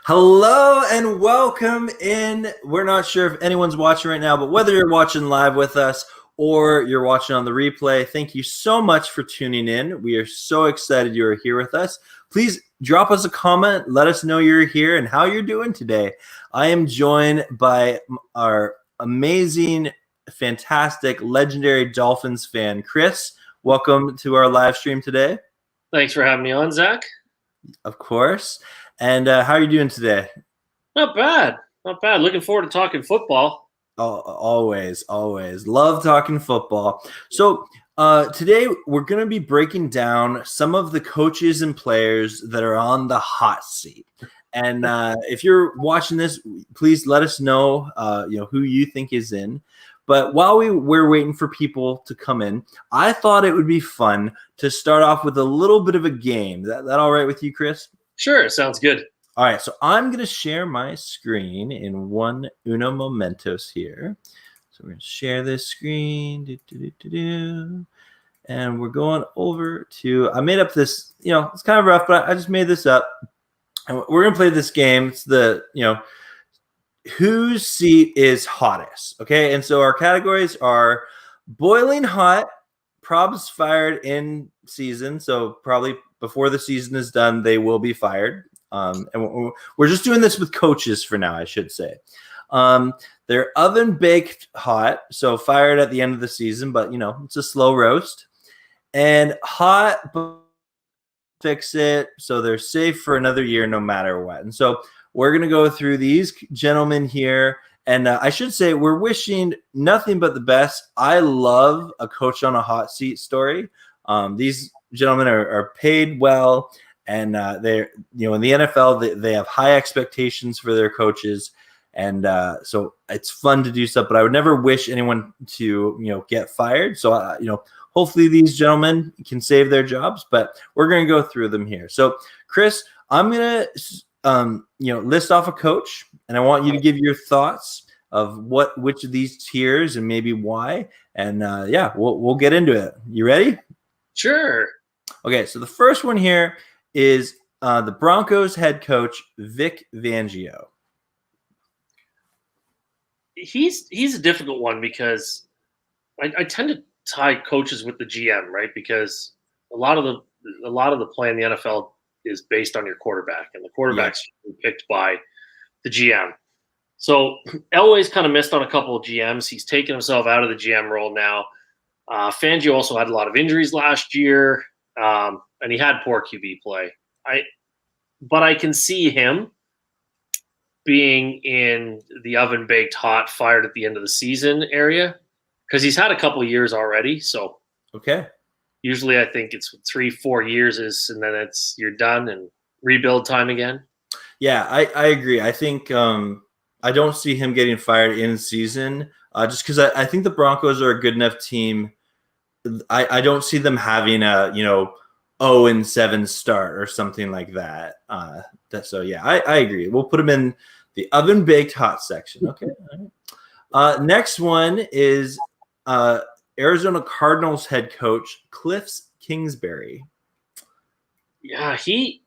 Hello and welcome in. We're not sure if anyone's watching right now, but whether you're watching live with us or you're watching on the replay, thank you so much for tuning in. We are so excited you are here with us. Please drop us a comment. Let us know you're here and how you're doing today. I am joined by our amazing, fantastic, legendary Dolphins fan, Chris. Welcome to our live stream today. Thanks for having me on, Zach. Of course. And how are you doing today? Not bad. Not bad. Looking forward to talking football. Oh, always. Love talking football. So today we're going to be breaking down some of the coaches and players that are on the hot seat. And if you're watching this, please let us know, who you think is in. But while we're waiting for people to come in, I thought it would be fun to start off with a little bit of a game. That all right with you, Chris? Sure, sounds good. All right, so I'm going to share my screen in uno momentos here. So we're going to share this screen. And we're going over to, I made up this, it's kind of rough, but I just made this up. And we're going to play this game. It's the, whose seat is hottest, okay? And so our categories are boiling hot, probs fired in season. So probably before the season is done, they will be fired. And we're just doing this with coaches for now, I should say. They're oven baked hot, so fired at the end of the season, but it's a slow roast. And hot, but fix it, so they're safe for another year no matter what. And so we're going to go through these gentlemen here. And I should say we're wishing nothing but the best. I love a coach on a hot seat story. These gentlemen are paid well. And they're, in the NFL, they have high expectations for their coaches. And so it's fun to do stuff, but I would never wish anyone to, get fired. So, hopefully these gentlemen can save their jobs, but we're going to go through them here. So, Chris, I'm going to, list off a coach, and I want you to give your thoughts of which of these tiers and maybe why. And we'll get into it. You ready? Sure. Okay, so the first one here is the Broncos head coach, Vic Fangio. He's a difficult one because I tend to tie coaches with the GM, right? Because a lot of the play in the NFL is based on your quarterback, and the quarterback's picked by the GM. So Elway's kind of missed on a couple of GMs. He's taken himself out of the GM role now. Fangio also had a lot of injuries last year. And he had poor QB play. But I can see him being in the oven baked hot, fired at the end of the season area because he's had a couple of years already. So okay, usually I think it's 3-4 years and then you're done and rebuild time again. Yeah, I agree. I think I don't see him getting fired in season just because I think the Broncos are a good enough team. I don't see them having a 0-7 start or something like that. I agree. We'll put them in the oven baked hot section. Okay. All right. Next one is Arizona Cardinals head coach Cliff Kingsbury. Yeah, he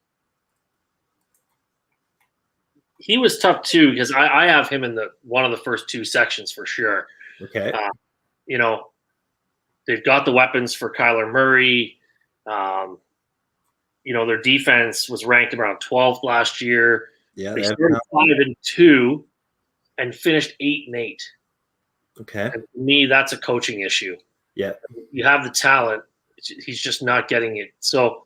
was tough too because I have him in one of the first two sections for sure. Okay. They've got the weapons for Kyler Murray. Their defense was ranked around 12th last year. Yeah, they started 5-2 and finished 8-8. Okay. And for me, that's a coaching issue. Yeah. You have the talent. He's just not getting it. So,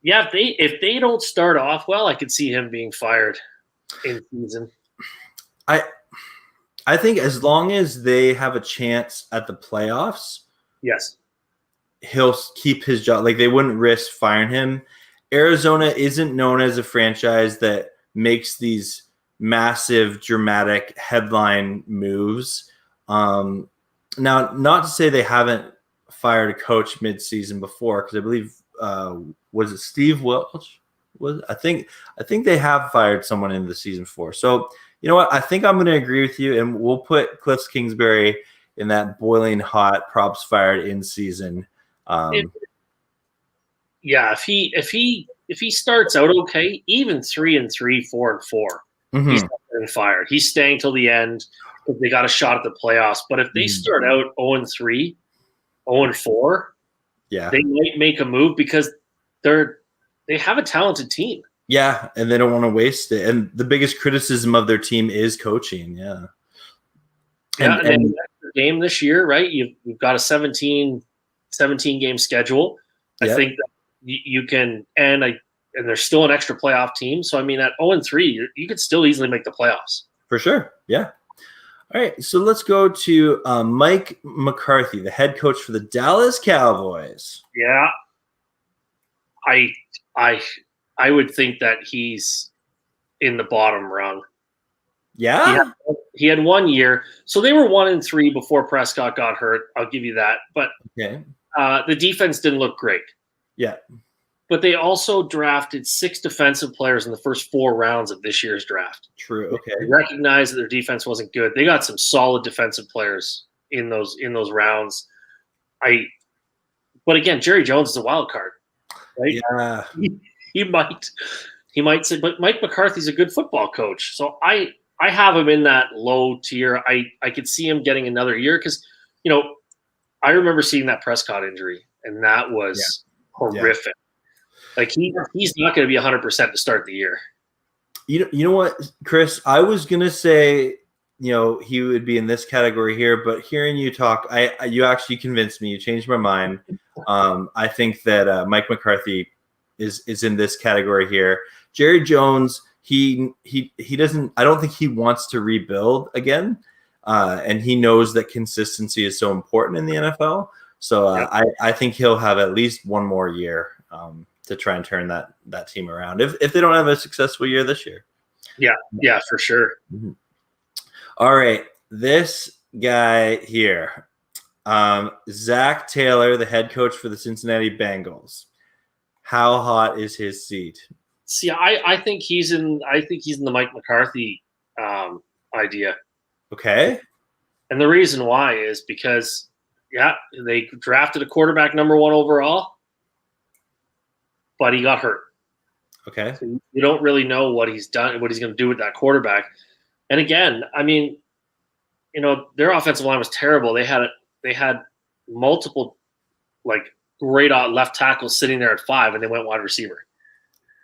yeah, if they don't start off well, I could see him being fired in season. I think as long as they have a chance at the playoffs, yes, he'll keep his job. Like they wouldn't risk firing him. Arizona isn't known as a franchise that makes these massive, dramatic headline moves. Now, not to say they haven't fired a coach mid-season before, because I believe was it Steve Welch? I think they have fired someone in the season 4. So you know what? I think I'm going to agree with you, and we'll put Cliff Kingsbury in that boiling hot props fired in season. if he if he starts out okay, even 3-3, 4-4, he's not getting fired. He's staying till the end because they got a shot at the playoffs. But if they start out 0-3, 0-4, they might make a move because they have a talented team. Yeah, and they don't want to waste it. And the biggest criticism of their team is coaching. Yeah. And the game this year, right? You've got a 17 game schedule. I think that you can, and there's still an extra playoff team. So I mean, at 0-3, you could still easily make the playoffs. For sure. Yeah. All right. So let's go to Mike McCarthy, the head coach for the Dallas Cowboys. Yeah. I would think that he's in the bottom rung. Yeah. He had 1 year. So they were 1-3 before Prescott got hurt. I'll give you that. But the defense didn't look great. Yeah. But they also drafted 6 defensive players in the first 4 rounds of this year's draft. True. Okay. They recognized that their defense wasn't good. They got some solid defensive players in those rounds. But again, Jerry Jones is a wild card, right? Yeah. He might say, but Mike McCarthy's a good football coach. So I have him in that low tier. I could see him getting another year because, I remember seeing that Prescott injury, and that was horrific. Yeah. Like he's not going to be 100% to start the year. You know what, Chris? I was going to say, he would be in this category here, but hearing you talk, you actually convinced me. You changed my mind. I think that Mike McCarthy is in this category here. Jerry Jones, he doesn't. I don't think he wants to rebuild again, and he knows that consistency is so important in the NFL. So I think he'll have at least one more year to try and turn that team around if they don't have a successful year this year. Yeah, for sure. Mm-hmm. All right, this guy here, Zach Taylor, the head coach for the Cincinnati Bengals. How hot is his seat? See, I think he's in the Mike McCarthy idea. Okay. And the reason why is because they drafted a quarterback number 1 overall, but he got hurt. Okay. So you don't really know what he's done, what he's going to do with that quarterback. And again, I mean, their offensive line was terrible. They had multiple great left tackles sitting there at 5, and they went wide receiver.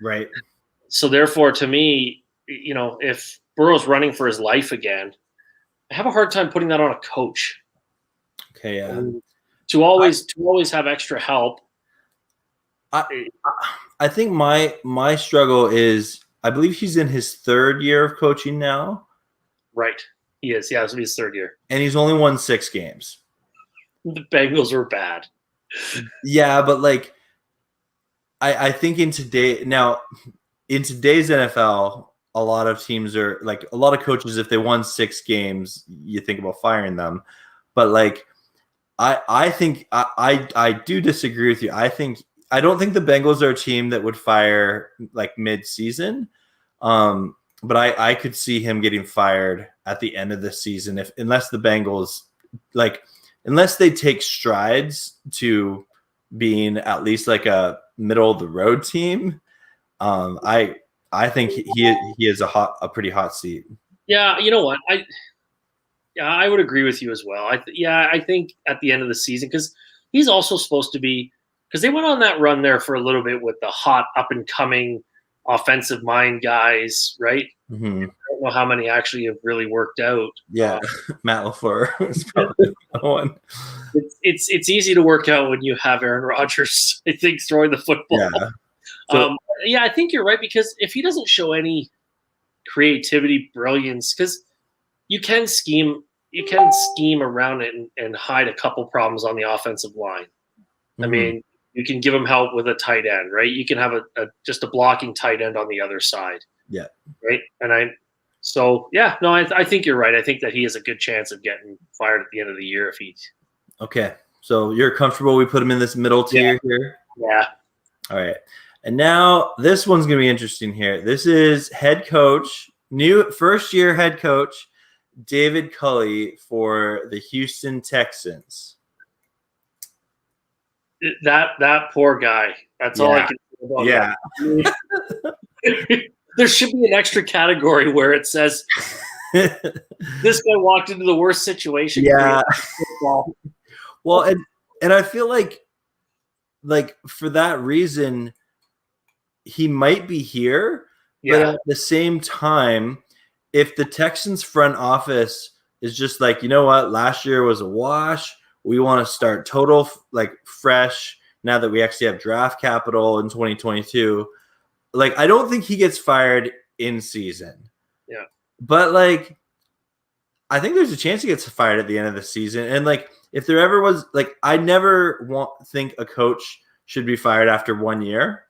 Right. So therefore, to me, if Burrow's running for his life again, I have a hard time putting that on a coach. Okay. Yeah. To always have extra help. I think my struggle is I believe he's in his 3rd year of coaching now. Right. He is. Yeah, this will be his 3rd year. And he's only won 6 games. The Bengals were bad. Yeah, but I think in today's NFL, a lot of teams are a lot of coaches, if they won 6 games, you think about firing them. But I think I do disagree with you. I don't think the Bengals are a team that would fire mid-season. But I could see him getting fired at the end of the season unless the Bengals unless they take strides to being at least a middle of the road team. I think he is a pretty hot seat. Yeah, you know what? I would agree with you as well. I think at the end of the season, because he's also supposed to be, because they went on that run there for a little bit with the hot up and coming offensive mind guys, right? Mm-hmm. I don't know how many actually have really worked out. Yeah, Matt LaFleur is probably one. It's easy to work out when you have Aaron Rodgers, I think, throwing the football. Yeah. So, I think you're right, because if he doesn't show any creativity, brilliance, because you can scheme around it and hide a couple problems on the offensive line. Mm-hmm. I mean, you can give him help with a tight end, right? You can have just a blocking tight end on the other side. Yeah. Right. And I think you're right. I think that he has a good chance of getting fired at the end of the year if he's. Okay. So you're comfortable we put him in this middle tier here? Yeah. All right. And now this one's going to be interesting here. This is head coach, new first-year head coach, David Culley for the Houston Texans. That poor guy. That's all I can say Yeah. There should be an extra category where it says this guy walked into the worst situation. Yeah. Well, and I feel like for that reason, he might be here, but at the same time, if the Texans front office is just like, you know what, last year was a wash, we want to start total fresh now that we actually have draft capital in 2022. Like, I don't think he gets fired in season. Yeah. But I think there's a chance he gets fired at the end of the season. And if there ever was, I never think a coach should be fired after 1 year.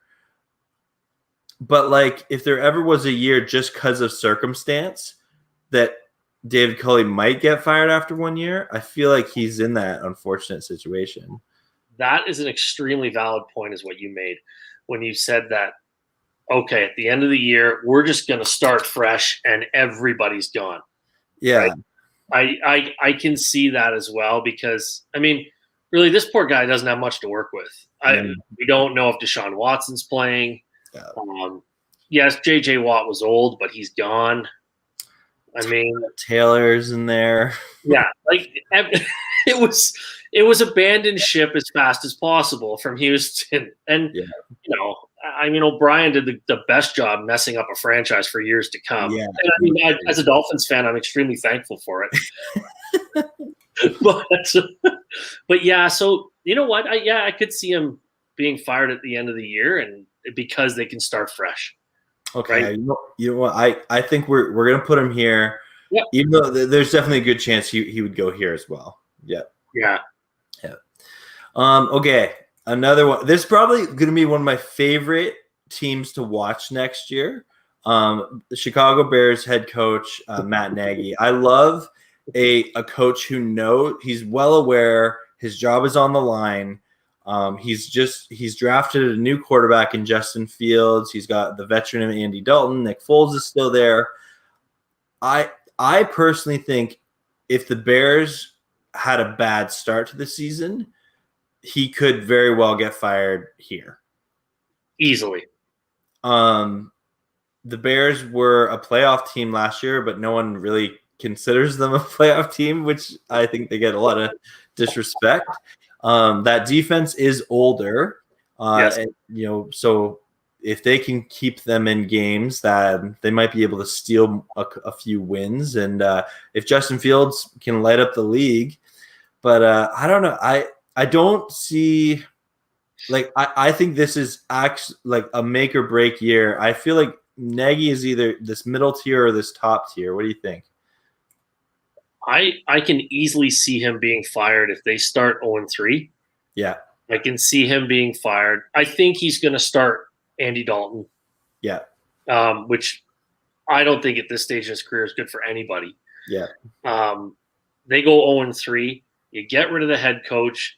But if there ever was a year just because of circumstance that David Culley might get fired after 1 year, I feel like he's in that unfortunate situation. That is an extremely valid point, is what you made when you said that, okay, at the end of the year, we're just going to start fresh and everybody's gone. Yeah. Right? I can see that as well because, I mean, really, this poor guy doesn't have much to work with. We don't know if Deshaun Watson's playing. Yeah. Yes, J.J. Watt was old, but he's gone. I mean, Taylor's in there. Yeah, it was abandoned ship as fast as possible from Houston, and I mean, O'Brien did the best job messing up a franchise for years to come. Yeah. And I mean, as a Dolphins fan, I'm extremely thankful for it. but yeah, so you know what? I could see him being fired at the end of the year, and because they can start fresh. Okay, right? You know what? I think we're gonna put him here. Yeah. Even though there's definitely a good chance he would go here as well. Yeah. Yeah. Okay, another one. This is probably going to be one of my favorite teams to watch next year. The Chicago Bears head coach Matt Nagy. I love a coach who he's well aware his job is on the line. He's drafted a new quarterback in Justin Fields. He's got the veteran of Andy Dalton. Nick Foles is still there. I personally think if the Bears had a bad start to the season, he could very well get fired here. Easily. The Bears were a playoff team last year, but no one really considers them a playoff team, which I think they get a lot of disrespect. That defense is older. Yes. And, so if they can keep them in games, that they might be able to steal a few wins. And if Justin Fields can light up the league, but I don't know. I don't see I think this is actually a make or break year. I feel like Nagy is either this middle tier or this top tier. What do you think? I can easily see him being fired if they start 0-3. Yeah. I can see him being fired. I think he's going to start Andy Dalton. Yeah. Which I don't think at this stage in his career is good for anybody. Yeah. They go 0-3. You get rid of the head coach.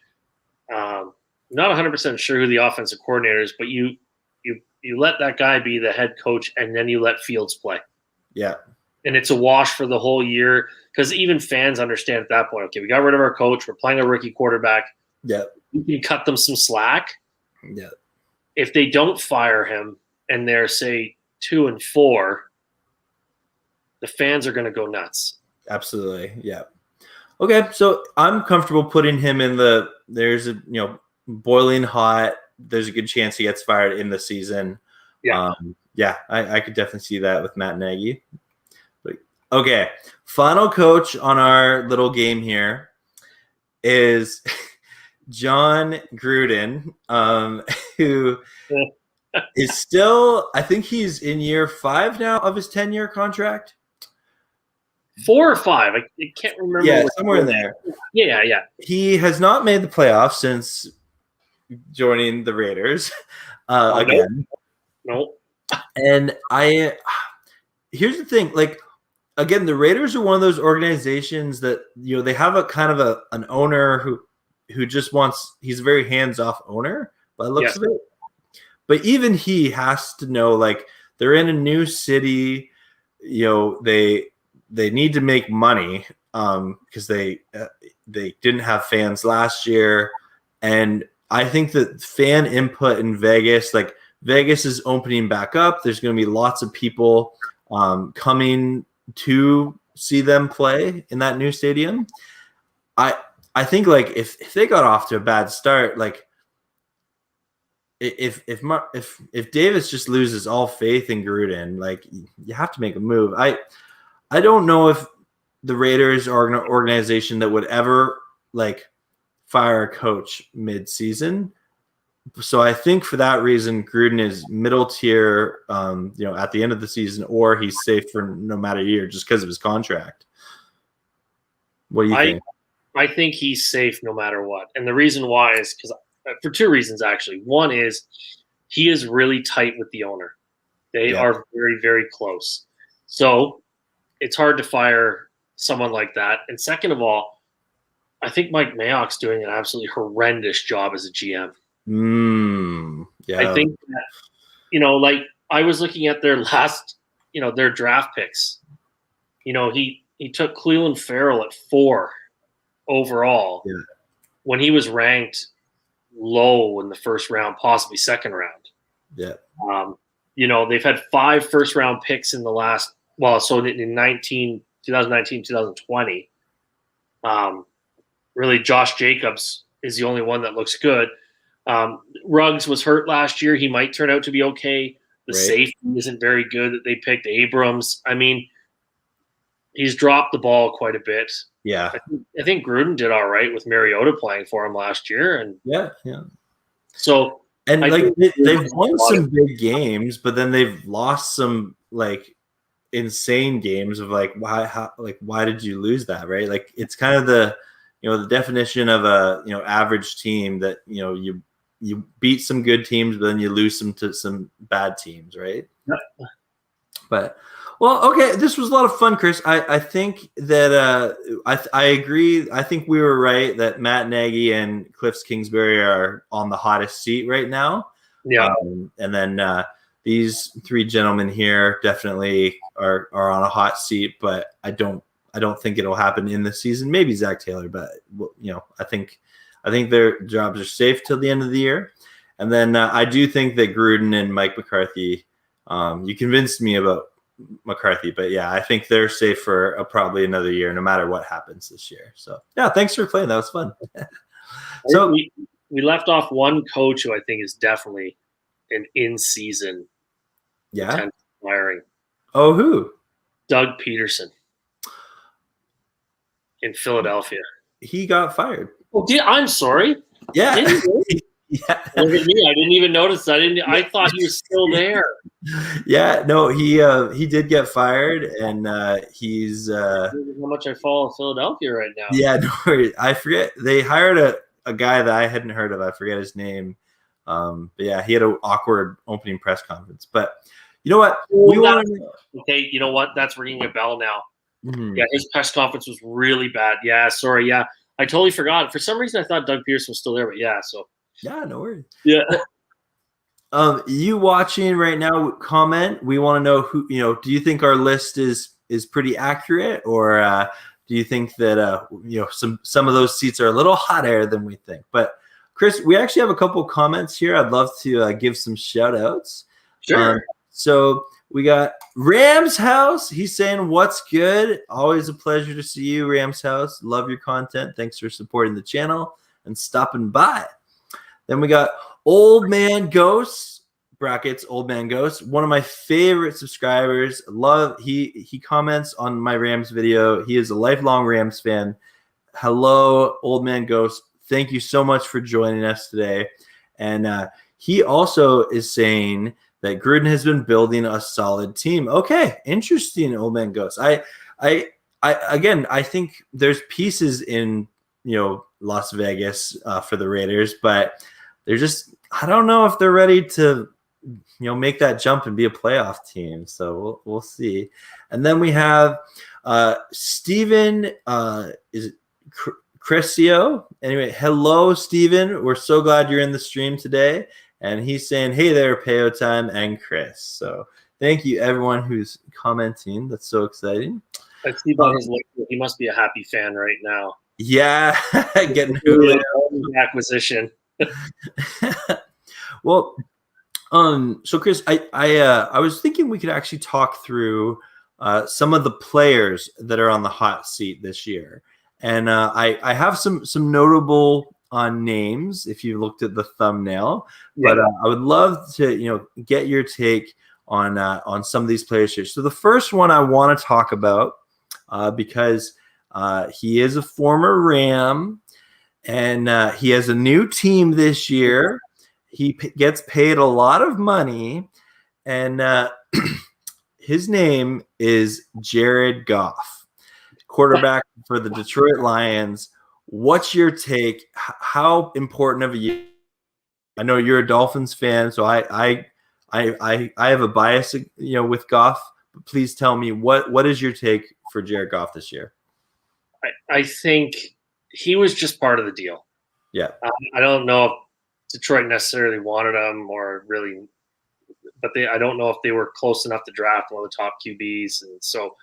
Not 100% sure who the offensive coordinator is, but you let that guy be the head coach, and then you let Fields play. Yeah. And it's a wash for the whole year because even fans understand at that point, okay, we got rid of our coach. We're playing a rookie quarterback. Yeah. You can cut them some slack. Yeah. If they don't fire him and they're, say, 2-4, the fans are going to go nuts. Absolutely. Yeah. Okay. So I'm comfortable putting him in there's a, boiling hot. There's a good chance he gets fired in the season. Yeah. I could definitely see that with Matt Nagy. Okay, final coach on our little game here is John Gruden, who is still, I think he's in year 5 now of his 10-year contract. 4 or 5, I can't remember. Yeah, somewhere in there. Yeah. He has not made the playoffs since joining the Raiders again. Nope. And here's the thing, again, the Raiders are one of those organizations that they have a kind of an owner who just wants. He's a very hands-off owner by the looks of it. But even he has to know they're in a new city. They need to make money because they didn't have fans last year, and I think that fan input in Vegas, Vegas is opening back up. There's going to be lots of people coming to see them play in that new stadium. I think like if they got off to a bad start, like if Davis just loses all faith in Gruden, like you have to make a move. I don't know if the Raiders are an organization that would ever like fire a coach mid-season. So I think for that reason, Gruden is middle tier, at the end of the season, or he's safe for no matter year just because of his contract. What do you think? I think he's safe no matter what. And the reason why is because for two reasons, actually. One is he is really tight with the owner. They are very, very close. So it's hard to fire someone like that. And second of all, I think Mike Mayock's doing an absolutely horrendous job as a GM. I think that, like I was looking at their last, their draft picks. He took Cleveland Farrell at 4 overall when he was ranked low in the first round, possibly second round. Yeah. They've had 5 first round picks in the last, so in 2019, 2020. Really, Josh Jacobs is the only one that looks good. Ruggs was hurt last year. He might turn out to be okay. The safety isn't very good that they picked. Abrams. I mean, he's dropped the ball quite a bit. Yeah. I think Gruden did all right with Mariota playing for him last year. And yeah. So and they've won some big games, but then they've lost some like insane games of like why did you lose that, right? Like it's kind of the the definition of a average team that you beat some good teams, but then you lose them to some bad teams, right? Yep. But well, okay, this was a lot of fun, Chris. I think that I agree. I think we were right that Matt Nagy and Cliff Kingsbury are on the hottest seat right now. Yeah, and then these 3 gentlemen here definitely are on a hot seat, but I don't think it'll happen in the season. Maybe Zach Taylor, but I think their jobs are safe till the end of the year. And then I do think that Gruden and Mike McCarthy. You convinced me about McCarthy, but yeah, I think they're safe for probably another year, no matter what happens this year. So yeah, thanks for playing. That was fun. So we left off one coach who I think is definitely an in-season hiring. Oh, who? Doug Peterson in Philadelphia. He got fired. Oh, I'm sorry. Yeah. Yeah. Look at me. I didn't even notice. I thought he was still there. Yeah, no, he did get fired, and he's how much I follow Philadelphia right now. Yeah, no worries. I forget they hired a guy that I hadn't heard of. I forget his name. But yeah, he had an awkward opening press conference. But you know what? Okay, you know what? That's ringing a bell now. Mm-hmm. Yeah, his press conference was really bad. Yeah, sorry. Yeah, I totally forgot. For some reason, I thought Doug Pearson was still there, but yeah, so. Yeah, no worries. Yeah. You watching right now, comment. We want to know who, do you think our list is pretty accurate, or do you think that some of those seats are a little hotter than we think? But Chris, we actually have a couple comments here. I'd love to give some shout outs. Sure. So we got Rams House. He's saying, "What's good? Always a pleasure to see you, Rams House. Love your content. Thanks for supporting the channel and stopping by." Then we got Old Man Ghost, brackets Old Man Ghost, one of my favorite subscribers. He comments on my Rams video. He is a lifelong Rams fan. Hello, Old Man Ghost. Thank you so much for joining us today. And he also is saying that Gruden has been building a solid team. Okay, interesting, Old Man Ghost. I think there's pieces in Las Vegas for the Raiders, but they're just, I don't know if they're ready to make that jump and be a playoff team. So we'll see. And then we have Steven, is it Crescio? Anyway, hello, Steven. We're so glad you're in the stream today. And he's saying, hey there, Payo Time and Chris. So thank you, everyone who's commenting. That's so exciting. I see by his look, he must be a happy fan right now. Yeah, getting Julio acquisition. Well, So Chris, I was thinking we could actually talk through some of the players that are on the hot seat this year, and I have some notable names if you looked at the thumbnail, Yeah. but I would love to get your take on some of these players here. So the first one I want to talk about because he is a former Ram, and he has a new team this year. He gets paid a lot of money, and his name is Jared Goff, quarterback for the Detroit Lions. What's your take? How important of a year? I know you're a Dolphins fan, so I have a bias, with Goff. But please tell me what is your take for Jared Goff this year? I think he was just part of the deal. Yeah. I don't know if Detroit necessarily wanted him or really, but I don't know if they were close enough to draft one of the top QBs. And so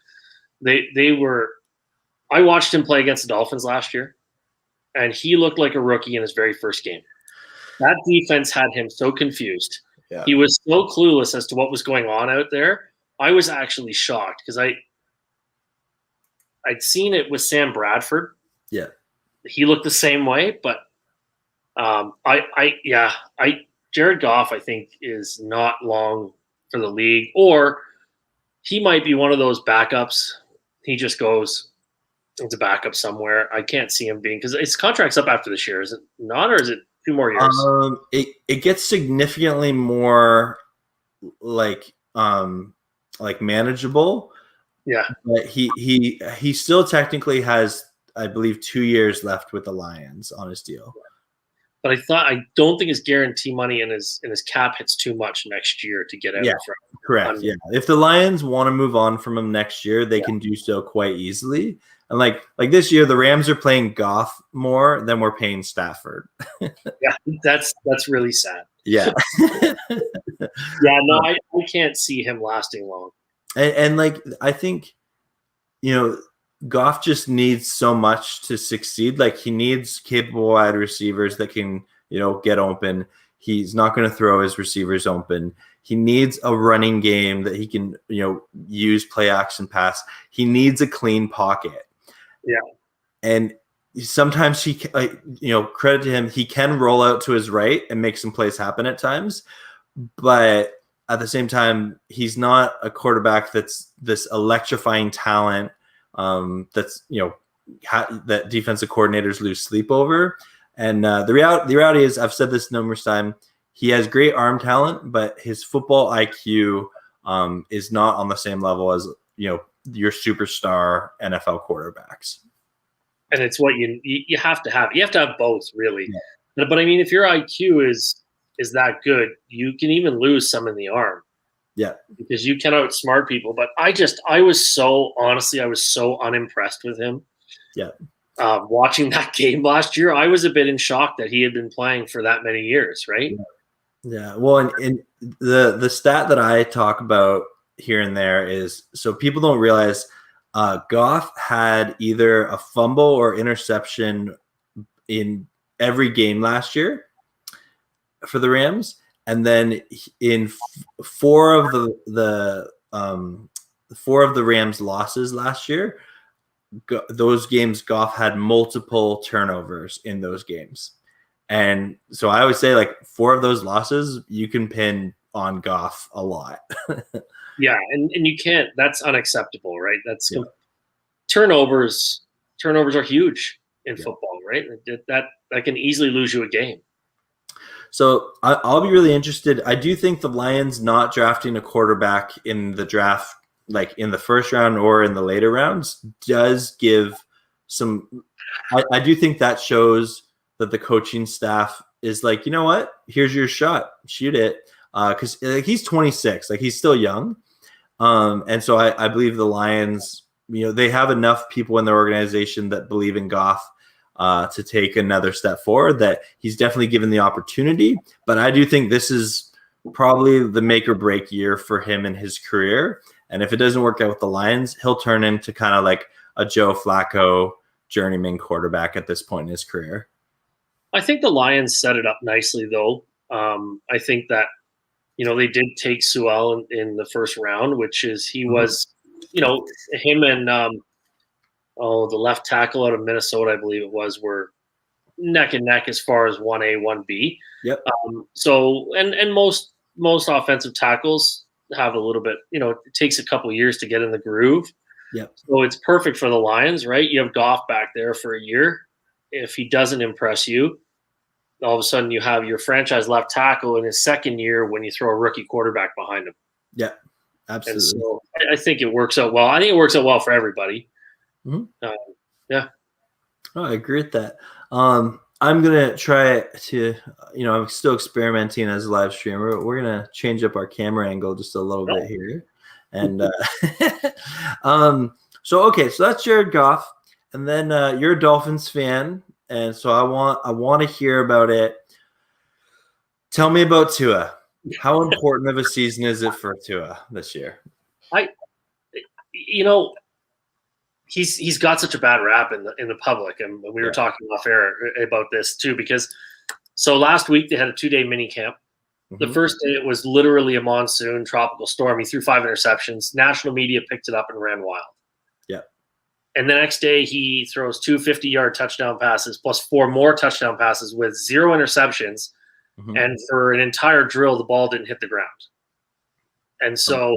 they were, I watched him play against the Dolphins last year, and he looked like a rookie in his very first game. That defense had him so confused. Yeah. He was so clueless as to what was going on out there. I was actually shocked because I'd seen it with Sam Bradford. Yeah. He looked the same way, but Jared Goff, I think, is not long for the league, or he might be one of those backups. He just goes into backup somewhere. I can't see him being, because his contract's up after this year, is it not, or is it 2 more years? It gets significantly more like manageable. Yeah, but he still technically has, I believe, 2 years left with the Lions on his deal. But I don't think his guarantee money and his cap hits too much next year to get out. Yeah, correct. Yeah, if the Lions want to move on from him next year, they can do so quite easily. And like this year, the Rams are playing Goff more than we're paying Stafford. Yeah, that's really sad. Yeah. Yeah, no, I can't see him lasting long. And I think, Goff just needs so much to succeed. Like, he needs capable wide receivers that can, get open. He's not going to throw his receivers open. He needs a running game that he can, use play action pass. He needs a clean pocket. Yeah. And sometimes he, credit to him, he can roll out to his right and make some plays happen at times. But at the same time, he's not a quarterback that's this electrifying talent that's, that defensive coordinators lose sleep over. And the reality is, I've said this numerous times, he has great arm talent, but his football IQ is not on the same level as, your superstar NFL quarterbacks. And it's what you have to have. You have to have both, really. Yeah. But I mean, if your IQ is that good, you can even lose some in the arm. Yeah. Because you can outsmart people. But I was so unimpressed with him. Yeah. Watching that game last year, I was a bit in shock that he had been playing for that many years, right? Yeah. Well, and the stat that I talk about here and there is, so people don't realize, Goff had either a fumble or interception in every game last year for the Rams, and then in four of the Rams losses last year, those games Goff had multiple turnovers in those games. And so I always say, 4 of those losses you can pin on Goff a lot. Yeah, and you can't. That's unacceptable, right? That's turnovers. Turnovers are huge in football, right? That can easily lose you a game. So I'll be really interested. I do think the Lions not drafting a quarterback in the draft, like in the first round or in the later rounds, does give some. I do think that shows that the coaching staff is like, you know what? Here's your shot. Shoot it. Because he's 26. He's still young. And so I believe the Lions, they have enough people in their organization that believe in Goff to take another step forward, that he's definitely given the opportunity. But I do think this is probably the make or break year for him in his career. And if it doesn't work out with the Lions, he'll turn into kind of like a Joe Flacco journeyman quarterback at this point in his career. I think the Lions set it up nicely, though. I think that they did take Sewell in the first round, which is he Mhm. was, him and the left tackle out of Minnesota, I believe it was, were neck and neck as far as 1A, 1B. Yep. So and most offensive tackles have a little bit, it takes a couple years to get in the groove. Yep. So it's perfect for the Lions, right? You have Goff back there for a year. If he doesn't impress you, all of a sudden you have your franchise left tackle in his second year when you throw a rookie quarterback behind him. Yep. And Absolutely. so I think it works out well. I think it works out well for everybody. Mhm. Yeah. Oh, I agree with that. I'm gonna try to, I'm still experimenting as a live streamer. We're gonna change up our camera angle just a little bit here, and so okay, so that's Jared Goff, and then you're a Dolphins fan, and so I want to hear about it. Tell me about Tua. How important of a season is it for Tua this year? He's got such a bad rap in the public, and we were talking off air about this too, because so last week they had a 2-day mini camp. The first day it was literally a monsoon tropical storm. He threw 5 interceptions. National media picked it up and ran wild. Yeah. And the next day he throws 2 50-yard touchdown passes plus 4 more touchdown passes with 0 interceptions. And for an entire drill, the ball didn't hit the ground. And so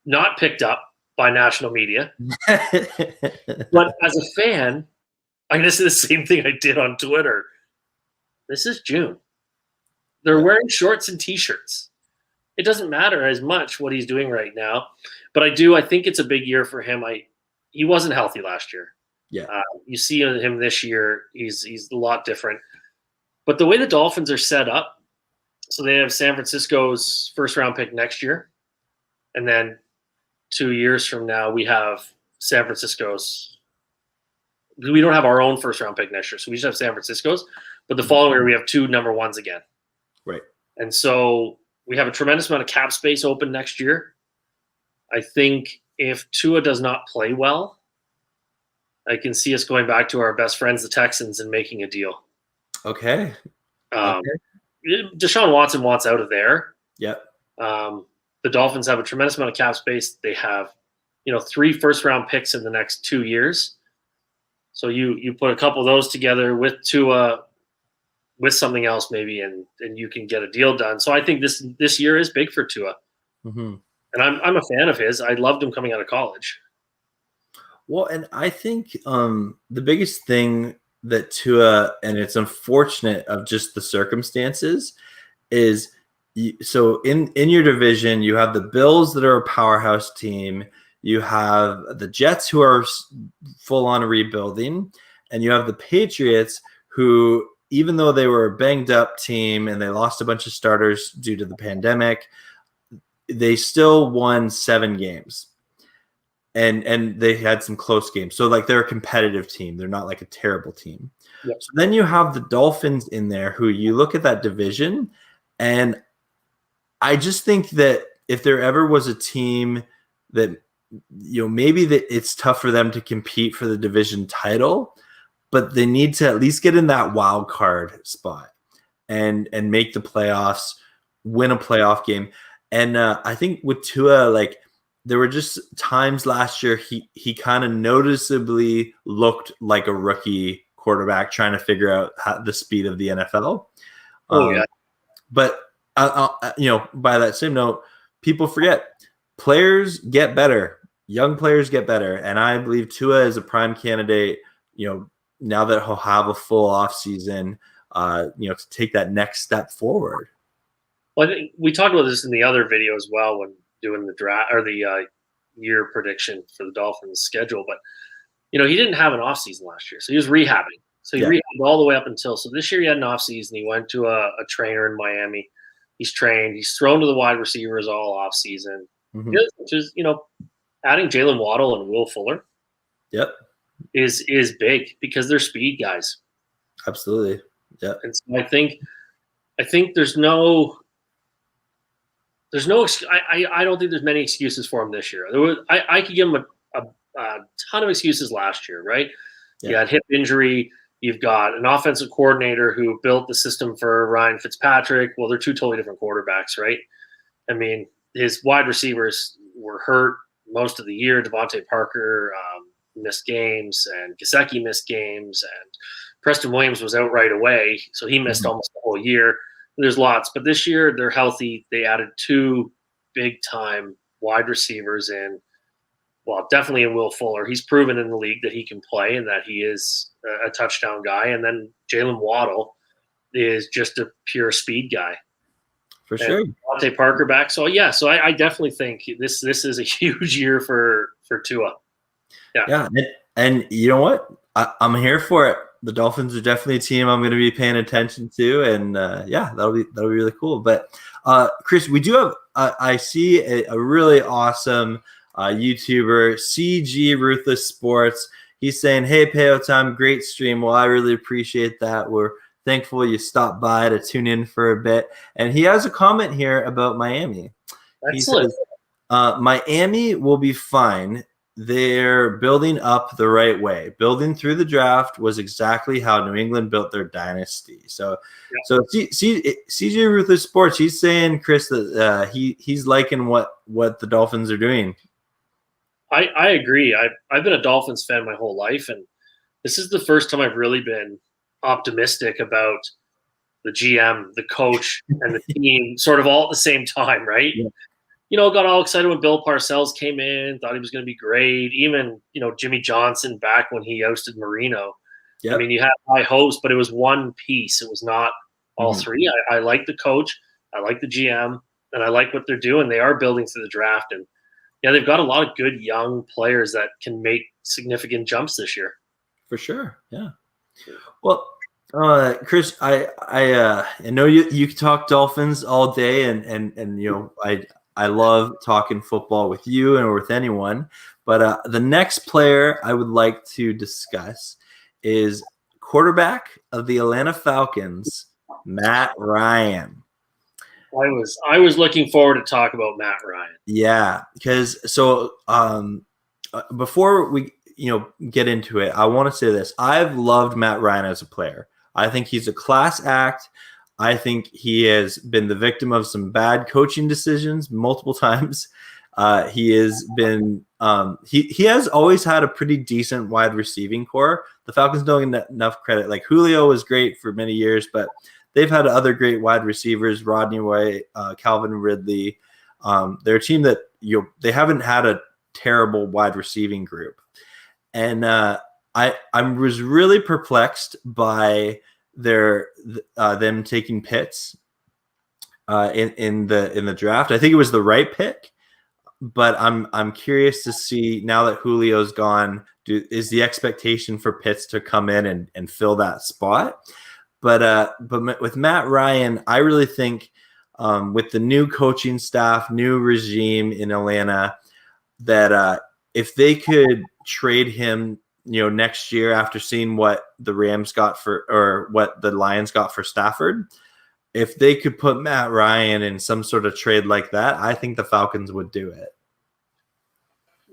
not picked up by national media. But as a fan, I'm going to say the same thing I did on Twitter. This is June. They're wearing shorts and T-shirts. It doesn't matter as much what he's doing right now. But I think it's a big year for him. He wasn't healthy last year. Yeah. You see him this year. He's a lot different. But the way the Dolphins are set up, so they have San Francisco's first-round pick next year. And then 2 years from now, we have San Francisco's. We don't have our own first-round pick next year, so we just have San Francisco's. But the following year, we have 2 number ones again. Right. And so we have a tremendous amount of cap space open next year. I think if Tua does not play well, I can see us going back to our best friends, the Texans, and making a deal. Okay. Deshaun Watson wants out of there. Yep. The Dolphins have a tremendous amount of cap space. They have, 3 first-round picks in the next 2 years. So you put a couple of those together with Tua, with something else maybe, and you can get a deal done. So I think this year is big for Tua. And I'm a fan of his. I loved him coming out of college. Well, and I think the biggest thing that Tua, and it's unfortunate of just the circumstances, is so in your division, you have the Bills that are a powerhouse team. You have the Jets who are full on rebuilding, and you have the Patriots who, even though they were a banged up team and they lost a bunch of starters due to the pandemic, they still won 7 games. And they had some close games. So like they're a competitive team. They're not like a terrible team. Yep. So then you have the Dolphins in there who you look at that division, and I just think that if there ever was a team that, maybe that it's tough for them to compete for the division title, but they need to at least get in that wild card spot and make the playoffs, win a playoff game. And I think with Tua, like there were just times last year he kind of noticeably looked like a rookie quarterback trying to figure out the speed of the NFL. But by that same note, people forget players get better. Young players get better. And I believe Tua is a prime candidate, now that he'll have a full off season, to take that next step forward. Well, I think we talked about this in the other video as well when doing the draft or the year prediction for the Dolphins schedule. But, he didn't have an off season last year. So he was rehabbing. So he rehabbed all the way up until. So this year he had an off season. He went to a trainer in Miami. He's trained. He's thrown to the wide receivers all off season. Which is, adding Jalen Waddle and Will Fuller. Yep. Is big because they're speed guys. Absolutely. Yeah. And so I think there's no I don't think there's many excuses for him this year. I could give him a ton of excuses last year, right? Yeah. You had hip injury. You've got an offensive coordinator who built the system for Ryan Fitzpatrick. Well, they're 2 totally different quarterbacks, right? I mean, his wide receivers were hurt most of the year. Devontae Parker missed games, and Gesicki missed games, and Preston Williams was out right away, so he missed almost the whole year. There's lots, but this year they're healthy. They added 2 big-time wide receivers in. Well, definitely in Will Fuller. He's proven in the league that he can play and that he is a touchdown guy. And then Jalen Waddle is just a pure speed guy. For sure. Devontae Parker back. So, yeah, so I definitely think this is a huge year for Tua. Yeah. And you know what? I'm here for it. The Dolphins are definitely a team I'm going to be paying attention to. And, that'll be really cool. But, Chris, we do have I see a really awesome YouTuber, CG Ruthless Sports. He's saying, "Hey, Peo Time, great stream." Well, I really appreciate that. We're thankful you stopped by to tune in for a bit. And he has a comment here about Miami. Excellent. He says, Miami will be fine. They're building up the right way. Building through the draft was exactly how New England built their dynasty. So CJ Ruthless Sports, he's saying, Chris, that he's liking what the Dolphins are doing. I agree. I've been a Dolphins fan my whole life, and this is the first time I've really been optimistic about the GM, the coach, and the team sort of all at the same time, right? Yeah. Got all excited when Bill Parcells came in, thought he was going to be great. Even, Jimmy Johnson back when he ousted Marino. Yep. I mean, you had high hopes, but it was one piece. It was not all three. I like the coach. I like the GM, and I like what they're doing. They are building through the draft, and they've got a lot of good young players that can make significant jumps this year. For sure. Yeah. Well, Chris, I know you can talk Dolphins all day, and I love talking football with you or with anyone. But the next player I would like to discuss is quarterback of the Atlanta Falcons, Matt Ryan. I was looking forward to talk about Matt Ryan. Yeah, because before we get into it, I want to say this. I've loved Matt Ryan as a player. I think he's a class act. I think he has been the victim of some bad coaching decisions multiple times. He has been he has always had a pretty decent wide receiving core. The Falcons don't get enough credit. Like Julio was great for many years, but they've had other great wide receivers, Rodney White, Calvin Ridley. They're a team that they haven't had a terrible wide receiving group. And I was really perplexed by them taking Pitts in the draft. I think it was the right pick, but I'm curious to see now that Julio's gone, is the expectation for Pitts to come in and fill that spot? But with Matt Ryan, I really think with the new coaching staff, new regime in Atlanta, that if they could trade him, next year after seeing what the Rams got or what the Lions got for Stafford, if they could put Matt Ryan in some sort of trade like that, I think the Falcons would do it.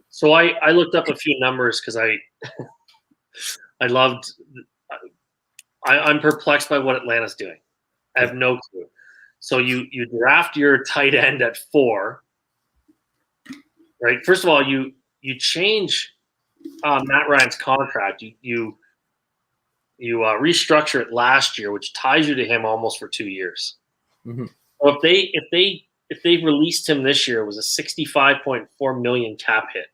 So I looked up a few numbers because I'm perplexed by what Atlanta's doing. I have no clue. So you draft your tight end at 4, right? First of all, you change Matt Ryan's contract. You restructure it last year, which ties you to him almost for 2 years. Mm-hmm. So if they released him this year, it was a $65.4 million cap hit.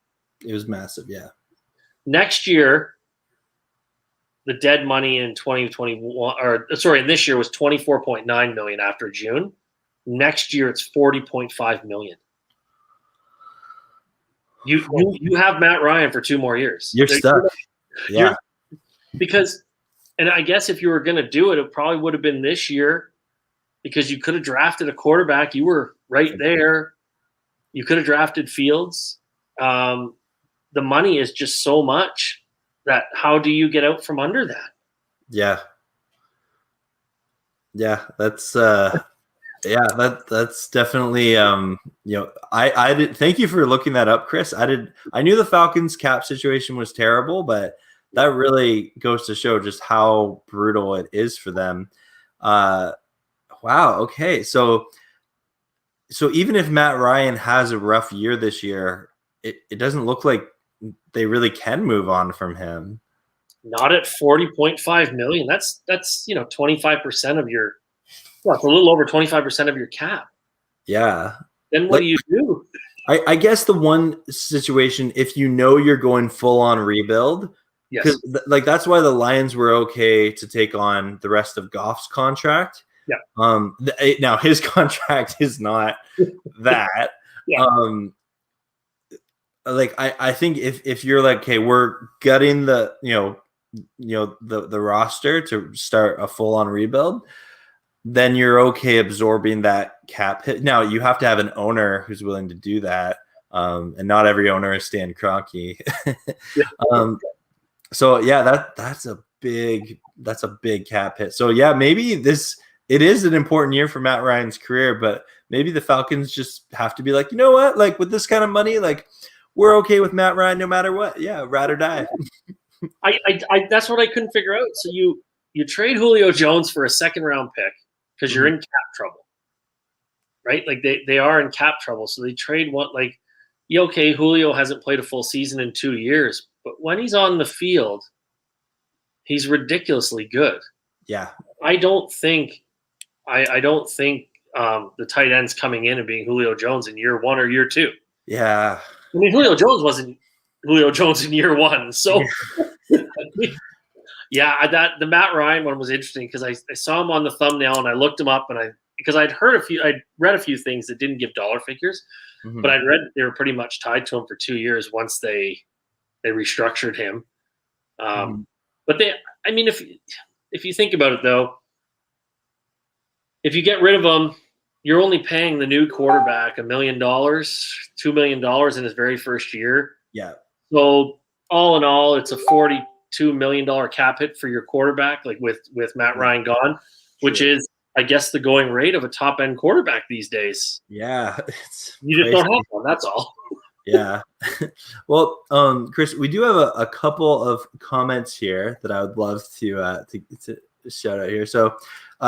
It was massive, yeah. Next year, the dead money in 2021, this year was $24.9 million after June. Next year, it's $40.5 million. You have Matt Ryan for 2 more years. You're stuck. Yeah. And I guess if you were going to do it, it probably would have been this year because you could have drafted a quarterback. You were right there. You could have drafted Fields. The money is just so much that how do you get out from under that? Yeah. Yeah, that's that's definitely I did thank you for looking that up, Chris. I knew the Falcons cap situation was terrible, but that really goes to show just how brutal it is for them. Wow, okay. So so even if Matt Ryan has a rough year this year, it doesn't look like they really can move on from him. Not at 40.5 million. That's 25% of your. Well, it's a little over 25% of your cap. Yeah. Then what do you do? I guess the one situation, if you know you're going full on rebuild, Yes. because that's why the Lions were okay to take on the rest of Goff's contract. Yeah. Now his contract is not that. Yeah. I think if you're like, okay, we're gutting the the roster to start a full on rebuild, then you're okay absorbing that cap hit. Now you have to have an owner who's willing to do that, and not every owner is Stan Kroenke. So yeah, that's a big cap hit. So yeah, maybe it is an important year for Matt Ryan's career, but maybe the Falcons just have to be like, you know what, like with this kind of money, like we're okay with Matt Ryan no matter what. Yeah, ride or die. I that's what I couldn't figure out. So you trade Julio Jones for a second round pick because you're in cap trouble, right? Like they are in cap trouble, so they trade one. Like, okay, Julio hasn't played a full season in 2 years, but when he's on the field, he's ridiculously good. Yeah, I don't think the tight end's coming in and being Julio Jones in year 1 or year 2. Yeah, I mean, Julio Jones wasn't Julio Jones in year 1, so. Yeah, the Matt Ryan one was interesting because I saw him on the thumbnail and I looked him up because I'd read a few things that didn't give dollar figures, but I'd read they were pretty much tied to him for 2 years once they restructured him. But if you think about it though, if you get rid of him, you're only paying the new quarterback $1 million, $2 million in his very first year. Yeah. So all in all, it's a $42 million cap hit for your quarterback, like with Matt Ryan gone, which is, I guess, the going rate of a top end quarterback these days. Yeah, you just don't have one. That's all. Yeah. Well, Chris, we do have a couple of comments here that I would love to shout out here. So,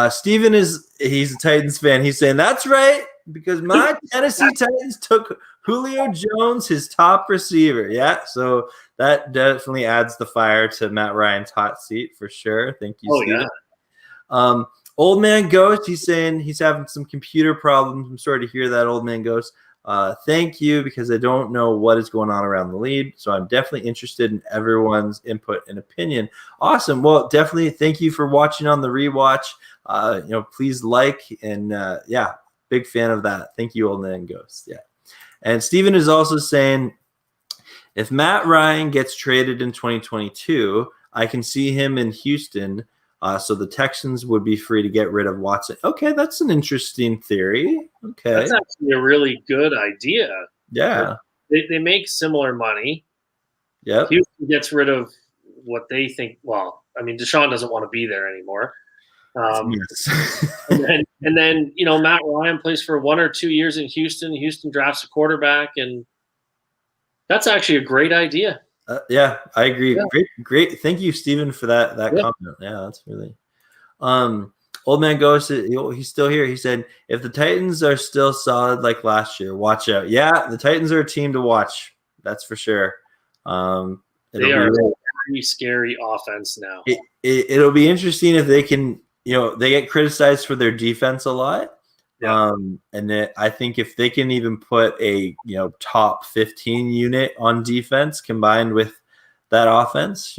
Steven he's a Titans fan. He's saying that's right because my Tennessee Titans took Julio Jones, his top receiver. Yeah, so that definitely adds the fire to Matt Ryan's hot seat for sure. Thank you, Steven. Yeah. Old Man Ghost, he's saying he's having some computer problems. I'm sorry to hear that, Old Man Ghost. Thank you, because I don't know what is going on around the league, so I'm definitely interested in everyone's input and opinion. Awesome. Well, definitely thank you for watching on the rewatch. Please like and big fan of that. Thank you, Old Man Ghost. Yeah. And Steven is also saying, if Matt Ryan gets traded in 2022, I can see him in Houston. So the Texans would be free to get rid of Watson. Okay, that's an interesting theory. Okay. That's actually a really good idea. Yeah. They make similar money. Yeah. Houston gets rid of what they think. Well, I mean, Deshaun doesn't want to be there anymore. Yes. and then Matt Ryan plays for 1 or 2 years in Houston. Houston drafts a quarterback, and that's actually a great idea. Yeah, I agree. Yeah. Great. Thank you, Steven, for that yeah. comment. Yeah, that's really. Old Man Ghost, he's still here. He said, if the Titans are still solid like last year, watch out. Yeah, the Titans are a team to watch. That's for sure. They are a very scary offense now. It'll be interesting if they can, they get criticized for their defense a lot. Yeah. I think if they can even put a top 15 unit on defense combined with that offense,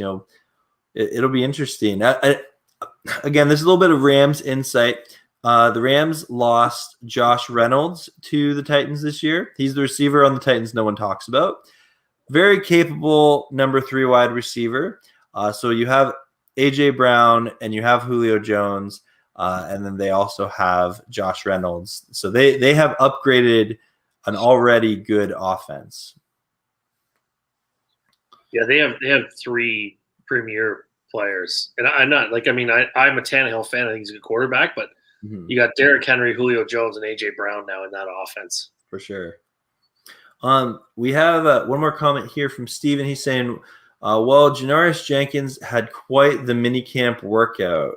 it'll be interesting. Again, there's a little bit of Rams insight. The Rams lost Josh Reynolds to the Titans this year. He's the receiver on the Titans no one talks about. Very capable number 3 wide receiver. So you have AJ Brown and you have Julio Jones. And then they also have Josh Reynolds. So they have upgraded an already good offense. Yeah, they have 3 premier players. And I'm not I'm a Tannehill fan. I think he's a good quarterback, but you got Derrick Henry, Julio Jones, and AJ Brown now in that offense. For sure. We have one more comment here from Steven. He's saying, well, Janoris Jenkins had quite the minicamp workout.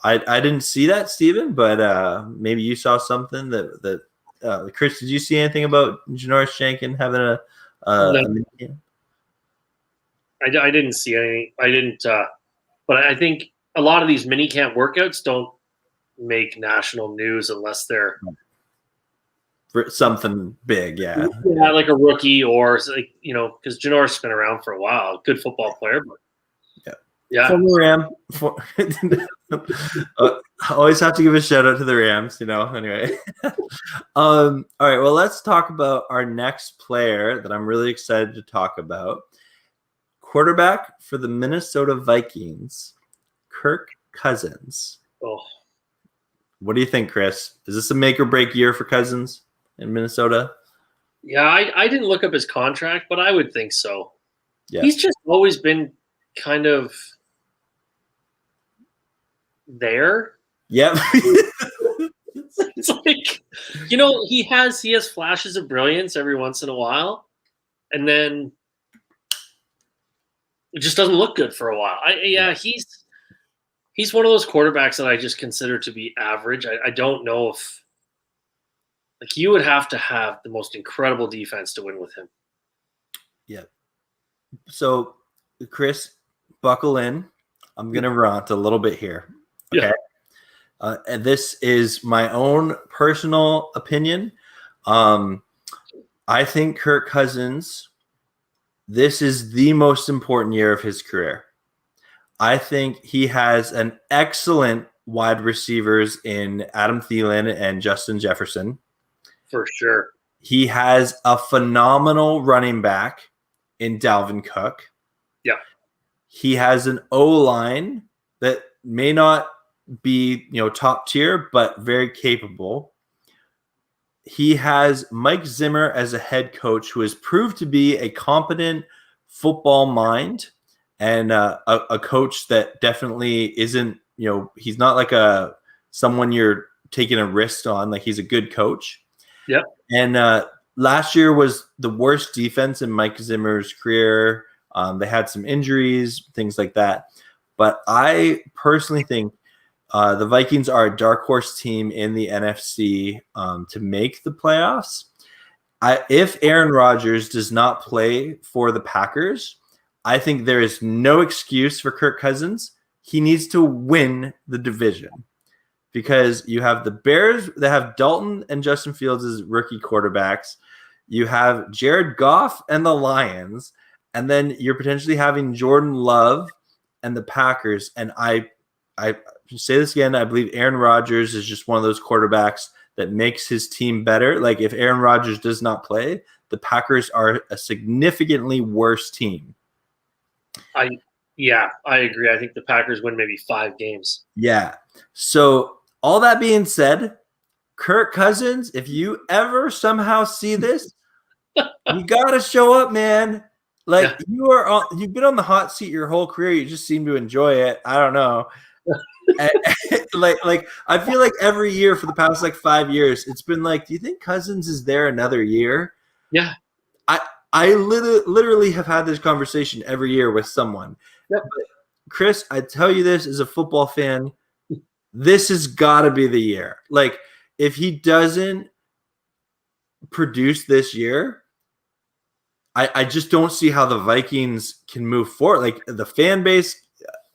I didn't see that, Steven, but maybe you saw something that Chris, did you see anything about Janoris Jenkins having a No. I didn't see any. I didn't. But I think a lot of these mini camp workouts don't make national news unless they're for something big? Yeah, like a rookie or like because Janoris has been around for a while, good football player. But yeah. Former Ram. Always have to give a shout out to the Rams, Anyway, all right. Well, let's talk about our next player that I'm really excited to talk about. Quarterback for the Minnesota Vikings, Kirk Cousins. Oh, what do you think, Chris? Is this a make or break year for Cousins in Minnesota? Yeah, I didn't look up his contract, but I would think so. Yeah. He's just always been kind of there. Yep. It's like, he has flashes of brilliance every once in a while, and then it just doesn't look good for a while. He's one of those quarterbacks that I just consider to be average. I don't know if you would have to have the most incredible defense to win with him. Yeah. So, Chris, buckle in. I'm going to rant a little bit here. Okay. Yeah. And this is my own personal opinion. I think Kirk Cousins, this is the most important year of his career. I think he has an excellent wide receivers in Adam Thielen and Justin Jefferson. For sure. He has a phenomenal running back in Dalvin Cook. Yeah. He has an O-line that may not be, top tier, but very capable. He has Mike Zimmer as a head coach who has proved to be a competent football mind and a coach that definitely isn't, he's not like someone you're taking a risk on. Like, he's a good coach. Yep. And last year was the worst defense in Mike Zimmer's career. They had some injuries, things like that. But I personally think the Vikings are a dark horse team in the NFC to make the playoffs. If Aaron Rodgers does not play for the Packers, I think there is no excuse for Kirk Cousins. He needs to win the division because you have the Bears that have Dalton and Justin Fields as rookie quarterbacks. You have Jared Goff and the Lions, and then you're potentially having Jordan Love and the Packers. And I say this again, I believe Aaron Rodgers is just one of those quarterbacks that makes his team better. Like, if Aaron Rodgers does not play, the Packers are a significantly worse team. I agree. I think the Packers win maybe 5 games. Yeah. So all that being said, Kirk Cousins, if you ever somehow see this, you got to show up, man. Like, you've been on the hot seat your whole career. You just seem to enjoy it. I don't know. like I feel like every year for the past 5 years, it's been like, do you think Cousins is there another year? Yeah. I literally have had this conversation every year with someone. Yep. But Chris, I tell you this as a football fan, this has got to be the year. Like, if he doesn't produce this year, I just don't see how the Vikings can move forward. Like, the fan base,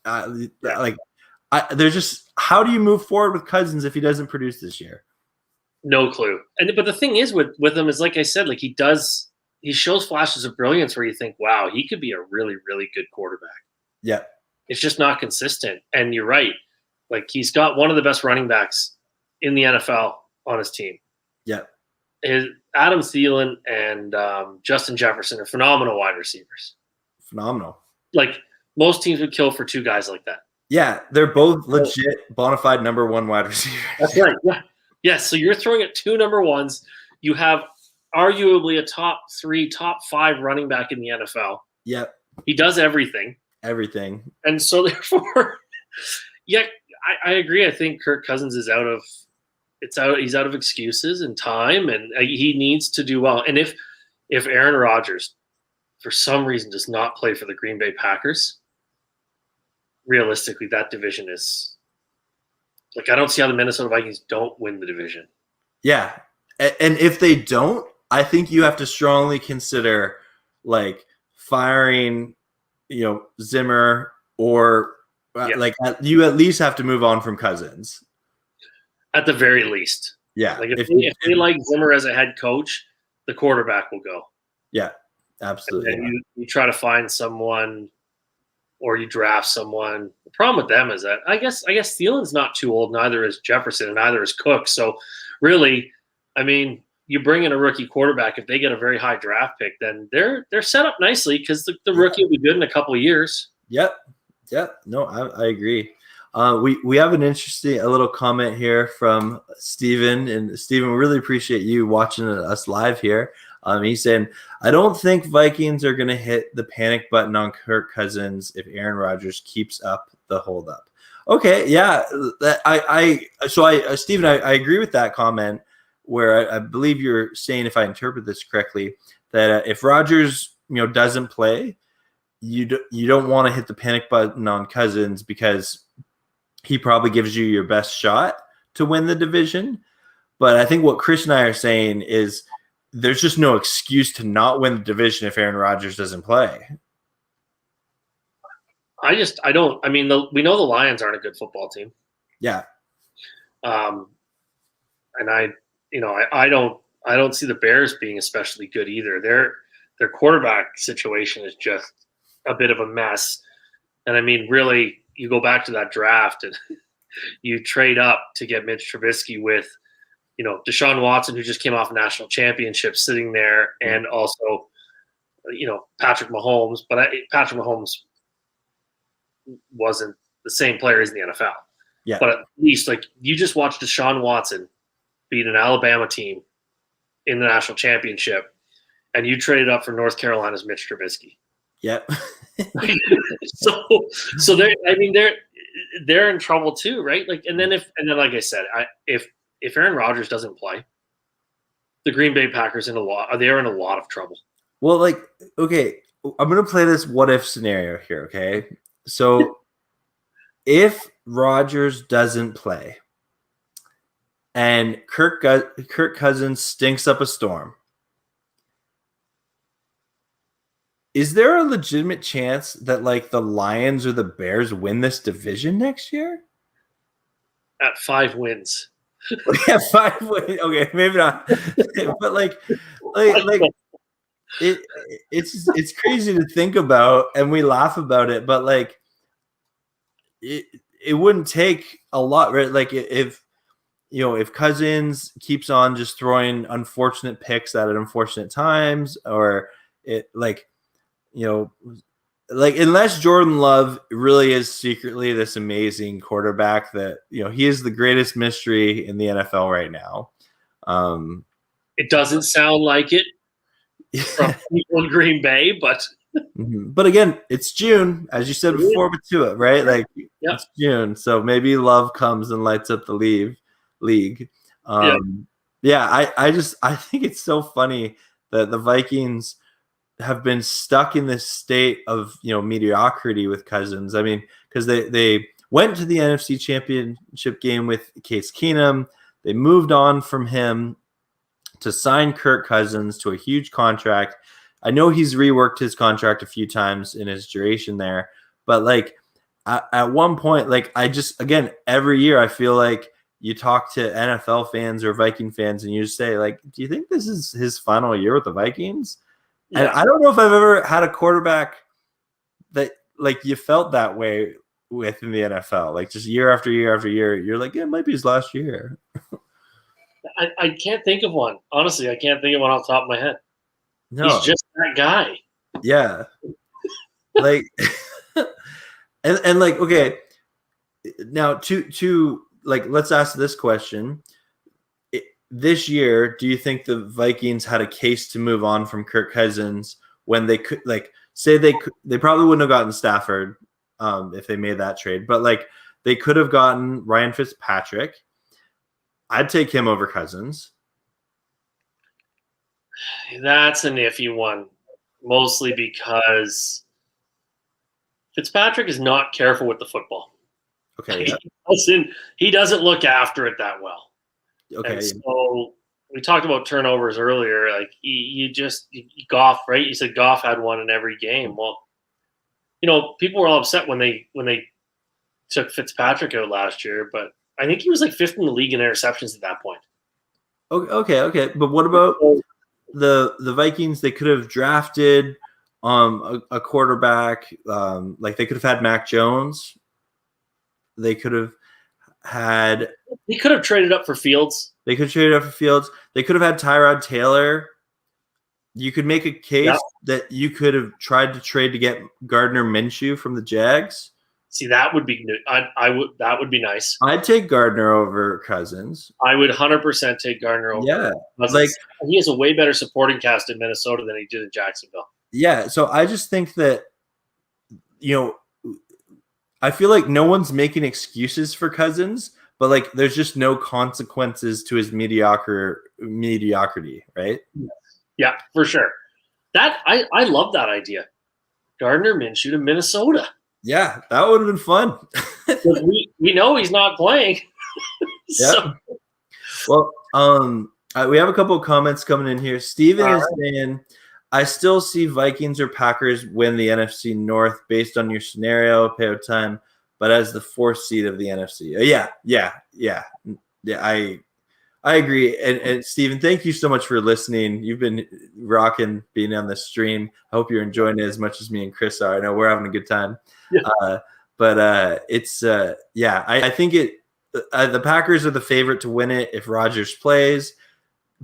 there's just, how do you move forward with Cousins if he doesn't produce this year? No clue. But the thing is with him is, like I said, like, he shows flashes of brilliance where you think, wow, he could be a really, really good quarterback. Yeah. It's just not consistent. And you're right. Like, he's got one of the best running backs in the NFL on his team. Yeah. Adam Thielen and Justin Jefferson are phenomenal wide receivers. Phenomenal. Like, most teams would kill for 2 guys like that. Yeah, they're both legit bona fide number 1 wide receivers. That's right. Yeah. Yes. So you're throwing at 2 number 1s. You have arguably a top 3, top 5 running back in the NFL. Yep. He does everything. Everything. And so therefore, yeah, I agree. I think Kirk Cousins is he's out of excuses and time, and he needs to do well. And if Aaron Rodgers, for some reason, does not play for the Green Bay Packers, realistically, that division is, like, I don't see how the Minnesota Vikings don't win the division. Yeah. And if they don't, I think you have to strongly consider like firing, Zimmer, or like you at least have to move on from Cousins. At the very least. Yeah. Like if they like Zimmer as a head coach, the quarterback will go. Yeah, absolutely. And you try to find someone, or you draft someone. The problem with them is that I guess Thielen's not too old. Neither is Jefferson, and neither is Cook. So really, I mean, you bring in a rookie quarterback. If they get a very high draft pick, then they're set up nicely because the rookie will be good in a couple of years. Yep. No, I agree. We have a little comment here from Steven. And Steven, we really appreciate you watching us live here. He's saying, I don't think Vikings are going to hit the panic button on Kirk Cousins if Aaron Rodgers keeps up the holdup. Okay, yeah. Steven, I agree with that comment, where I believe you're saying, if I interpret this correctly, that if Rodgers doesn't play, you don't want to hit the panic button on Cousins because he probably gives you your best shot to win the division. But I think what Chris and I are saying is there's just no excuse to not win the division if Aaron Rodgers doesn't play. We know the Lions aren't a good football team. Yeah. And I don't see the Bears being especially good either. Their quarterback situation is just a bit of a mess. And I mean, really, you go back to that draft and you trade up to get Mitch Trubisky with, Deshaun Watson, who just came off a national championship, sitting there, and also, Patrick Mahomes. But Patrick Mahomes wasn't the same player as in the NFL. Yeah. But at least, you just watched Deshaun Watson beat an Alabama team in the national championship, and you traded up for North Carolina's Mitch Trubisky. Yep. so they're in trouble too, right? And then like I said, if Aaron Rodgers doesn't play, the Green Bay Packers they're in a lot of trouble. Well, okay, I'm gonna play this what if scenario here. Okay, so if Rodgers doesn't play and Kirk Cousins stinks up a storm, is there a legitimate chance that the Lions or the Bears win this division next year? At 5 wins. Yeah, 5 wins. Okay, maybe not. But it's crazy to think about, and we laugh about it. But it wouldn't take a lot, right? If Cousins keeps on just throwing unfortunate picks at unfortunate times, or unless Jordan Love really is secretly this amazing quarterback that, he is the greatest mystery in the NFL right now. It doesn't sound like it from people in Green Bay, but. But again, it's June, as you said before, but to it, right? It's June. So maybe Love comes and lights up the league. I think it's so funny that the Vikings have been stuck in this state of mediocrity with Cousins. I mean, because they went to the NFC Championship game with Case Keenum. They moved on from him to sign Kirk Cousins to a huge contract. I know he's reworked his contract a few times in his duration there, but at one point, every year I feel like you talk to NFL fans or Viking fans and you just say, do you think this is his final year with the Vikings? Yeah. And I don't know if I've ever had a quarterback that you felt that way with in the NFL, just year after year after year. You're like, yeah, it might be his last year. I can't think of one. Honestly, I can't think of one off the top of my head. No. He's just that guy. Yeah. Okay. Now to let's ask this question. This year, do you think the Vikings had a case to move on from Kirk Cousins when they could, they probably wouldn't have gotten Stafford if they made that trade, but they could have gotten Ryan Fitzpatrick. I'd take him over Cousins. That's an iffy one, mostly because Fitzpatrick is not careful with the football. Okay. Yeah. He doesn't look after it that well. Okay. And so we talked about turnovers earlier. Like you Goff, right? You said Goff had one in every game. Well, people were all upset when they took Fitzpatrick out last year, but I think he was like 5th in the league in interceptions at that point. Okay. But what about the Vikings? They could have drafted a quarterback. Like they could have had Mac Jones. They could have had. He could have traded up for Fields. They could trade up for Fields. They could have had Tyrod Taylor. You could make a case that you could have tried to trade to get Gardner Minshew from the Jags. See, that would be that would be nice. I'd take Gardner over Cousins. I would 100% take Gardner over. Yeah, Cousins. Like he has a way better supporting cast in Minnesota than he did in Jacksonville. Yeah, so I just think that I feel like no one's making excuses for Cousins, but like there's just no consequences to his mediocrity, right? Yeah, for sure. That I love that idea. Gardner Minshew to Minnesota. Yeah, that would have been fun. we know he's not playing. Yeah. Well, we have a couple of comments coming in here. Steven is saying, I still see Vikings or Packers win the NFC North based on your scenario, payout time, but as the 4th seed of the NFC. Yeah. I agree. And Steven, thank you so much for listening. You've been rocking being on the stream. I hope you're enjoying it as much as me and Chris are. I know we're having a good time. Yeah. But it's I think the Packers are the favorite to win it if Rodgers plays.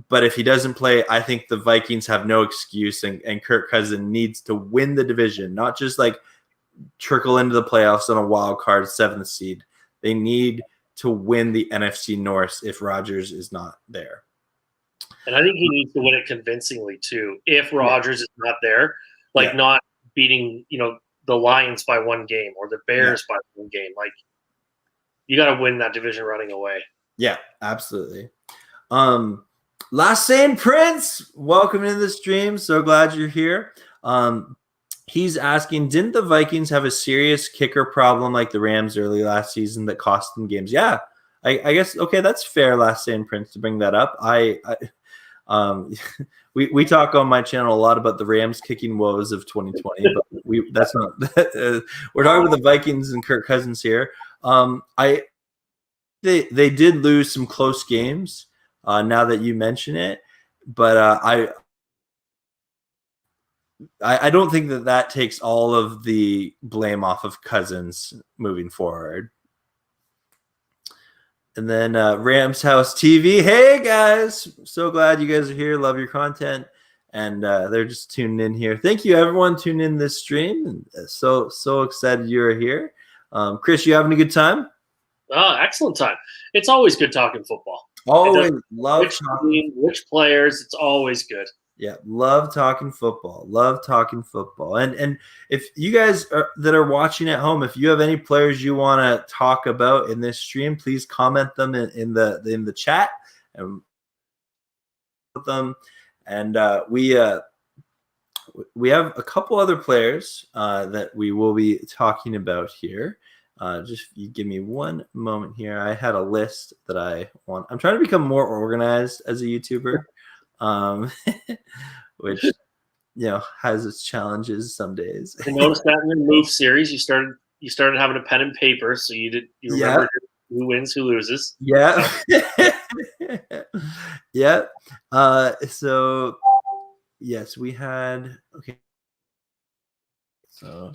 But if he doesn't play, I think the Vikings have no excuse, and Kirk Cousins needs to win the division, not just like trickle into the playoffs on a wild card 7th seed. They need to win the NFC North if Rodgers is not there. And I think he needs to win it convincingly too. If Rodgers is not there, not beating, the Lions by 1 game or the Bears by 1 game. Like you got to win that division running away. Yeah, absolutely. Last Sane Prince, welcome to the stream. So glad you're here. He's asking, didn't the Vikings have a serious kicker problem like the Rams early last season that cost them games? Yeah, I guess, okay, that's fair, Last Sane Prince, to bring that up. We talk on my channel a lot about the Rams kicking woes of 2020, but that's not we're talking about the Vikings and Kirk Cousins here. They did lose some close games now that you mention it, but I don't think that takes all of the blame off of Cousins moving forward. And then Rams House TV. Hey, guys. So glad you guys are here. Love your content. And they're just tuning in here. Thank you, everyone, tuning in this stream. So excited you're here. Chris, you having a good time? Oh, excellent time. It's always good talking football. Always love talking. Which players. It's always good. Yeah, love talking football. Love talking football. And if you guys that are watching at home, if you have any players you want to talk about in this stream, please comment them in the chat and with them. And we have a couple other players that we will be talking about here. Just you give me one moment here. I had a list that I want. I'm trying to become more organized as a YouTuber. Which has its challenges some days. I noticed that in the Move series, you started having a pen and paper, so you remember who wins, who loses. Yeah. Yeah. So yes, we had so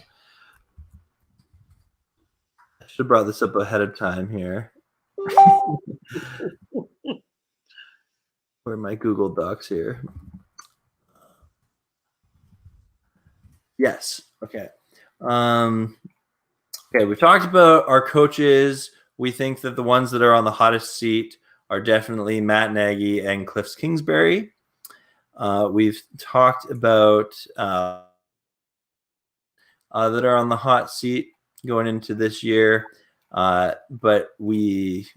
I should have brought this up ahead of time here. Where are my Google Docs here? Yes. Okay. Okay. We've talked about our coaches. We think that the ones that are on the hottest seat are definitely Matt Nagy and Cliff Kingsbury. We've talked about that are on the hot seat going into this year, but we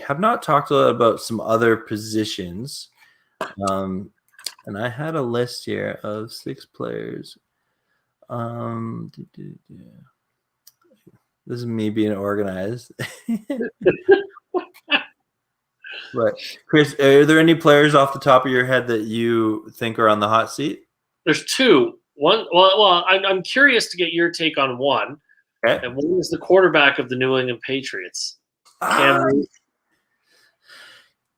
have not talked a lot about some other positions. And I had a list here of 6 players. This is me being organized. Right. Chris, are there any players off the top of your head that you think are on the hot seat? There's two. One, well, I'm curious to get your take on one, Okay. and one is the quarterback of the New England Patriots, Cam Newton.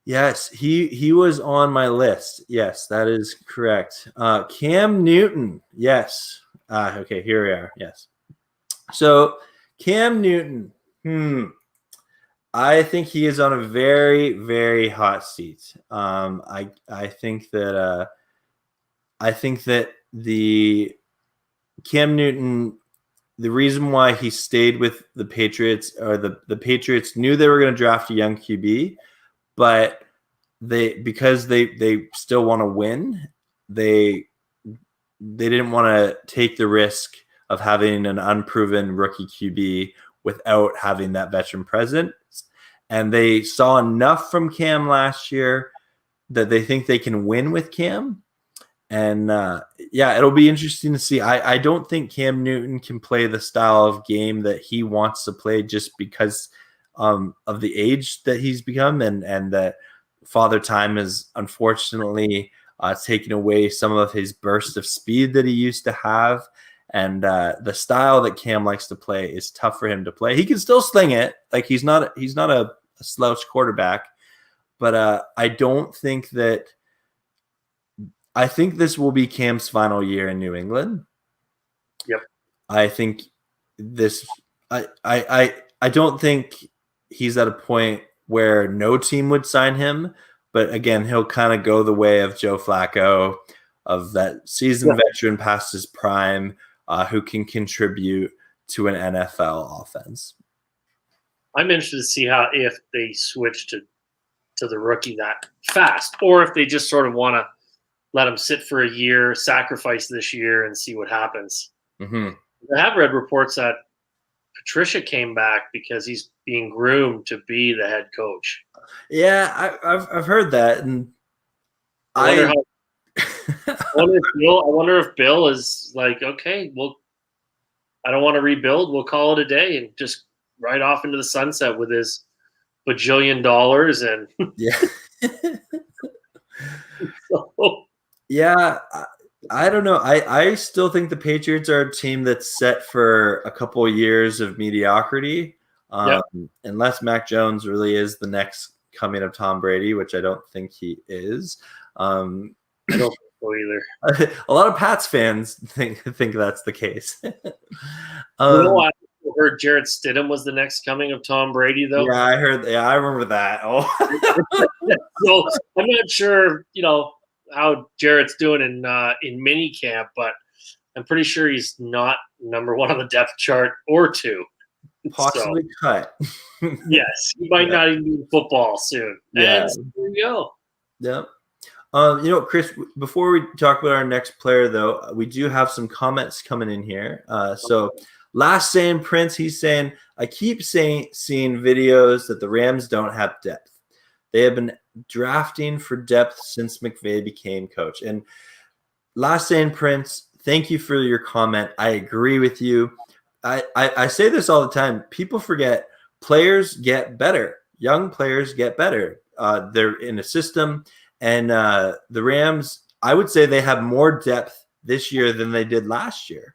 Yes, he was on my list. Yes, that is correct. Cam Newton. Yes. Okay, here we are. Yes. So Cam Newton. I think he is on a very, very hot seat. I think that the Cam Newton, the reason why he stayed with the Patriots, or the Patriots knew they were going to draft a young QB, but because they still want to win, they didn't want to take the risk of having an unproven rookie QB without having that veteran presence. And they saw enough from Cam last year that they think they can win with Cam. And it'll be interesting to see. I don't think Cam Newton can play the style of game that he wants to play just because of the age that he's become, and that Father Time has unfortunately taken away some of his burst of speed that he used to have. And the style that Cam likes to play is tough for him to play. He can still sling it. Like he's not a slouch quarterback, but I don't think that. I think this will be Cam's final year in New England. Yep. I think this. I don't think he's at a point where no team would sign him. But again, he'll kind of go the way of Joe Flacco, of that seasoned veteran past his prime, who can contribute to an NFL offense. I'm interested to see if they switch to the rookie that fast, or if they just sort of want to let him sit for a year, sacrifice this year, and see what happens. Mm-hmm. I have read reports that Patricia came back because he's being groomed to be the head coach. Yeah, I've heard that, and I wonder if Bill is like, okay, well, I don't want to rebuild. We'll call it a day and just ride off into the sunset with his bajillion dollars and yeah. So, yeah, I don't know. I still think the Patriots are a team that's set for a couple of years of mediocrity, unless Mac Jones really is the next coming of Tom Brady, which I don't think he is. I don't think so either. A lot of Pats fans think that's the case. I heard Jarrett Stidham was the next coming of Tom Brady, though. Yeah, I heard. Yeah, I remember that. Oh, so I'm not sure, how Jarrett's doing in mini camp, but I'm pretty sure he's not number one on the depth chart or two. Possibly cut. Yes, he might not even be in football soon. Yeah. And so there you go. Yeah. Chris, before we talk about our next player, though, we do have some comments coming in here. So Last Saying Prince, he's saying, I keep seeing videos that the Rams don't have depth. They have been drafting for depth since McVay became coach. And Last Saying Prince, thank you for your comment. I agree with you. I say this all the time. People forget players get better. Young players get better. They're in a system. And the Rams, I would say they have more depth this year than they did last year.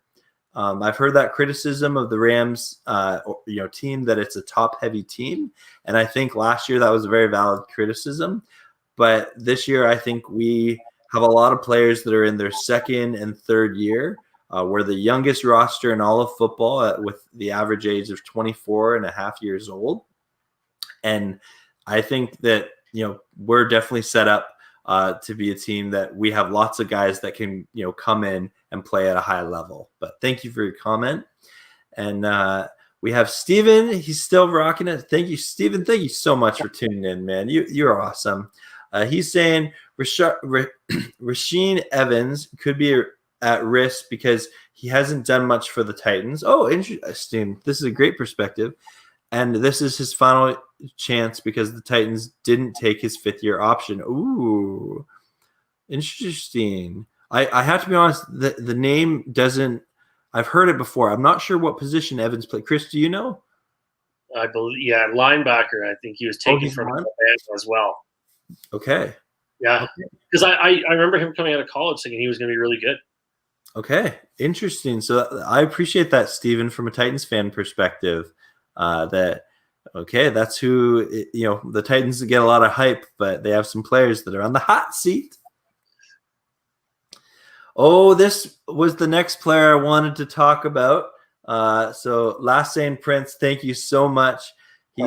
I've heard that criticism of the Rams, team, that it's a top-heavy team, and I think last year that was a very valid criticism. But this year, I think we have a lot of players that are in their second and third year. We're the youngest roster in all of football, with the average age of 24 and a half years old, and I think that we're definitely set up to be a team that we have lots of guys that can come in and play at a high level. But thank you for your comment. And we have Steven. He's still rocking it. Thank you, Steven. Thank you so much for tuning in, man. You're awesome. He's saying Rashaan Evans could be at risk because he hasn't done much for the Titans. Oh, interesting. This is a great perspective. And this is his final chance because the Titans didn't take his fifth-year option. Ooh, interesting. I have to be honest, the name doesn't – I've heard it before. I'm not sure what position Evans played. Chris, do you know? I believe, yeah, linebacker. I think he was taken from Alabama as well. Okay. Yeah, because I remember him coming out of college thinking he was going to be really good. Okay, interesting. So I appreciate that, Steven, from a Titans fan perspective. That's who the Titans get a lot of hype, but they have some players that are on the hot seat. Oh, this was the next player I wanted to talk about. So Last Saint Prince, thank you so much. He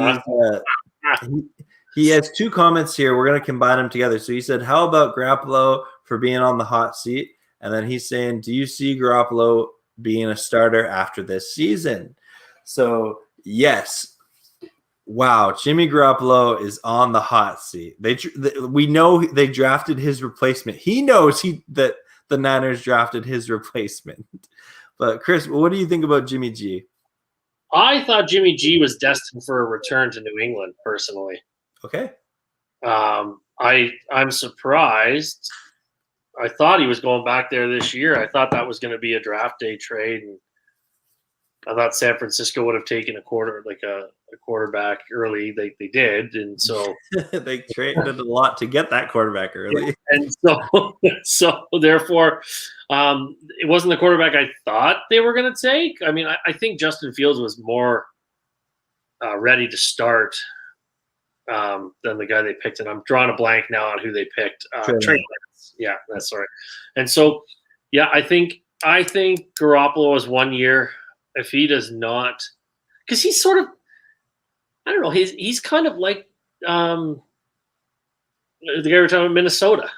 has two comments here. We're going to combine them together. So he said, how about Garoppolo for being on the hot seat? And then he's saying, do you see Garoppolo being a starter after this season? So, yes. Wow, Jimmy Garoppolo is on the hot seat. We know they drafted his replacement. He knows that the Niners drafted his replacement. But, Chris, what do you think about Jimmy G? I thought Jimmy G was destined for a return to New England, personally. Okay. I'm surprised. I thought he was going back there this year. I thought that was going to be a draft day trade, and I thought San Francisco would have taken a quarterback early. They did, and so they traded a lot to get that quarterback early. And so therefore, it wasn't the quarterback I thought they were going to take. I mean, I think Justin Fields was more ready to start than the guy they picked, and I'm drawing a blank now on who they picked. Trey Lance. Yeah, that's right. And so, yeah, I think Garoppolo is 1 year. If he does not, because he's sort of, I don't know, he's kind of like the guy we're talking about, Minnesota.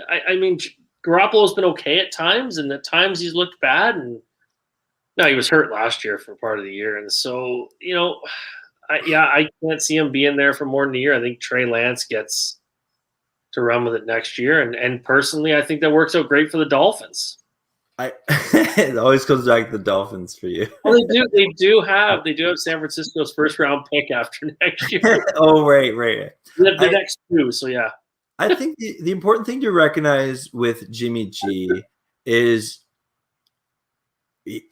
I mean, Garoppolo's been okay at times, and at times he's looked bad. And no, he was hurt last year for part of the year, and so I can't see him being there for more than a year. I think Trey Lance gets to run with it next year, and personally, I think that works out great for the Dolphins. It always comes back to the Dolphins for you. Well, they do have San Francisco's first round pick after next year. Oh, right. The next two, so yeah. I think the important thing to recognize with Jimmy G is,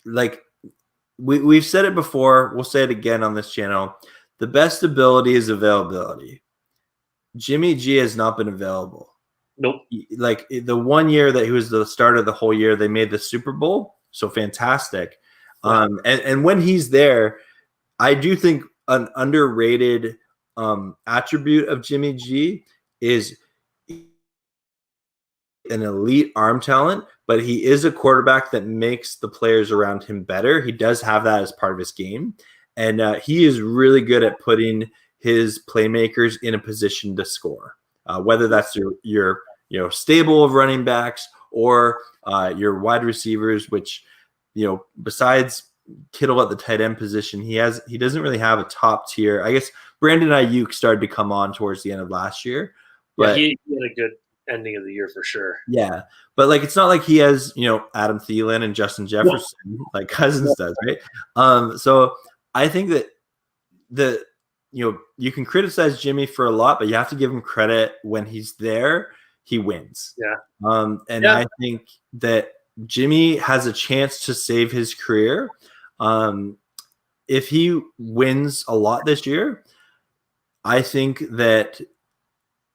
like, we've said it before, we'll say it again on this channel. The best ability is availability. Jimmy G has not been available. Nope. Like, the 1 year that he was the starter the whole year, they made the Super Bowl. So fantastic. Yeah. And when he's there, I do think an underrated attribute of Jimmy G is an elite arm talent, but he is a quarterback that makes the players around him better. He does have that as part of his game. And he is really good at putting his playmakers in a position to score. Whether that's your stable of running backs or your wide receivers, which, besides Kittle at the tight end position, he doesn't really have a top tier. I guess Brandon Ayuk started to come on towards the end of last year, but he had a good ending of the year for sure. Yeah, but it's not like he has Adam Thielen and Justin Jefferson like Cousins does, right? So I think that you can criticize Jimmy for a lot, but you have to give him credit. When he's there, he wins. Yeah. I think that Jimmy has a chance to save his career. If he wins a lot this year, I think that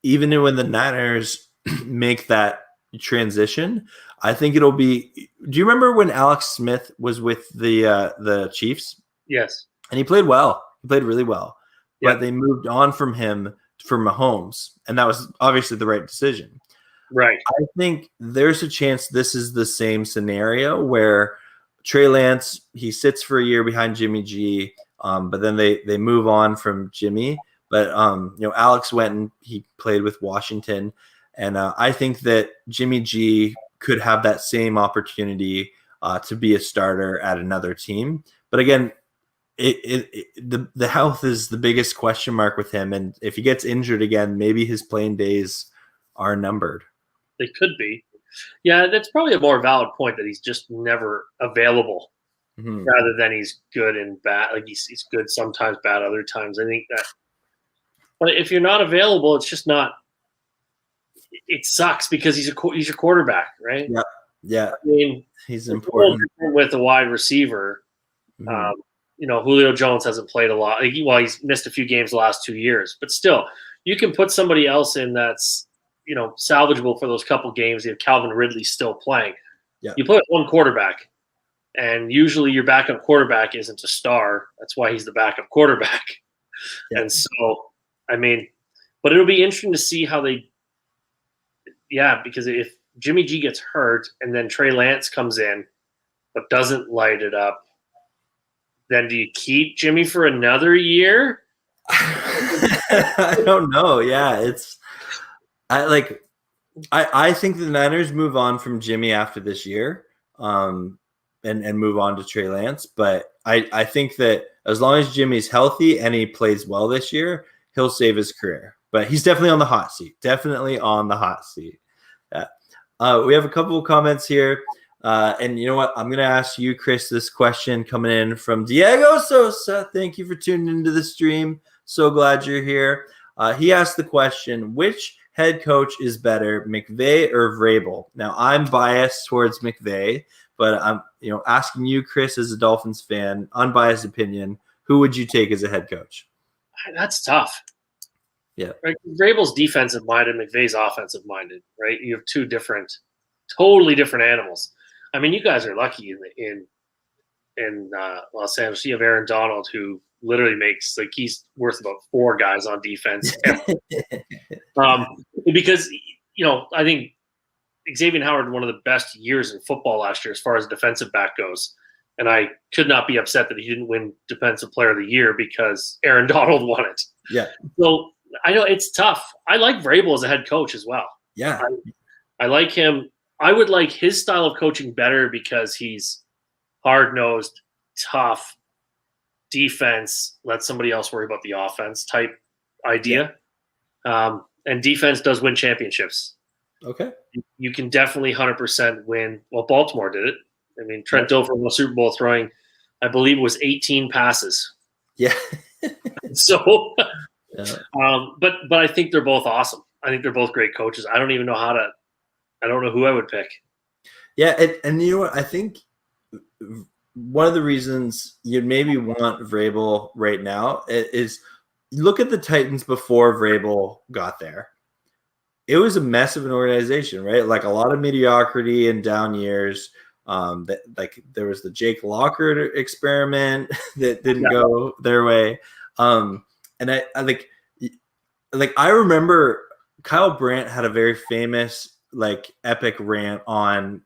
even when the Niners make that transition, I think it'll be. Do you remember when Alex Smith was with the Chiefs? Yes. And he played well. He played really well. But they moved on from him for Mahomes, and that was obviously the right decision. Right. I think there's a chance this is the same scenario where Trey Lance, he sits for a year behind Jimmy G, but then they move on from Jimmy. But Alex went and he played with Washington, and I think that Jimmy G could have that same opportunity to be a starter at another team. But again, the health is the biggest question mark with him, and if he gets injured again, maybe his playing days are numbered. They could be. Yeah, that's probably a more valid point, that he's just never available, rather than he's good and bad. Like he's good sometimes, bad other times. I think that. But if you're not available, it's just not. It sucks because he's your quarterback, right? Yeah. I mean, he's important with a wide receiver. Julio Jones hasn't played a lot. He's missed a few games the last 2 years, but still, you can put somebody else in that's salvageable for those couple games. You have Calvin Ridley still playing. Yeah. You put one quarterback, and usually your backup quarterback isn't a star. That's why he's the backup quarterback. Yeah. And so, but it'll be interesting to see how because if Jimmy G gets hurt and then Trey Lance comes in but doesn't light it up, then do you keep Jimmy for another year? I don't know. Yeah, I think the Niners move on from Jimmy after this year, and move on to Trey Lance. But I think that as long as Jimmy's healthy and he plays well this year, he'll save his career. But he's definitely on the hot seat. Definitely on the hot seat. Yeah. We have a couple of comments here. And you know what? I'm going to ask you, Chris, this question coming in from Diego Sosa. Thank you for tuning into the stream. So glad you're here. He asked the question, which head coach is better, McVay or Vrabel? Now, I'm biased towards McVay, but I'm asking you, Chris, as a Dolphins fan, unbiased opinion, who would you take as a head coach? That's tough. Yeah. Right? Vrabel's defensive minded, McVay's offensive minded, right? You have two totally different animals. I mean, you guys are lucky in Los Angeles. You have Aaron Donald, who literally makes he's worth about 4 guys on defense. Because I think Xavier Howard had one of the best years in football last year as far as defensive back goes, and I could not be upset that he didn't win Defensive Player of the Year because Aaron Donald won it. Yeah. So I know it's tough. I like Vrabel as a head coach as well. Yeah. I like him. I would like his style of coaching better because he's hard-nosed, tough, defense, let somebody else worry about the offense type idea. Yeah. And defense does win championships. Okay. You can definitely 100% win. Well, Baltimore did it. I mean, Trent Dilfer won the Super Bowl throwing, I believe it was 18 passes. Yeah. So, but I think they're both awesome. I think they're both great coaches. I don't even know I don't know who I would pick. Yeah, and you know what? I think one of the reasons you'd maybe want Vrabel right now is look at the Titans before Vrabel got there. It was a mess of an organization, right? Like a lot of mediocrity and down years. There was the Jake Locker experiment that didn't go their way. And I remember Kyle Brandt had a very famous epic rant on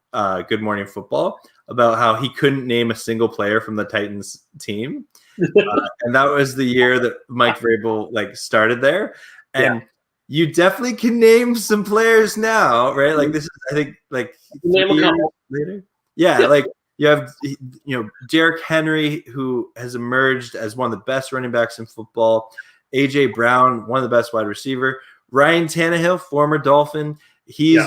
Good Morning Football about how he couldn't name a single player from the Titans team. And that was the year that Mike Vrabel started there. And you definitely can name some players now, right? Like this is, I think, name a couple later. Yeah, you have Derrick Henry, who has emerged as one of the best running backs in football. AJ Brown, one of the best wide receiver. Ryan Tannehill, former Dolphin. He's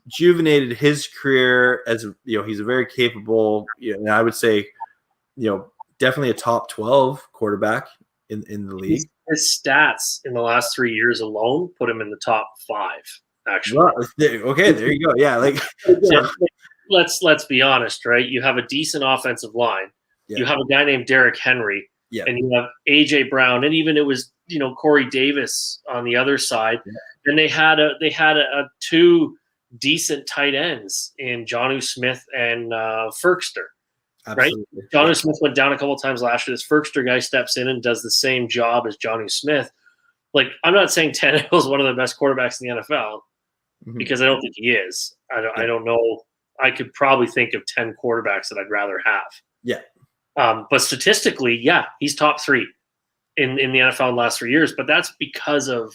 rejuvenated his career as he's a very capable, and I would say, definitely a top 12 quarterback in the league. His stats in the last 3 years alone put him in the top 5. Actually, okay, there you go. Yeah, let's be honest, right? You have a decent offensive line. Yeah. You have a guy named Derrick Henry, and you have AJ Brown, and even it was Corey Davis on the other side. Yeah. And they had a 2 decent tight ends in Jonnu Smith and Ferkster. Absolutely. Right? Jonnu Smith went down a couple of times last year. This Ferkster guy steps in and does the same job as Jonnu Smith. I'm not saying Tannehill is one of the best quarterbacks in the NFL because I don't think he is. I don't know. I could probably think of 10 quarterbacks that I'd rather have. Yeah. But statistically, he's top 3 in the NFL in the last 3 years. But that's because of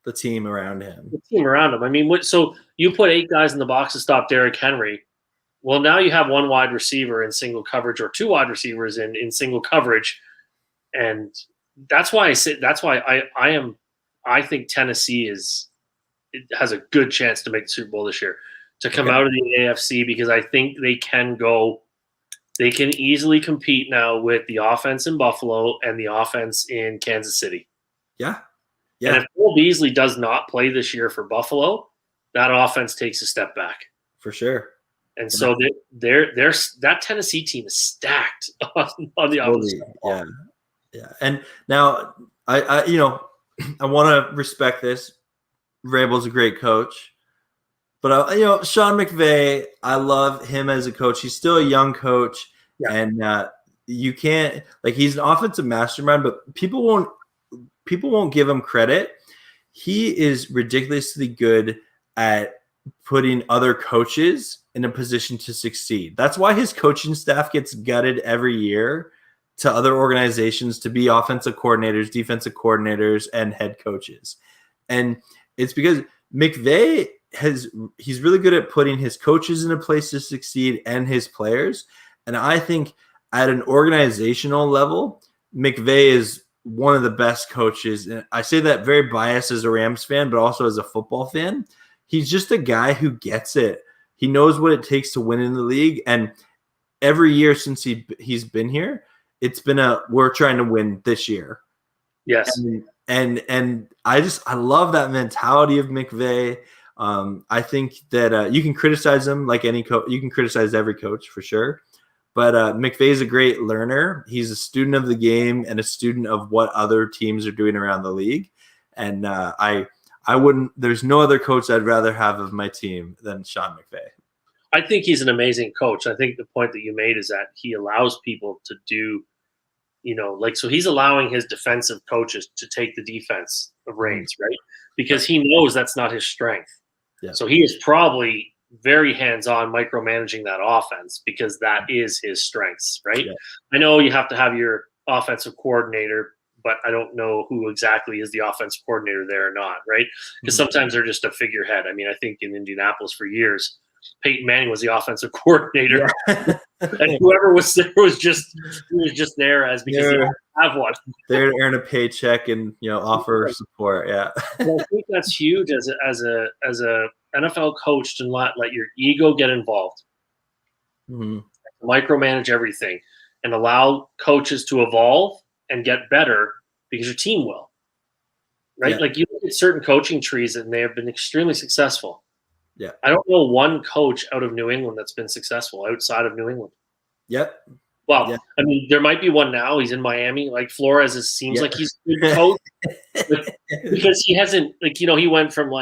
the team around him. I mean, so you put 8 guys in the box to stop Derrick Henry. Well, now you have 1 wide receiver in single coverage or 2 wide receivers in single coverage. And that's why I think Tennessee has a good chance to make the Super Bowl this year, to come out of the AFC, because I think they can easily compete now with the offense in Buffalo and the offense in Kansas City. Yeah. And if Cole Beasley does not play this year for Buffalo, that offense takes a step back. For sure. And so they're that Tennessee team is stacked on the opposite side. Yeah. And now I I want to respect this. Vrabel's a great coach, but Sean McVay, I love him as a coach. He's still a young coach, and you can't he's an offensive mastermind, but people won't give him credit. He is ridiculously good at putting other coaches in a position to succeed. That's why his coaching staff gets gutted every year to other organizations to be offensive coordinators, defensive coordinators, and head coaches. And it's because McVay he's really good at putting his coaches in a place to succeed and his players. And I think at an organizational level, McVay is one of the best coaches. And I say that very biased as a Rams fan, but also as a football fan. He's just a guy who gets it. He knows what it takes to win in the league. And every year since he's been here, it's been we're trying to win this year. Yes. And I love that mentality of McVay. I think that you can criticize him like any coach. You can criticize every coach for sure. But McVay is a great learner. He's a student of the game and a student of what other teams are doing around the league. And I wouldn't. There's no other coach I'd rather have of my team than Sean McVay. I think he's an amazing coach. I think the point that you made is that he allows people to do, so he's allowing his defensive coaches to take the defense of reins, right? Because he knows that's not his strength. Yeah. So he is probably very hands-on micromanaging that offense because that is his strengths, right? Yeah. I know you have to have your offensive coordinator, but I don't know who exactly is the offensive coordinator there or not, right? Because sometimes they're just a figurehead. I mean, I think in Indianapolis for years, Peyton Manning was the offensive coordinator, and whoever was there was just there as because he didn't have one. There to earn a paycheck and offer support. Yeah, and I think that's huge as a NFL coach to not let your ego get involved, micromanage everything, and allow coaches to evolve and get better because your team will. Right, like you look at certain coaching trees and they have been extremely successful. Yeah, I don't know one coach out of New England that's been successful outside of New England. Yep. Well, I mean, there might be one now. He's in Miami. Like Flores seems like he's a good coach because he hasn't he went from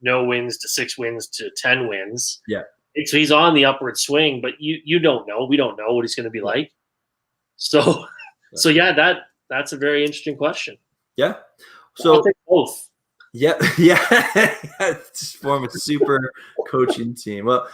no wins to 6 wins to 10 wins. Yeah. And so he's on the upward swing, but you don't know. We don't know what he's going to be like. So that's a very interesting question. Yeah. So I'll take both. Yeah. Just form a super coaching team. Well,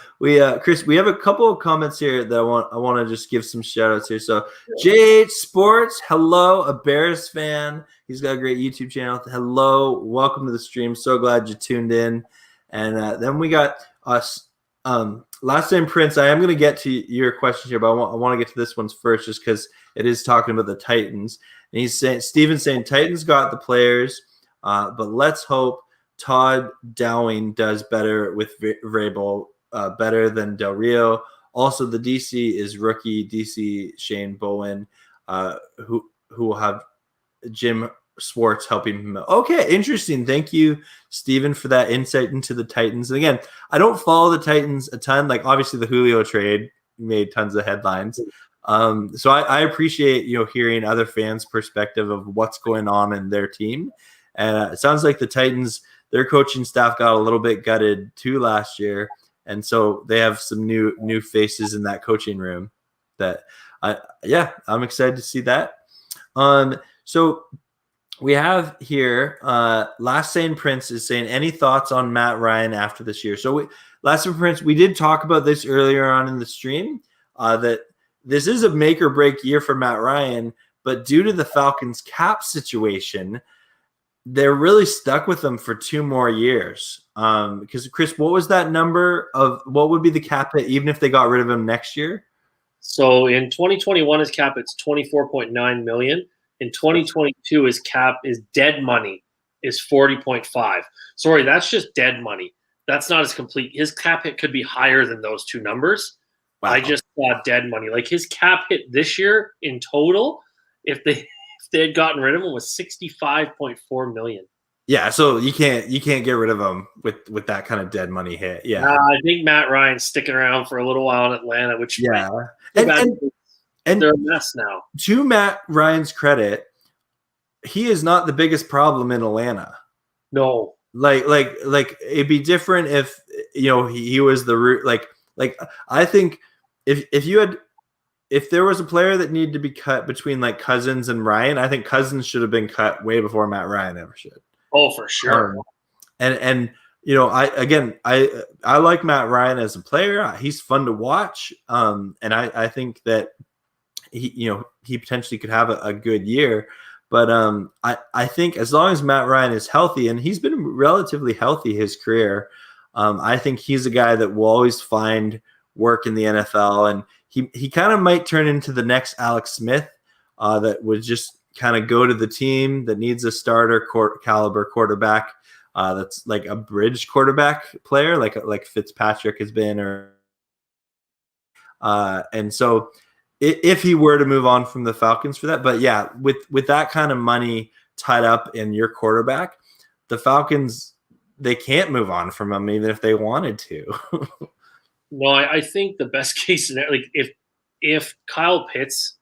Chris, we have a couple of comments here that I want to just give some shout outs here. So JH Sports, hello, a Bears fan. He's got a great YouTube channel. Hello, welcome to the stream. So glad you tuned in. And then we got us. Last name Prince. I am going to get to your question here, but I want to get to this one's first, just because it is talking about the Titans. And he's saying Steven's saying Titans got the players. But let's hope Todd Downing does better with Vrabel, better than Del Rio. Also, the DC is rookie DC Shane Bowen, who will have Jim Schwartz helping him out. Okay, interesting. Thank you, Steven, for that insight into the Titans. And again, I don't follow the Titans a ton. Like obviously the Julio trade made tons of headlines. So I appreciate hearing other fans' perspective of what's going on in their team. And it sounds like the Titans, their coaching staff got a little bit gutted too last year, and so they have some new faces in that coaching room. That I'm excited to see that. So we have here Last Sane Prince is saying, any thoughts on Matt Ryan after this year? So Last Sane Prince, we did talk about this earlier on in the stream that this is a make or break year for Matt Ryan, but due to the Falcons cap situation, they're really stuck with them for 2 more years. Because Chris, what was that number of what would be the cap hit even if they got rid of him next year? So in 2021, his cap it's $24.9 million. In 2022, his cap is dead money is 40.5. Sorry, that's just dead money. That's not as complete. His cap hit could be higher than those 2 numbers. Wow. I just saw dead money. Like his cap hit this year in total, if they had gotten rid of him, was $65.4 million. Yeah, so you can't get rid of him with that kind of dead money hit. Yeah, I think Matt Ryan's sticking around for a little while in Atlanta, which yeah, they're and a mess now. to Matt Ryan's credit, he is not the biggest problem in Atlanta. No, Like it'd be different if he was the root. Like I think if there was a player that needed to be cut between like Cousins and Ryan, I think Cousins should have been cut way before Matt Ryan ever should. Oh, for sure. And I like Matt Ryan as a player. He's fun to watch. And I think that he potentially could have a good year. But I think as long as Matt Ryan is healthy, and he's been relatively healthy his career, I think he's a guy that will always find work in the NFL. And he kind of might turn into the next Alex Smith that would just kind of go to the team that needs a starter caliber quarterback that's like a bridge quarterback player, like Fitzpatrick has been, and so if he were to move on from the Falcons for that. But yeah, with that kind of money tied up in your quarterback, the Falcons, they can't move on from him even if they wanted to. No, I think the best case scenario, like if Kyle Pitts,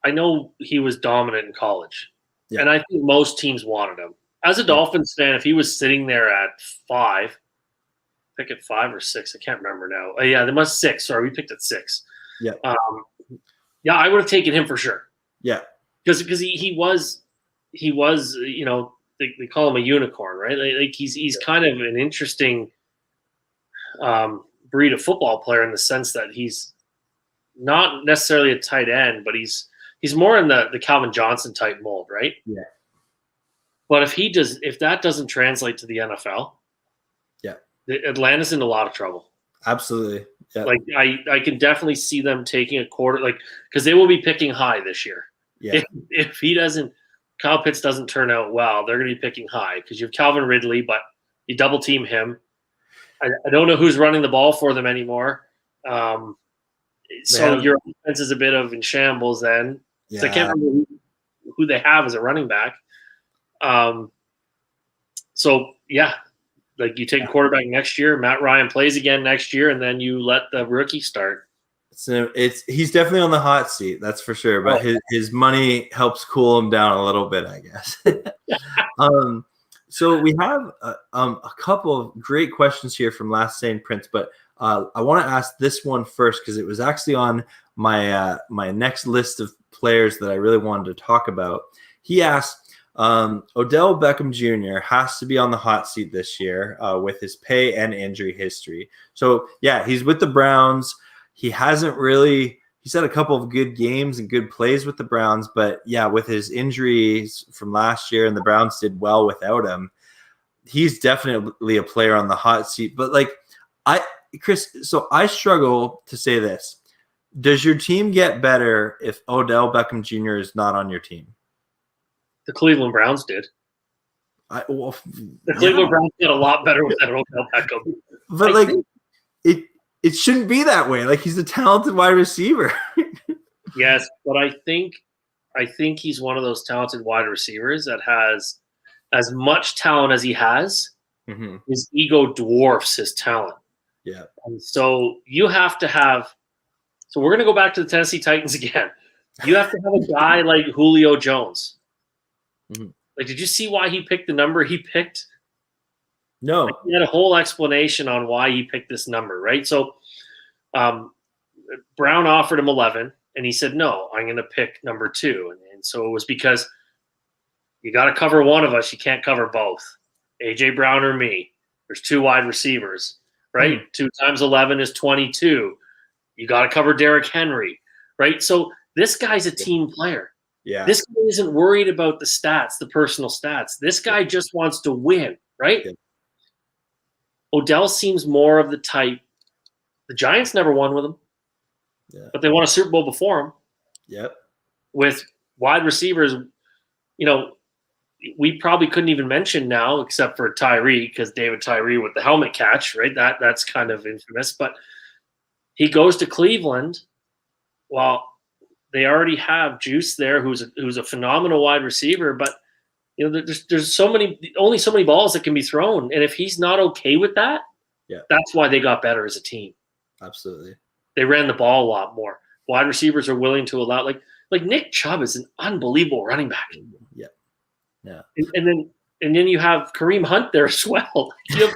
I know he was dominant in college, and I think most teams wanted him. As a Dolphins fan, if he was sitting there at 5, pick at 5 or 6, I can't remember now. Yeah, they must 6. Sorry, we picked at 6. Yeah. Yeah, I would have taken him for sure. Yeah. Because he was they call him a unicorn, right? Like he's kind of an interesting breed of football player in the sense that he's not necessarily a tight end, but he's more in the Calvin Johnson type mold, right? Yeah. But if that doesn't translate to the NFL, Atlanta's in a lot of trouble. Absolutely. Yeah. Like I can definitely see them taking a quarter, like, because they will be picking high this year. Yeah. If Kyle Pitts doesn't turn out well, they're going to be picking high because you have Calvin Ridley, but you double team him. I don't know who's running the ball for them anymore. So your offense is a bit of in shambles then. Yeah. So I can't remember who they have as a running back. So yeah. Like you take quarterback next year, Matt Ryan plays again next year, and then you let the rookie start. So he's definitely on the hot seat, that's for sure. But his money helps cool him down a little bit, I guess. So we have a couple of great questions here from Last St. Prince, but I want to ask this one first because it was actually on my my next list of players that I really wanted to talk about. He asked, Odell Beckham Jr. has to be on the hot seat this year with his pay and injury history. So, yeah, he's with the Browns. He's had a couple of good games and good plays with the Browns. But, yeah, with his injuries from last year and the Browns did well without him, he's definitely a player on the hot seat. But, Chris, so I struggle to say this. Does your team get better if Odell Beckham Jr. is not on your team? The Cleveland Browns did. The Cleveland Browns did a lot better without Odell Beckham. But it shouldn't be that way. Like, he's a talented wide receiver. Yes, but I think he's one of those talented wide receivers that has as much talent as he has. Mm-hmm. His ego dwarfs his talent. Yeah. And so you have to have. So we're going to go back to the Tennessee Titans again. You have to have a guy like Julio Jones. Mm-hmm. Like, did you see why he picked the number he picked? No. Like, he had a whole explanation on why he picked this number, right? So Brown offered him 11, and he said, no, I'm going to pick number 2. And so it was because you got to cover one of us. You can't cover both. A.J. Brown or me. There's 2 wide receivers, right? 2 times 11 is 22. You got to cover Derrick Henry, right? So this guy's a team player. Yeah. This guy isn't worried about the stats, the personal stats. This guy just wants to win, right? Yeah. Odell seems more of the type. The Giants never won with him, but they won a Super Bowl before him. Yep. With wide receivers, we probably couldn't even mention now, except for Tyree, because David Tyree with the helmet catch, right? That's kind of infamous. But he goes to Cleveland. Well, they already have Juice there, who's a phenomenal wide receiver, but there's only so many balls that can be thrown, and if he's not okay with that, that's why they got better as a team. Absolutely, they ran the ball a lot more. Wide receivers are willing to allow, like Nick Chubb is an unbelievable running back. Yeah. And then you have Kareem Hunt there as well. I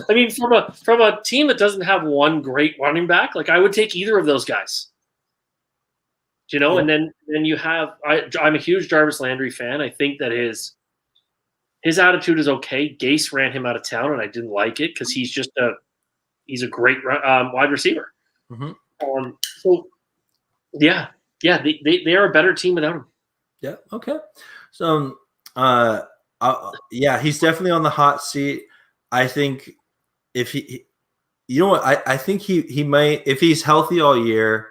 mean, from a team that doesn't have one great running back, like I would take either of those guys. And then you have I'm a huge Jarvis Landry fan. I think that his attitude is okay. Gase ran him out of town, and I didn't like it because he's a great wide receiver. Mm-hmm. So they are a better team without him. Yeah. Okay. So he's definitely on the hot seat. I think if he I think he might, if he's healthy all year,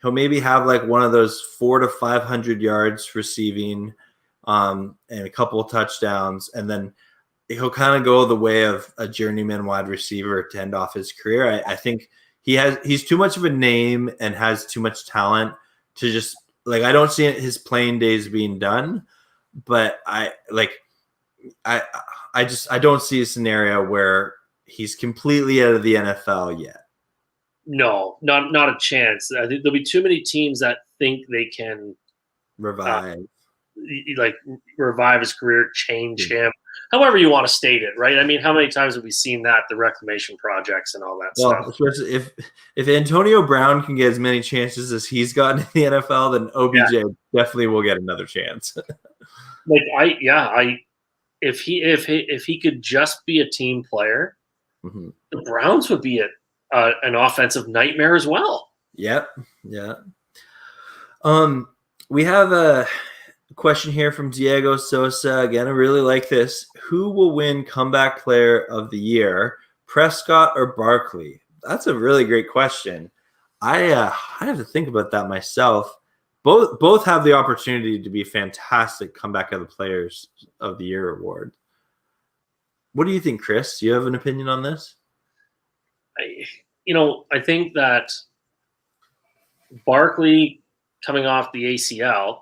he'll maybe have like one of those 400 to 500 yards receiving, and a couple of touchdowns, and then he'll kind of go the way of a journeyman wide receiver to end off his career. I think he's too much of a name and has too much talent to just like, I don't see his playing days being done, but I don't see a scenario where he's completely out of the NFL yet. No, not a chance. I think there'll be too many teams that think they can revive his career, change him, however you want to state it, right? I mean, how many times have we seen that, the reclamation projects and all that stuff? Especially if Antonio Brown can get as many chances as he's gotten in the NFL, then OBJ definitely will get another chance. If he could just be a team player, mm-hmm. the Browns would be an offensive nightmare as well. Yep. Yeah. We have a question here from Diego Sosa. Again, I really like this. Who will win comeback player of the year, Prescott or Barkley? That's a really great question. I have to think about that myself. Both have the opportunity to be fantastic comeback of the players of the year award. What do you think, Chris? Do you have an opinion on this? I think that Barkley coming off the ACL,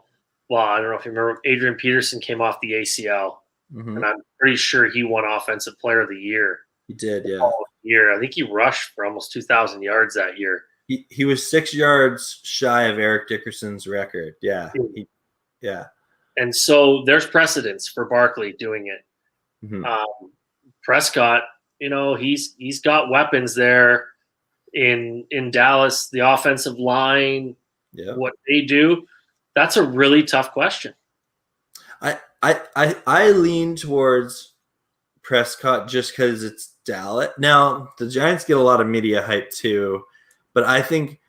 well, I don't know if you remember, Adrian Peterson came off the ACL, mm-hmm. and I'm pretty sure he won Offensive Player of the Year. He did, yeah. I think he rushed for almost 2,000 yards that year. He was 6 yards shy of Eric Dickerson's record. Yeah. And so there's precedence for Barkley doing it. Mm-hmm. Prescott, he's got weapons there in Dallas, the offensive line, what they do. That's a really tough question. I lean towards Prescott just because it's Dallas. Now, the Giants get a lot of media hype too, but I think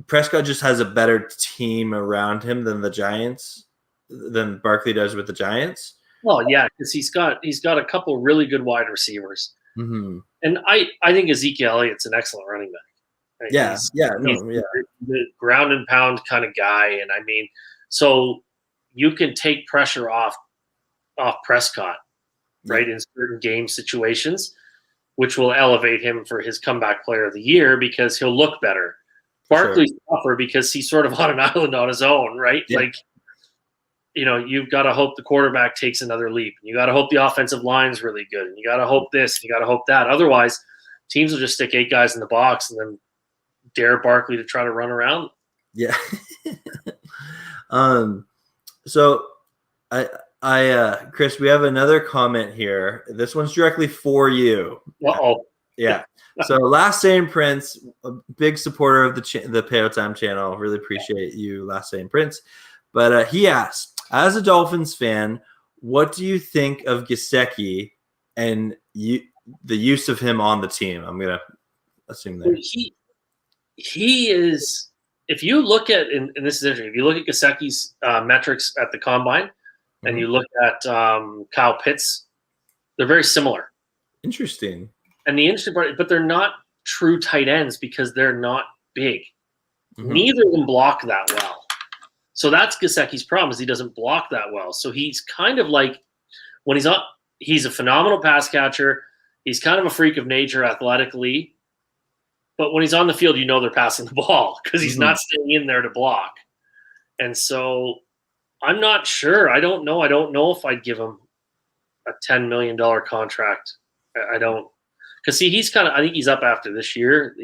Prescott just has a better team around him than Barkley does with the Giants. Well, yeah, because he's got a couple really good wide receivers, mm-hmm. and I think Ezekiel Elliott's an excellent running back. Right? He's the ground and pound kind of guy, and I mean, so you can take pressure off Prescott, right, in certain game situations, which will elevate him for his comeback player of the year because he'll look better. Barkley's tougher because he's sort of on an island on his own, right? Yeah. Like, you've got to hope the quarterback takes another leap. You got to hope the offensive line's really good. And you got to hope this, you got to hope that. Otherwise, teams will just stick 8 guys in the box and then dare Barkley to try to run around. Yeah. So Chris, we have another comment here. This one's directly for you. Uh-oh. Yeah. So Last Saying Prince, a big supporter of the Payo Time channel. Really appreciate you, Last Saying Prince. But he asked, as a Dolphins fan, what do you think of Gesicki and the use of him on the team? I'm going to assume that. He is, if you look at, and this is interesting, if you look at Gesicki's metrics at the Combine mm-hmm. and you look at Kyle Pitts, they're very similar. Interesting. And the interesting part, but they're not true tight ends because they're not big. Mm-hmm. Neither of them block that well. So that's Gesicki's problem, is he doesn't block that well. So he's kind of like, when he's up, he's a phenomenal pass catcher. He's kind of a freak of nature athletically. But when he's on the field, they're passing the ball because he's mm-hmm. not staying in there to block. And so I'm not sure. I don't know. I don't know if I'd give him a $10 million contract. I don't, because see, he's kind of. I think he's up after this year.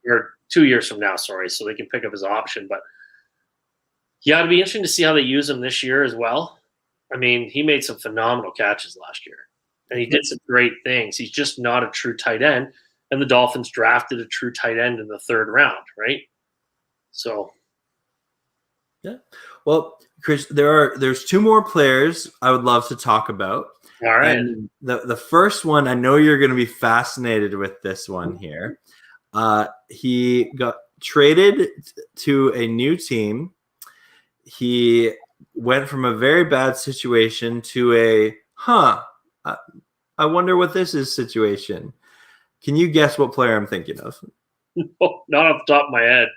Or 2 years from now. Sorry, so they can pick up his option. But yeah, it'd be interesting to see how they use him this year as well. I mean, he made some phenomenal catches last year, and he did some great things. He's just not a true tight end, and the Dolphins drafted a true tight end in the 3rd round, right? So, yeah. Well, Chris, there's 2 more players I would love to talk about. All right. And the first one, I know you're going to be fascinated with this one here. He got traded to a new team. He went from a very bad situation to I wonder what this is situation. Can you guess what player I'm thinking of? No, not off the top of my head.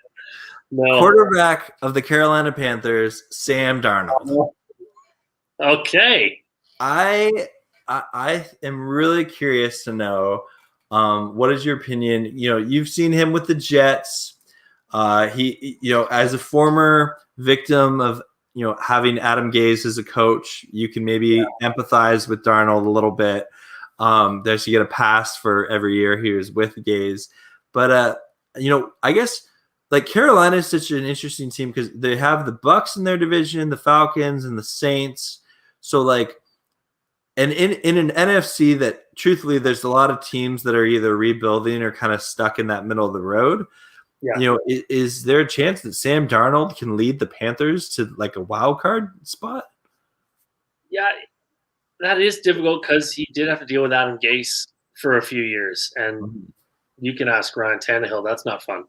No. Quarterback of the Carolina Panthers, Sam Darnold. Okay. I am really curious to know what is your opinion? You've seen him with the Jets. He as a former victim of having Adam Gase as a coach, you can maybe empathize with Darnold a little bit. Does he get a pass for every year he was with Gase? But I guess like Carolina is such an interesting team because they have the Bucs in their division, the Falcons, and the Saints. So like. And in an NFC that, truthfully, there's a lot of teams that are either rebuilding or kind of stuck in that middle of the road. Yeah. Is there a chance that Sam Darnold can lead the Panthers to like a wild card spot? Yeah, that is difficult because he did have to deal with Adam Gase for a few years, and you can ask Ryan Tannehill. That's not fun.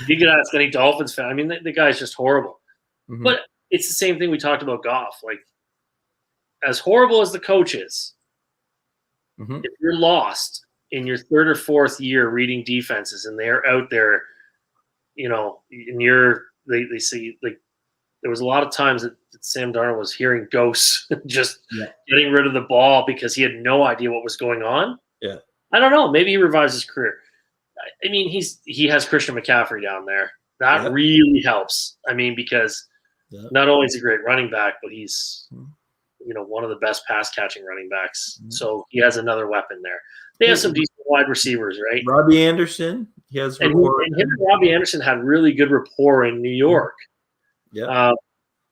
You can ask any Dolphins fan. I mean, the guy's just horrible. Mm-hmm. But it's the same thing we talked about Goff. Like, as horrible as the coach is, if you're lost in your 3rd or 4th year reading defenses and they're out there, and they see, like, there was a lot of times that Sam Darnold was hearing ghosts, just getting rid of the ball because he had no idea what was going on. Yeah. I don't know. Maybe he revives his career. I mean, he has Christian McCaffrey down there. That really helps. I mean, because not only is he a great running back, but he's one of the best pass catching running backs. So he has another weapon there. They have some decent wide receivers, right? Robbie Anderson. He has and him and Robbie Anderson had really good rapport in New York. Yeah.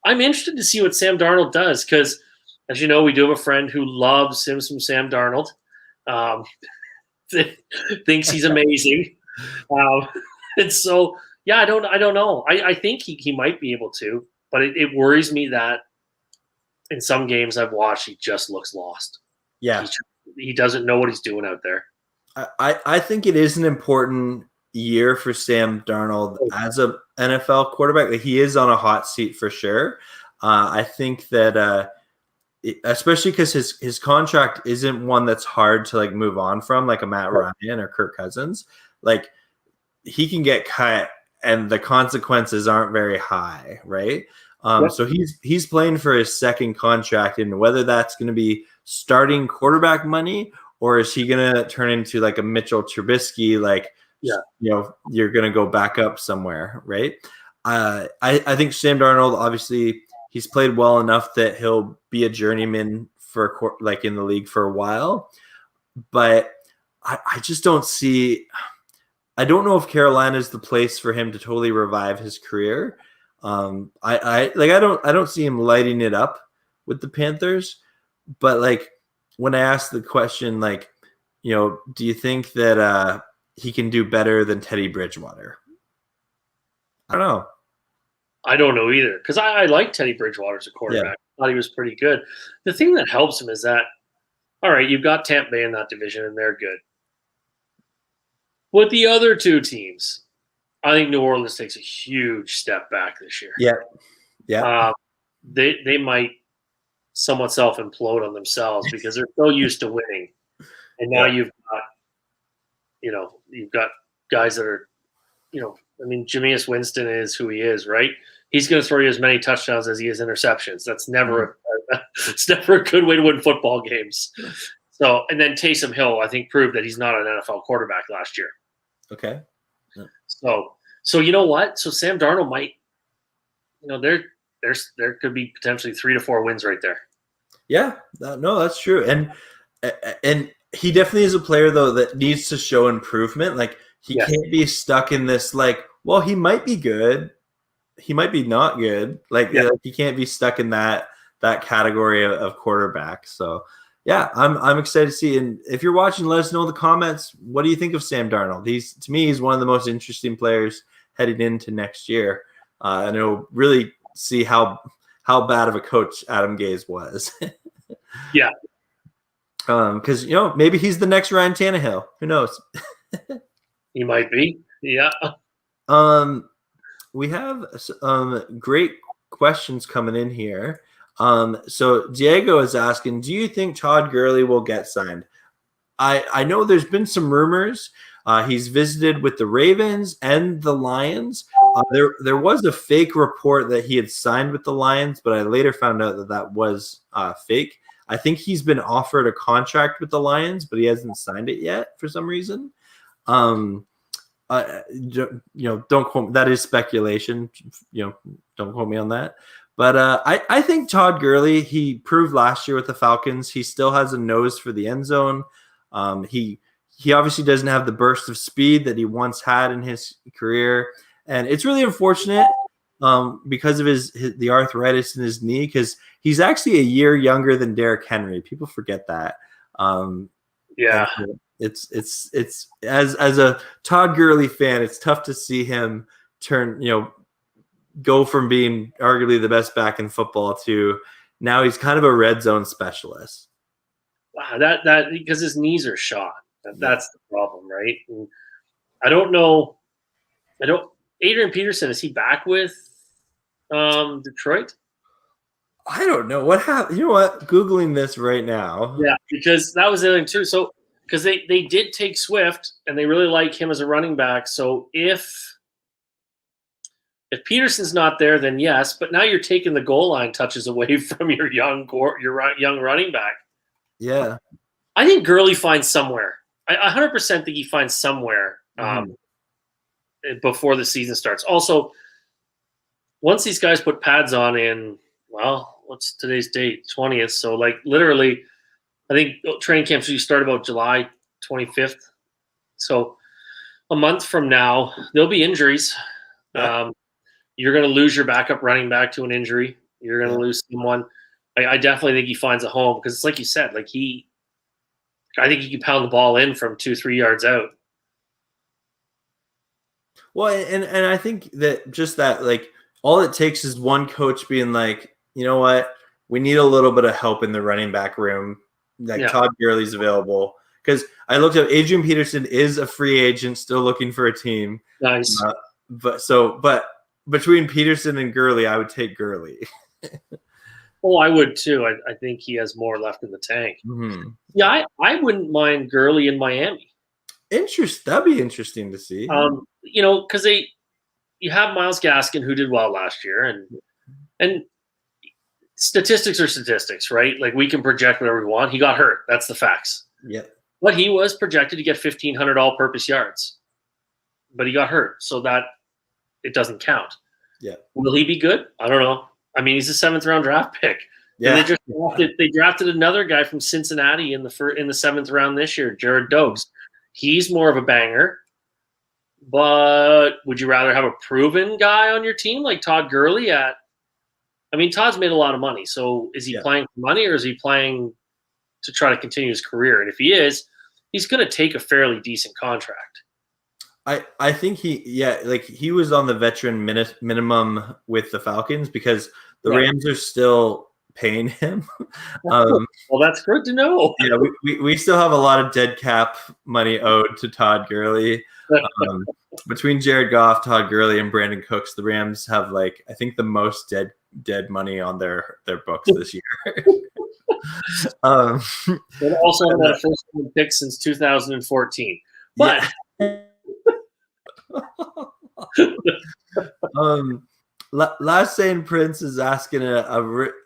I'm interested to see what Sam Darnold does because, as you know, we do have a friend who loves him some Sam Darnold. Thinks he's amazing. And so, I don't know. I think he might be able to, but it worries me that in some games I've watched, he just looks lost. Yeah. He doesn't know what he's doing out there. I think it is an important year for Sam Darnold as a NFL quarterback. He is on a hot seat for sure. I think that especially because his contract isn't one that's hard to like move on from, like a Matt Ryan or Kirk Cousins. Like he can get cut and the consequences aren't very high, right? So he's playing for his 2nd contract, and whether that's going to be starting quarterback money or is he going to turn into like a Mitchell Trubisky, like you're going to go back up somewhere, right? I think Sam Darnold, obviously, he's played well enough that he'll be a journeyman for like in the league for a while, but I just don't see. I don't know if Carolina is the place for him to totally revive his career. I don't see him lighting it up with the Panthers, but like when I asked the question, like, do you think that he can do better than Teddy Bridgewater? I don't know. I don't know either because I like Teddy Bridgewater as a quarterback. Yeah. I thought he was pretty good. The thing that helps him is that, all right, you've got Tampa Bay in that division and they're good. With the other 2 teams, I think New Orleans takes a huge step back this year. Yeah. They might somewhat self-implode on themselves because they're so used to winning, and now you've got guys that are, I mean, Jameis Winston is who he is, right? He's going to throw you as many touchdowns as he is interceptions. That's never it's never a good way to win football games. So, and then Taysom Hill, I think, proved that he's not an NFL quarterback last year. Okay. So you know what? So Sam Darnold might, there could be potentially 3 to 4 wins right there. Yeah, no, that's true. And he definitely is a player though that needs to show improvement. Like he can't be stuck in this like, well, he might be good, he might be not good. Like he can't be stuck in that category of quarterback. So yeah, I'm excited to see. And if you're watching, let us know in the comments. What do you think of Sam Darnold? To me, he's one of the most interesting players heading into next year. And it'll really see how bad of a coach Adam Gase was. Yeah. Because maybe he's the next Ryan Tannehill. Who knows? He might be. Yeah. We have great questions coming in here. So Diego is asking, do you think Todd Gurley will get signed? I know there's been some rumors. He's visited with the Ravens and the Lions. There was a fake report that he had signed with the Lions, but I later found out that was fake. I think he's been offered a contract with the Lions, but he hasn't signed it yet for some reason. Don't quote. That is speculation. Don't quote me on that. But I think Todd Gurley, he proved last year with the Falcons, he still has a nose for the end zone. He obviously doesn't have the burst of speed that he once had in his career. And it's really unfortunate because of the arthritis in his knee, because he's actually a year younger than Derrick Henry. People forget that. Yeah. It's as a Todd Gurley fan, it's tough to see him go from being arguably the best back in football to now he's kind of a red zone specialist. Wow, that because his knees are shot. That's the problem, right? And I don't know. Adrian Peterson, is he back with Detroit? I don't know what happened. You know what? Googling this right now. Yeah, because that was the other thing too. So because they did take Swift and they really like him as a running back. So if Peterson's not there, then yes. But now you're taking the goal line touches away from your young running back. Yeah, I think Gurley finds somewhere. I 100% think he finds somewhere before the season starts. Also, once these guys put pads on in, well, what's today's date? 20th. So like literally, I think training camp should start about July 25th. So a month from now, there'll be injuries. Yeah. You're going to lose your backup running back to an injury. You're going to lose someone. I definitely think he finds a home because it's like you said, like I think he can pound the ball in from 2-3 yards out. Well, and I think that just that, like, all it takes is one coach being like, you know what, we need a little bit of help in the running back room. Like Todd Gurley's available. Because I looked up, Adrian Peterson is a free agent, still looking for a team. Nice. But between Peterson and Gurley, I would take Gurley. Oh, I would too. I think he has more left in the tank. Mm-hmm. Yeah, I wouldn't mind Gurley in Miami. That'd be interesting to see. Because you have Myles Gaskin who did well last year, and statistics are statistics, right? Like we can project whatever we want. He got hurt. That's the facts. Yeah. But he was projected to get 1,500 all-purpose yards, but he got hurt, so that it doesn't count. Yeah. Will he be good? I don't know. I mean, he's a 7th-round draft pick. Yeah. And they drafted another guy from Cincinnati in the 7th round this year, Jared Doaks. He's more of a banger. But would you rather have a proven guy on your team like Todd Gurley Todd's made a lot of money. So is he playing for money or is he playing to try to continue his career? And if he is, he's going to take a fairly decent contract. I think he was on the veteran minimum with the Falcons because the Rams are still paying him. Well, that's good to know. Yeah, we still have a lot of dead cap money owed to Todd Gurley. Between Jared Goff, Todd Gurley, and Brandon Cooks, the Rams have I think the most dead money on their books this year. And also had a first-round pick since 2014. But Last Saying Prince is asking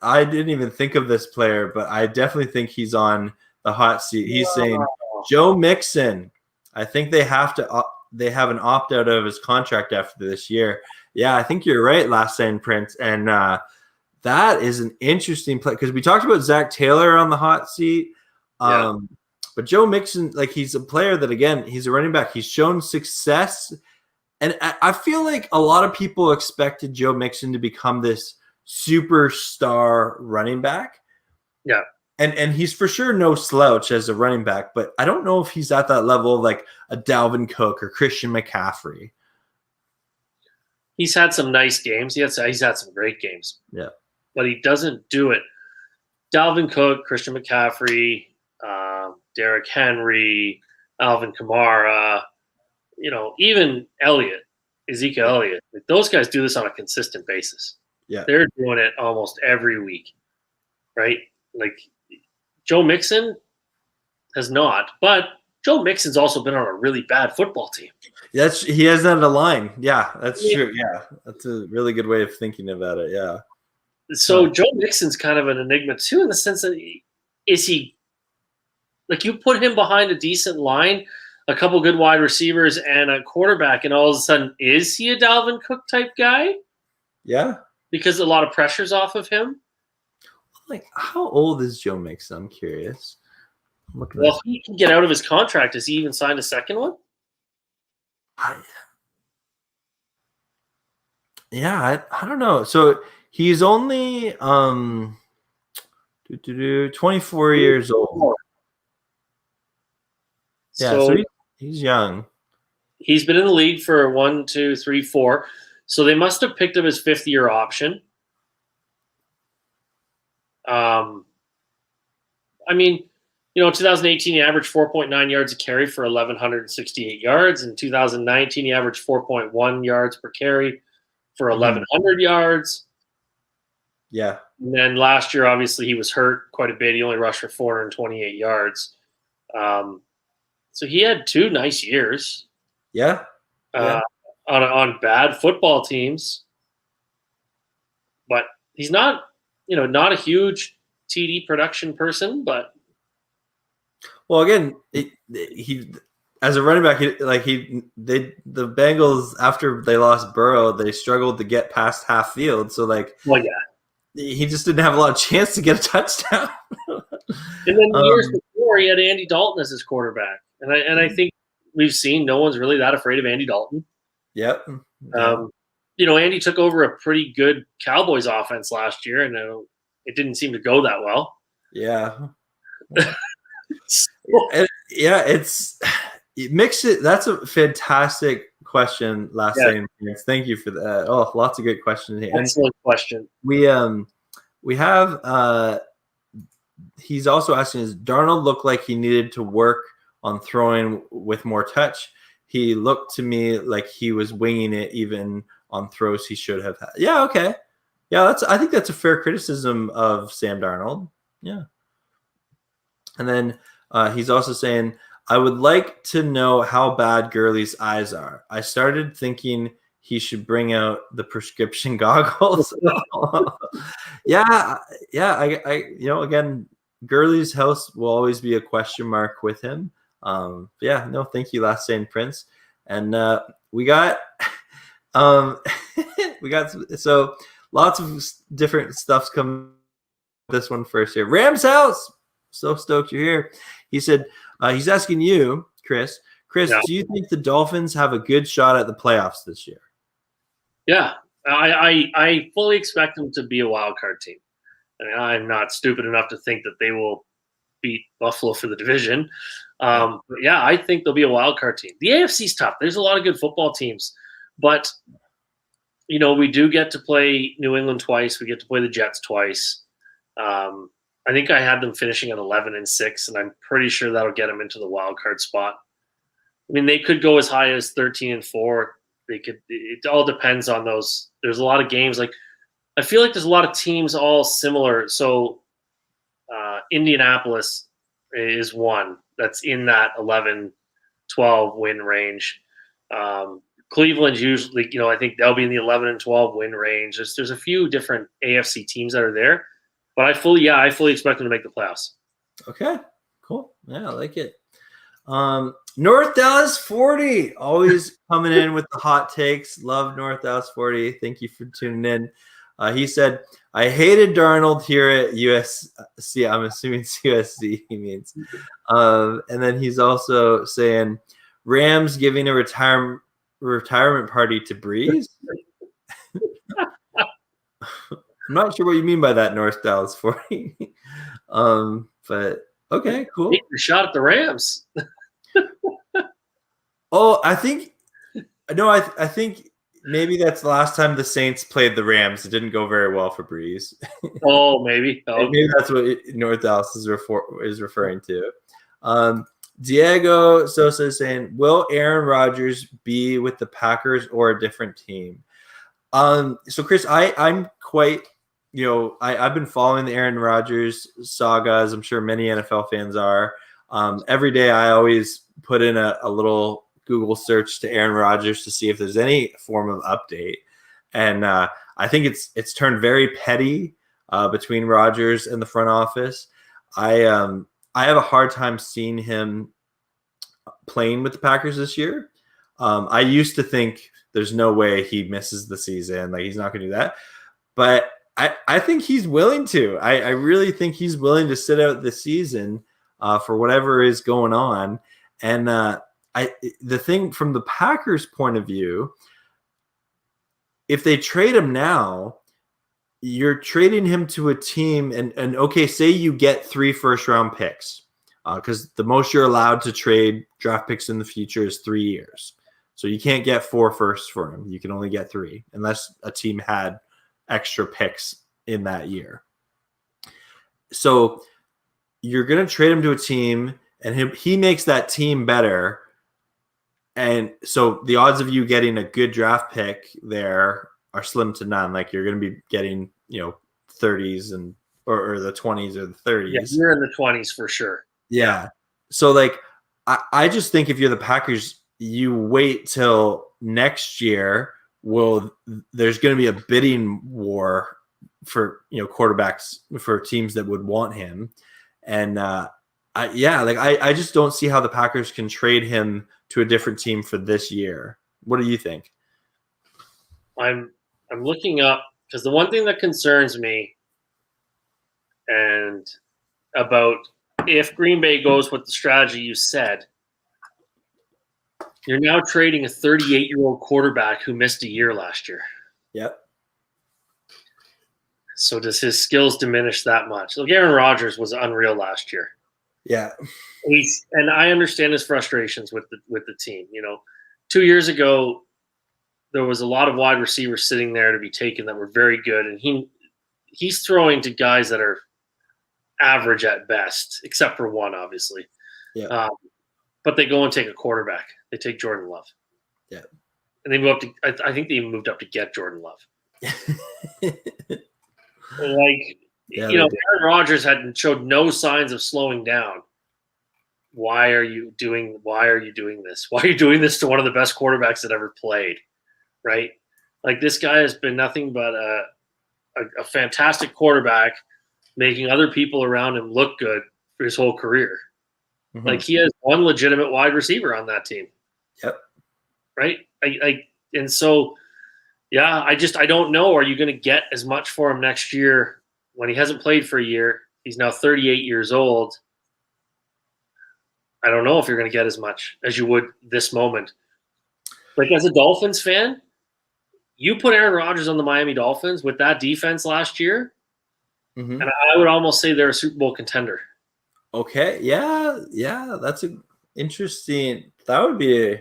I didn't even think of this player, but I definitely think he's on the hot seat. He's saying Joe Mixon. I think they have an opt out of his contract after this year. Yeah, I think you're right, Last Saying Prince. And that is an interesting play because we talked about Zach Taylor on the hot seat. But Joe Mixon, like he's a player that, again, he's a running back. He's shown success. And I feel like a lot of people expected Joe Mixon to become this superstar running back. Yeah. And he's for sure no slouch as a running back, but I don't know if he's at that level of like a Dalvin Cook or Christian McCaffrey. He's had some nice games. He's had some great games. Yeah. But he doesn't do it. Dalvin Cook, Christian McCaffrey, Derrick Henry, Alvin Kamara, even Ezekiel Elliott. Like, those guys do this on a consistent basis. Yeah. They're doing it almost every week, right? Like, Joe Mixon has not, but Joe Mixon's also been on a really bad football team. He has that in a line. Yeah, that's true. Yeah, that's a really good way of thinking about it. Yeah. So Joe Mixon's kind of an enigma too, in the sense that is he like, you put him behind a decent line, a couple good wide receivers, and a quarterback, and all of a sudden, is he a Dalvin Cook type guy? Yeah, because a lot of pressure's off of him. Like, how old is Joe Mixon? I'm curious. Well, if he can get out of his contract, has he even signed a second one? I don't know. So he's only 24 years old. Yeah, so he's young. He's been in the league for 1, 2, 3, 4. So they must have picked up his fifth-year option. I mean, 2018 he averaged 4.9 yards a carry for 1,168 yards. In 2019 he averaged 4.1 yards per carry for 1,100 yards. Yeah. And then last year, obviously, he was hurt quite a bit. He only rushed for 428 yards. So he had 2 nice years. Yeah. On bad football teams. But he's not, not a huge TD production person, but. Well, again, he as a running back, the Bengals, after they lost Burrow, they struggled to get past half field. So he just didn't have a lot of chance to get a touchdown. And then years before, he had Andy Dalton as his quarterback, and I think we've seen no one's really that afraid of Andy Dalton. Yep. Andy took over a pretty good Cowboys offense last year, and it didn't seem to go that well. Yeah. Mix it. That's a fantastic question. Name. Thank you for that. Oh, lots of great questions here. Excellent question. We have he's also asking, does Darnold look like he needed to work on throwing with more touch? He looked to me like he was winging it even on throws he should have had. Yeah, okay. Yeah, I think that's a fair criticism of Sam Darnold. Yeah. And then he's also saying, I would like to know how bad Gurley's eyes are. I started thinking he should bring out the prescription goggles. Yeah. Again, Gurley's health will always be a question mark with him. Thank you, Last Name Prince. And we got so lots of different stuff's coming. This one first here. Rams House. So stoked you're here. He said he's asking you, Chris. Do you think the Dolphins have a good shot at the playoffs this year? Yeah, I fully expect them to be a wild card team. I mean, I'm not stupid enough to think that they will beat Buffalo for the division. But yeah, I think they'll be a wild card team. The AFC's tough. There's a lot of good football teams, but we do get to play New England twice. We get to play the Jets twice. I think I had them finishing at 11-6, and I'm pretty sure that'll get them into the wild card spot. I mean, they could go as high as 13-4. They could. It all depends on those. There's a lot of games. Like, I feel like there's a lot of teams all similar. So Indianapolis is one that's in that 11-12 win range. Cleveland's usually, I think they'll be in the 11-12 win range. There's a few different AFC teams that are there. But I fully expect them to make the playoffs. Okay, cool. Yeah, I like it. North Dallas 40, always coming in with the hot takes. Love North Dallas 40. Thank you for tuning in. He said, I hated Darnold here at USC. I'm assuming it's USC he means. And then he's also saying, Rams giving a retirement party to Breeze. I'm not sure what you mean by that, North Dallas 40. But okay, cool. Take your shot at the Rams. Oh, I think maybe that's the last time the Saints played the Rams. It didn't go very well for Breeze. Oh, maybe. Oh. Maybe that's what North Dallas is referring to. Diego Sosa is saying, will Aaron Rodgers be with the Packers or a different team? So Chris, I'm quite, I've been following the Aaron Rodgers saga, as I'm sure many NFL fans are. Every day I always put in a little Google search to Aaron Rodgers to see if there's any form of update. And I think it's turned very petty between Rodgers and the front office. I have a hard time seeing him playing with the Packers this year. I used to think there's no way he misses the season. Like, he's not going to do that. But I think he's willing to. I really think he's willing to sit out the season for whatever is going on. And the thing from the Packers' point of view, if they trade him now, you're trading him to a team, and okay, say you get 3 first-round picks, because the most you're allowed to trade draft picks in the future is 3 years. So you can't get 4 firsts for him. You can only get 3, unless a team had extra picks in that year. So you're going to trade him to a team, and he makes that team better. And so the odds of you getting a good draft pick there are slim to none. Like, you're going to be getting, 30s and or the 20s or the 30s. Yeah, you're in the 20s for sure. Yeah. So like, I just think if you're the Packers, you wait till next year. There's going to be a bidding war for quarterbacks for teams that would want him, and I just don't see how the Packers can trade him to a different team for this year. What do you think? I'm looking up, because the one thing that concerns me and about if Green Bay goes with the strategy you said, you're now trading a 38-year-old quarterback who missed a year last year. Yep. So does his skills diminish that much? Look, Aaron Rodgers was unreal last year. Yeah. And I understand his frustrations with the team. 2 years ago, there was a lot of wide receivers sitting there to be taken that were very good, and he's throwing to guys that are average at best, except for one, obviously. Yeah. But they go and take a quarterback. They take Jordan Love. Yeah. And they move up to. I think they moved up to get Jordan Love. Aaron Rodgers showed no signs of slowing down. Why are you doing this? Why are you doing this to one of the best quarterbacks that ever played? Right? Like, this guy has been nothing but a fantastic quarterback, making other people around him look good for his whole career. Mm-hmm. Like, he has one legitimate wide receiver on that team. Yep. Right? And so, yeah, I don't know. Are you going to get as much for him next year when he hasn't played for a year? He's now 38 years old. I don't know if you're going to get as much as you would this moment. Like, as a Dolphins fan, you put Aaron Rodgers on the Miami Dolphins with that defense last year, and I would almost say they're a Super Bowl contender. Okay, yeah, that's interesting. That would be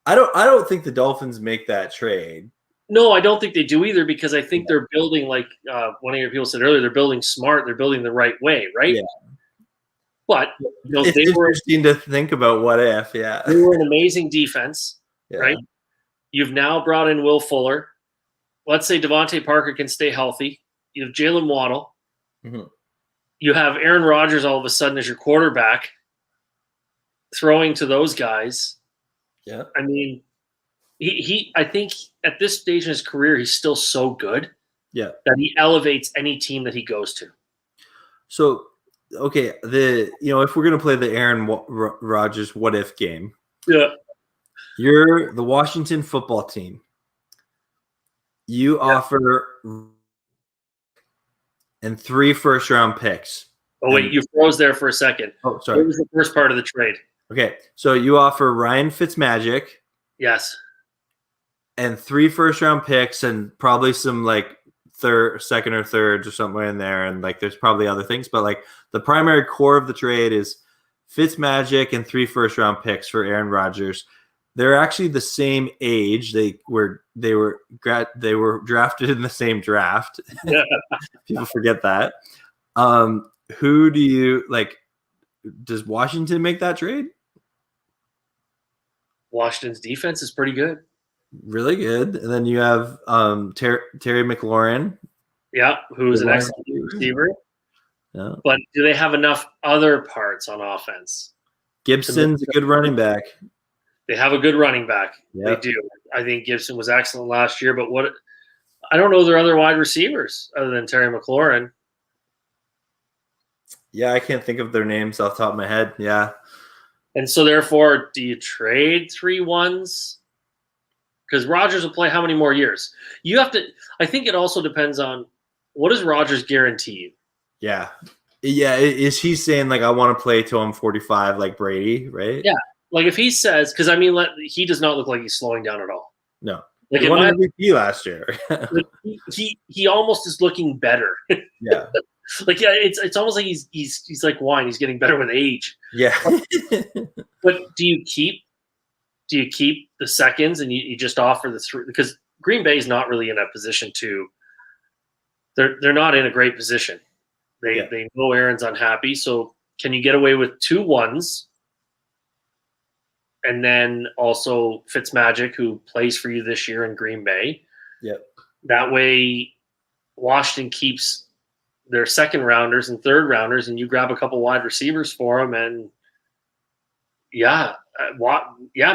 I don't think the Dolphins make that trade. No, I don't think they do either, because I think they're building, like one of your people said earlier, they're building smart. They're building the right way, right? Yeah. But it's interesting to think about what if, yeah. They were an amazing defense, right? You've now brought in Will Fuller. Let's say Devontae Parker can stay healthy. You have Jalen Waddle. Mm-hmm. You have Aaron Rodgers all of a sudden as your quarterback, throwing to those guys. Yeah. I mean, I think at this stage in his career, he's still so good that he elevates any team that he goes to. So, okay, if we're going to play the Aaron Rodgers what if game, you're the Washington football team. You offer and 3 first-round picks. Oh, wait, you froze there for a second. Oh, sorry. What was the first part of the trade? Okay, so you offer Ryan Fitzmagic. Yes. And 3 first-round picks and probably some like second or thirds or somewhere in there. And like there's probably other things. But like the primary core of the trade is Fitzmagic and 3 first-round picks for Aaron Rodgers. They're actually the same age. They were drafted in the same draft. Yeah. People forget that. Who do you like? Does Washington make that trade? Washington's defense is pretty good. Really good. And then you have Terry McLaurin. Yeah, who is an excellent receiver. Yeah. But do they have enough other parts on offense? Gibson's a good running back. They have a good running back. Yep. They do. I think Gibson was excellent last year, but I don't know their other wide receivers other than Terry McLaurin. Yeah, I can't think of their names off the top of my head. Yeah. And so therefore, do you trade 3 ones? Because Rodgers will play how many more years? You have to – I think it also depends on what does Rodgers guarantee you? Yeah. Yeah, is he saying, like, I want to play till I'm 45 like Brady, right? Yeah. Like if he says – because, I mean, he does not look like he's slowing down at all. No. Like he won MVP last year. he almost is looking better. Yeah. Like it's almost like he's like wine. He's getting better with age. Yeah. But do you keep the seconds and you just offer the 3? Because Green Bay is not really in a position to. They're not in a great position. They know Aaron's unhappy. So can you get away with 2 ones? And then also Fitzmagic, who plays for you this year in Green Bay. Yep. That way, Washington keeps their second rounders and third rounders, and you grab a couple wide receivers for them. And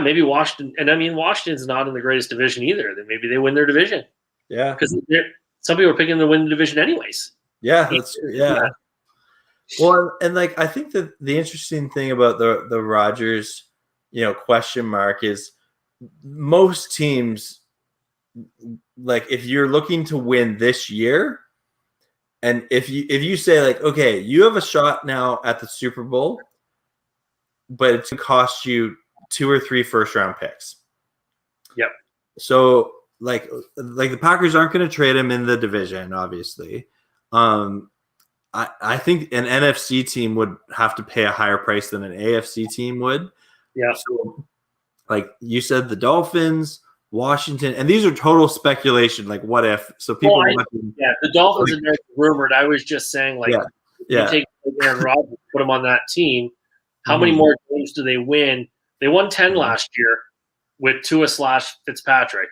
maybe Washington. And I mean, Washington's not in the greatest division either. Then maybe they win their division. Yeah. Because some people are picking to win the division anyways. Yeah, that's true. Yeah. Well, and like I think that the interesting thing about the Rodgers, question mark is most teams, like if you're looking to win this year, and if you say like, okay, you have a shot now at the Super Bowl, but it's going to cost you 2 or 3 first-round picks. Yep. So like the Packers aren't going to trade him in the division, obviously. I think an NFC team would have to pay a higher price than an AFC team would. Yeah. So, like you said, the Dolphins, Washington, and these are total speculation. Like, what if? So people. The Dolphins are rumored. I was just saying, like, you take Aaron Rodgers, put him on that team. How many more games do they win? They won 10 last year with Tua/Fitzpatrick.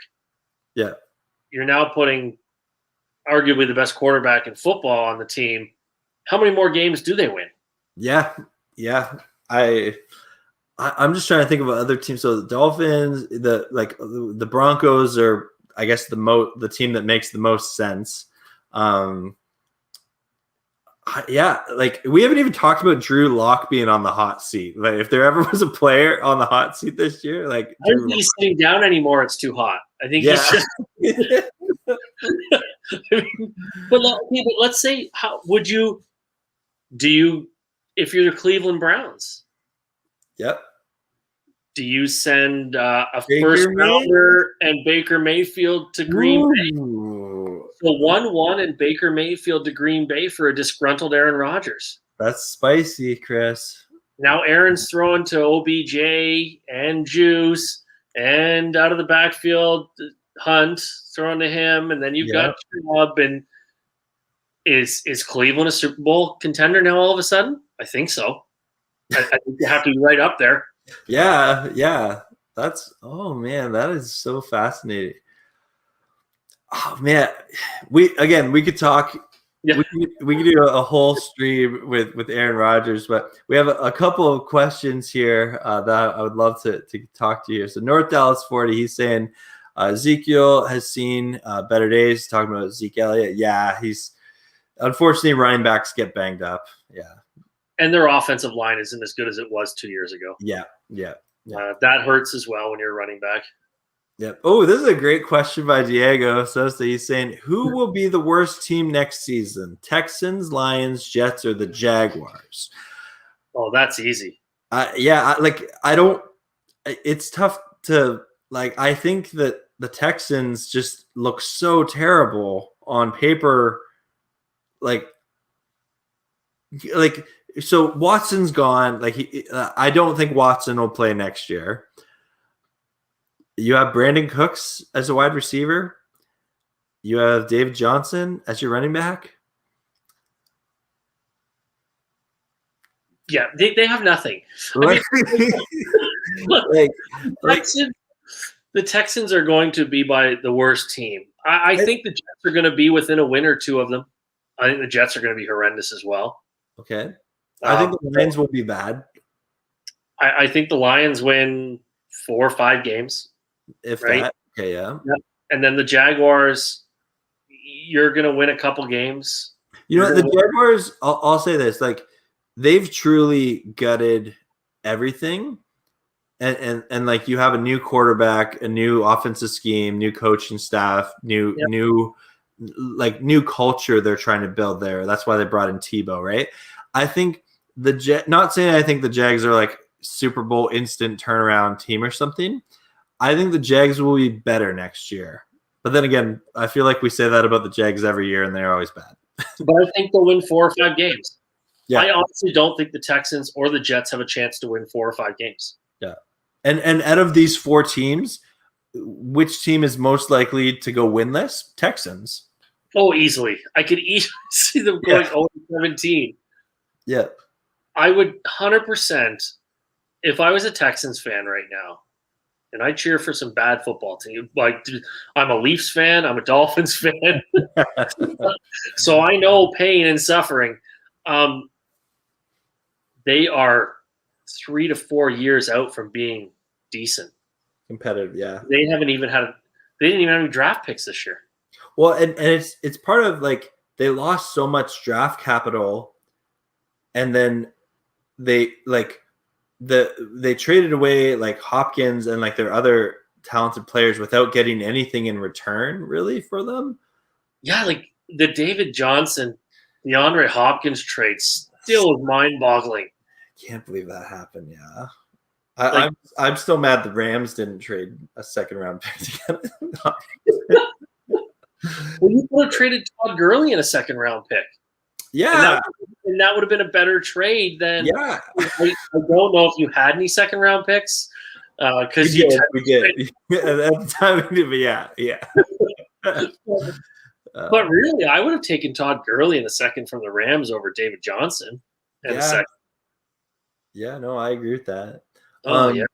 Yeah. You're now putting arguably the best quarterback in football on the team. How many more games do they win? Yeah. I'm just trying to think of other teams. So the Dolphins, the Broncos are, I guess, the team that makes the most sense. Like we haven't even talked about Drew Lock being on the hot seat. Like if there ever was a player on the hot seat this year, like I don't think he's sitting down anymore. It's too hot. I think he's just. But let's say, how would you? Do you, if you're the Cleveland Browns? Yep. Do you send a first rounder and Baker Mayfield to Green Bay? So 1-1 and Baker Mayfield to Green Bay for a disgruntled Aaron Rodgers. That's spicy, Chris. Now Aaron's throwing to OBJ and Juice, and out of the backfield, Hunt throwing to him, and then you've got Chubb. And is Cleveland a Super Bowl contender now all of a sudden? I think so. I think you have to be right up there. Yeah. That is so fascinating. Oh man, we could talk. Yeah. We could do a whole stream with Aaron Rodgers, but we have a couple of questions here that I would love to talk to you. So North Dallas 40, he's saying Ezekiel has seen better days. Talking about Zeke Elliott, he's unfortunately running backs get banged up. Yeah. And their offensive line isn't as good as it was 2 years ago. Yeah. That hurts as well when you're a running back. Yep. Oh, this is a great question by Diego Sosa. He's saying, who will be the worst team next season? Texans, Lions, Jets, or the Jaguars? Oh, that's easy. I don't. It's tough to like. I think that the Texans just look so terrible on paper. Like so Watson's gone. I don't think Watson will play next year. You have Brandon Cooks as a wide receiver. You have David Johnson as your running back. Yeah, they have nothing. Like, the Texans are going to be by the worst team. I think the Jets are going to be within a win or two of them. I think the Jets are going to be horrendous as well. Okay. I think the Lions will be bad. I think the Lions win 4 or 5 games. If right? that. Okay, yeah. And then the Jaguars, you're going to win a couple games. You know, the Jaguars, I'll say this, like, they've truly gutted everything. And like, you have a new quarterback, a new offensive scheme, new coaching staff, new culture they're trying to build there. That's why they brought in Tebow, right? I think not saying I think the Jags are like Super Bowl instant turnaround team or something. I think the Jags will be better next year. But then again, I feel like we say that about the Jags every year, and they're always bad. But I think they'll win 4 or 5 games. Yeah. I honestly don't think the Texans or the Jets have a chance to win 4 or 5 games. Yeah. And out of these 4 teams, which team is most likely to go winless? Texans. Oh, easily. I could easily see them going 0-17. Yeah. I would 100%, if I was a Texans fan right now, and I cheer for some bad football team. Like, I'm a Leafs fan. I'm a Dolphins fan. So I know pain and suffering. They are 3 to 4 years out from being decent. Competitive, yeah. They didn't even have any draft picks this year. Well, and it's part of, like, they lost so much draft capital, and then they traded away like Hopkins and like their other talented players without getting anything in return really for them. Yeah, like the David Johnson, the DeAndre Hopkins trade still is mind-boggling. Can't believe that happened. Yeah, I'm still mad the Rams didn't trade a second-round pick to get it. Well, you could have traded Todd Gurley in a second-round pick. Yeah, and that would have been a better trade than. Yeah, I don't know if you had any second-round picks because we did at the time. But yeah. But really, I would have taken Todd Gurley in the second from the Rams over David Johnson. Yeah, no, I agree with that. Yeah.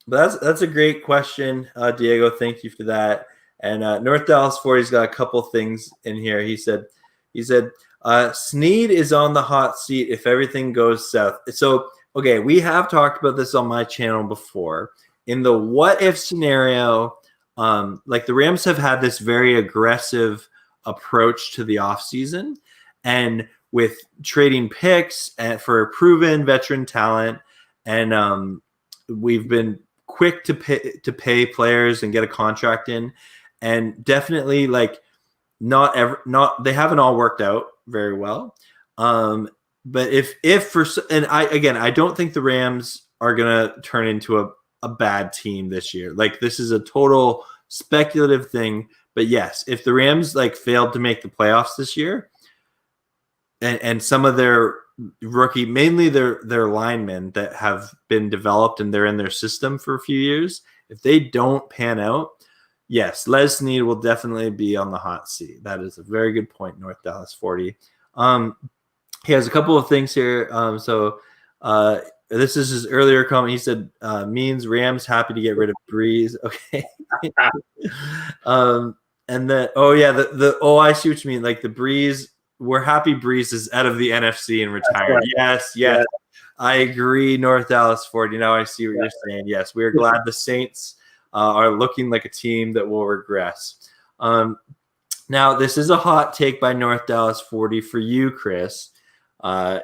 But that's a great question, Diego. Thank you for that. And North Dallas 40's got a couple things in here. He said, Snead is on the hot seat if everything goes south. So, okay, we have talked about this on my channel before. In the what if scenario, like the Rams have had this very aggressive approach to the offseason, and with trading picks and for proven veteran talent, and we've been quick to pay players and get a contract in, and definitely like they haven't all worked out very well. But I don't think the Rams are gonna turn into a bad team this year. Like, this is a total speculative thing. But yes, if the Rams like failed to make the playoffs this year, and some of their rookie, mainly their linemen that have been developed and they're in their system for a few years, if they don't pan out, yes, Les Snead will definitely be on the hot seat. That is a very good point, North Dallas 40. He has a couple of things here. This is his earlier comment. He said, means Rams happy to get rid of Breeze. Okay. And then, I see what you mean. Like the Breeze, we're happy Breeze is out of the NFC and retired. Right. Yes. I agree, North Dallas 40. Now I see what you're saying. Yes, we are glad the Saints are looking like a team that will regress. Now, this is a hot take by North Dallas 40 for you, Chris.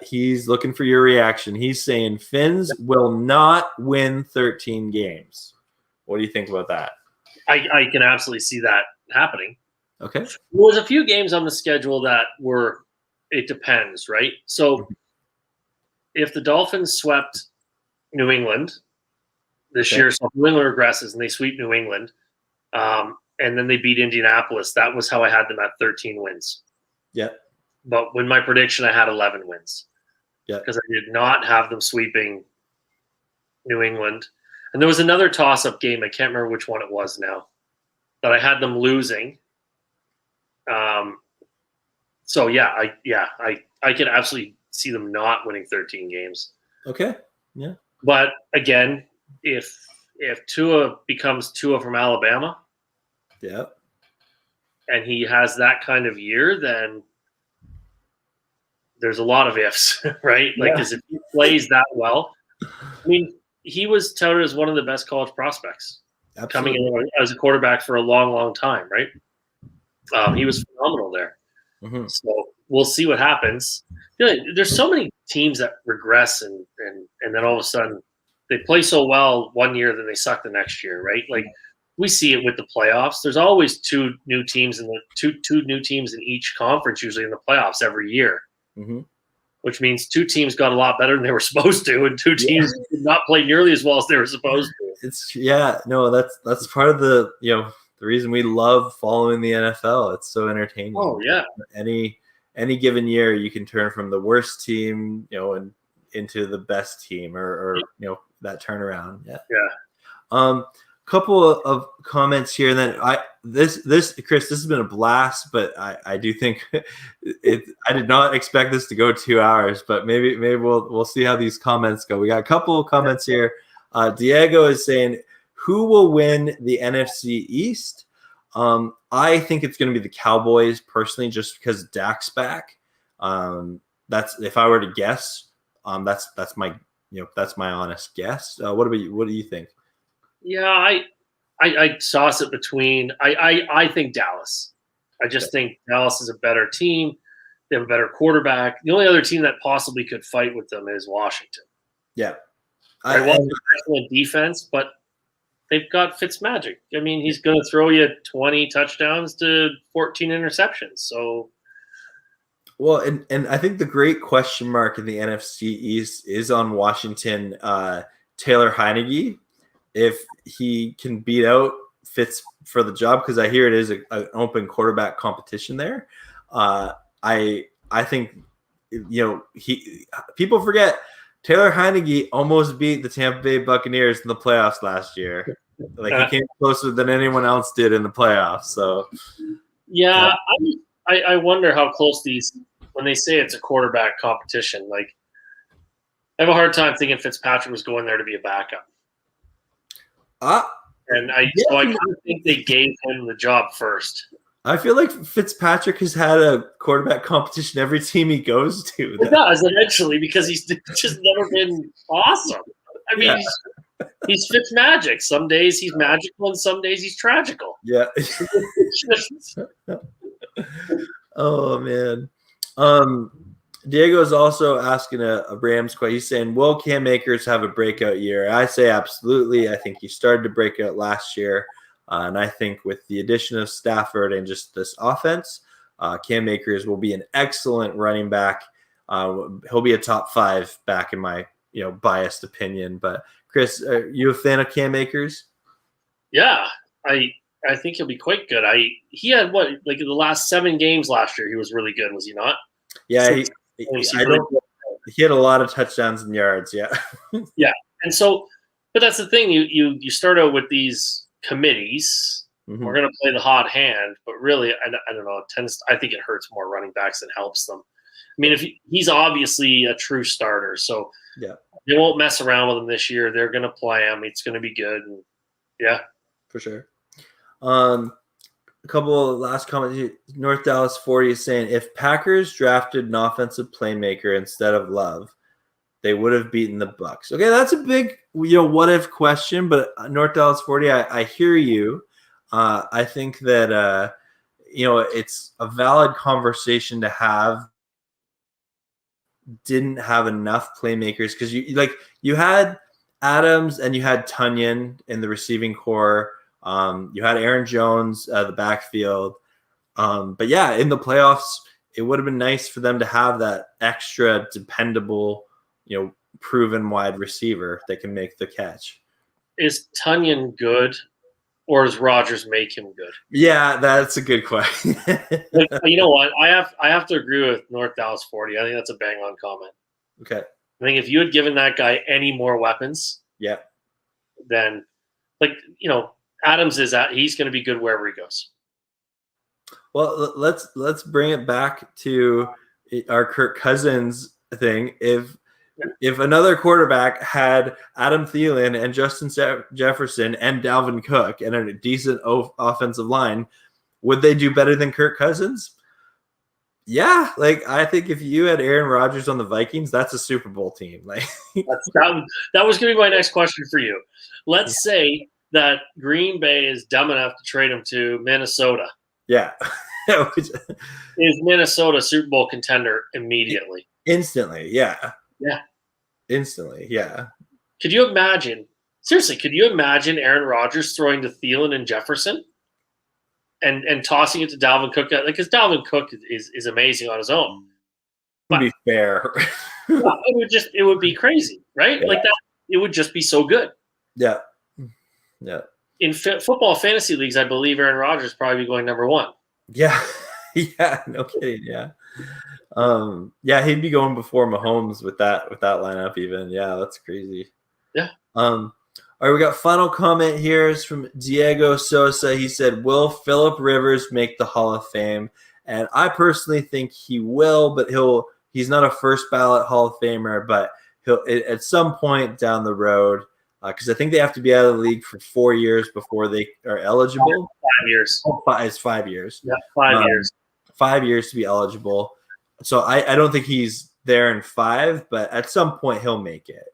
He's looking for your reaction. He's saying Finns will not win 13 games. What do you think about that? I can absolutely see that happening. Okay. There was a few games on the schedule that were, it depends, right? So if the Dolphins swept New England this Okay. year, so New England regresses and they sweep New England, and then they beat Indianapolis, that was how I had them at 13 wins. Yeah. But when my prediction, I had 11 wins. Yeah. Because I did not have them sweeping New England. And there was another toss-up game, I can't remember which one it was now, that I had them losing. So I could absolutely see them not winning 13 games. Okay. Yeah. But again, if Tua becomes Tua from Alabama, Yeah. and he has that kind of year, then there's a lot of ifs, right? Like, because if he plays that well, I mean, he was touted as one of the best college prospects. Absolutely. Coming in as a quarterback for a long, long time, right? He was phenomenal there. Mm-hmm. So we'll see what happens. You know, there's so many teams that regress and then all of a sudden they play so well one year, then they suck the next year, right? Like we see it with the playoffs. There's always two new teams in each conference, usually in the playoffs every year. Mm-hmm. Which means two teams got a lot better than they were supposed to, and two teams did not play nearly as well as they were supposed to. That's part of the the reason we love following the NFL. It's so entertaining. Oh yeah. Any given year, you can turn from the worst team, and into the best team, or that turnaround. Yeah. Yeah. Couple of comments here, and then Chris, this has been a blast, but I do think I did not expect this to go 2 hours, but maybe we'll see how these comments go. We got a couple of comments here. Diego is saying, who will win the NFC East? I think it's going to be the Cowboys personally, just because Dak's back. That's, if I were to guess, that's my honest guess. What about you? What do you think? Yeah, I sauce it between. I think Dallas. I just think Dallas is a better team. They have a better quarterback. The only other team that possibly could fight with them is Washington. Yeah, excellent defense, but they've got Fitzmagic. I mean, he's going to throw you 20 touchdowns to 14 interceptions. So, well, and I think the great question mark in the NFC East is on Washington. Taylor Heinicke. If he can beat out Fitz for the job, because I hear it is an open quarterback competition there. I think people forget Taylor Heinicke almost beat the Tampa Bay Buccaneers in the playoffs last year. Like he came closer than anyone else did in the playoffs. So yeah, I wonder how close when they say it's a quarterback competition. Like I have a hard time thinking Fitzpatrick was going there to be a backup. And I kind of think they gave him the job first. I feel like Fitzpatrick has had a quarterback competition every team he goes to. It does eventually, because he's just never been awesome. I mean, he's Fitzmagic. Some days he's magical, and some days he's tragical. Yeah. Oh man. Diego is also asking a Rams question. He's saying, will Cam Akers have a breakout year? I say absolutely. I think he started to break out last year. And I think with the addition of Stafford and just this offense, Cam Akers will be an excellent running back. He'll be a top 5 back in my biased opinion. But Chris, are you a fan of Cam Akers? Yeah, I think he'll be quite good. He had the last 7 games last year, he was really good, was he not? Yeah, he had a lot of touchdowns and yards. Yeah. Yeah. And so, but that's the thing. You start out with these committees. Mm-hmm. We're going to play the hot hand, but really, I don't know. I think it hurts more running backs than helps them. I mean, if he's obviously a true starter, so they won't mess around with him this year. They're going to play him. It's going to be good. And yeah, for sure. A couple of last comments. North Dallas 40 is saying, if Packers drafted an offensive playmaker instead of Love, they would have beaten the Bucs. Okay, that's a big what if question, but North Dallas 40, I hear you. I think that it's a valid conversation to have. Didn't have enough playmakers, because you had Adams and you had Tunyon in the receiving core. You had Aaron Jones, the backfield. But yeah, in the playoffs, it would have been nice for them to have that extra dependable, proven wide receiver that can make the catch. Is Tunyon good, or does Rodgers make him good? Yeah, that's a good question. You know what? I have to agree with North Dallas 40. I think that's a bang on comment. Okay. I think if you had given that guy any more weapons, Yeah. then Adams he's going to be good wherever he goes. Well, let's bring it back to our Kirk Cousins thing. If another quarterback had Adam Thielen and Justin Jefferson and Dalvin Cook and a decent offensive line, would they do better than Kirk Cousins? Yeah, I think if you had Aaron Rodgers on the Vikings, that's a Super Bowl team. That was going to be my next question for you. Let's say that Green Bay is dumb enough to trade him to Minnesota. Yeah. Is Minnesota a Super Bowl contender immediately? Instantly, yeah. Yeah. Instantly, yeah. Could you imagine Aaron Rodgers throwing to Thielen and Jefferson and tossing it to Dalvin Cook? Because Dalvin Cook is amazing on his own. To be fair. it would be crazy, right? Yeah. That. It would just be so good. Yeah. Yeah. In football fantasy leagues, I believe Aaron Rodgers probably be going number 1. Yeah. Yeah. No kidding. Yeah. He'd be going before Mahomes with that lineup even. Yeah, that's crazy. Yeah. All right, we got final comment here. It's from Diego Sosa. He said, "Will Phillip Rivers make the Hall of Fame?" And I personally think he will, but he's not a first ballot Hall of Famer, but he'll at some point down the road, because I think they have to be out of the league for 4 years before they are eligible. 5 years. It's 5 years. Yeah, 5 years. 5 years to be eligible. So I don't think he's there in 5, but at some point he'll make it.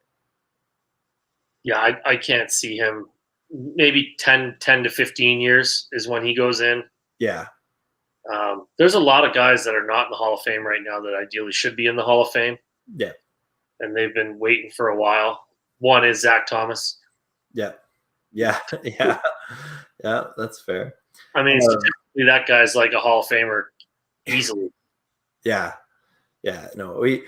Yeah, I can't see him. Maybe 10 to 15 years is when he goes in. Yeah. There's a lot of guys that are not in the Hall of Fame right now that ideally should be in the Hall of Fame. Yeah. And they've been waiting for a while. One is Zach Thomas. Yeah. Yeah. Yeah. Yeah, that's fair. I mean, statistically, that guy's like a Hall of Famer easily. Yeah. Yeah. No, we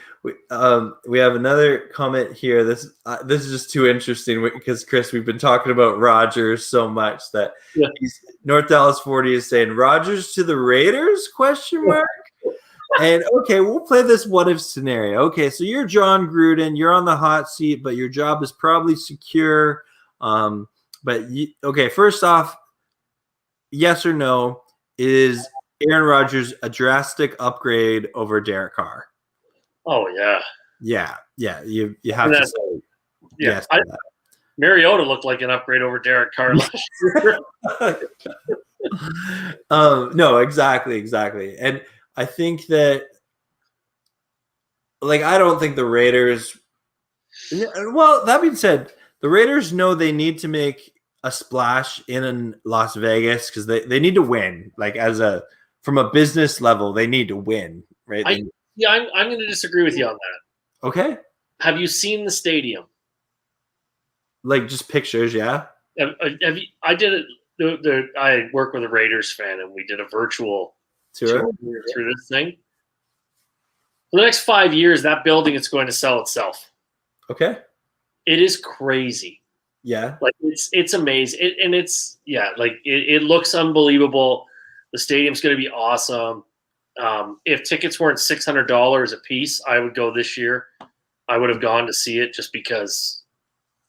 have another comment here. This is just too interesting because Chris, we've been talking about Rodgers so much that North Dallas 40 is saying Rodgers to the Raiders ? And okay, we'll play this what if scenario. Okay, so you're John Gruden, you're on the hot seat, but your job is probably secure. First off, yes or no, is Aaron Rodgers a drastic upgrade over Derek Carr? Oh yeah. Yeah. Yeah. You have to say yes to that. Mariota looked like an upgrade over Derek Carr last year. No, exactly. And I think that I don't think the Raiders, well, that being said, the Raiders know they need to make a splash in Las Vegas because they need to win. From a business level, they need to win, right? I'm going to disagree with you on that. Okay. Have you seen the stadium? Just pictures, yeah. Have you? I did it. I work with a Raiders fan, and we did a virtual tour through this thing. For the next 5 years, that building is going to sell itself. Okay. It is crazy. Yeah. It's amazing. It looks unbelievable. The stadium's going to be awesome. If tickets weren't $600 a piece, I would go this year. I would have gone to see it just because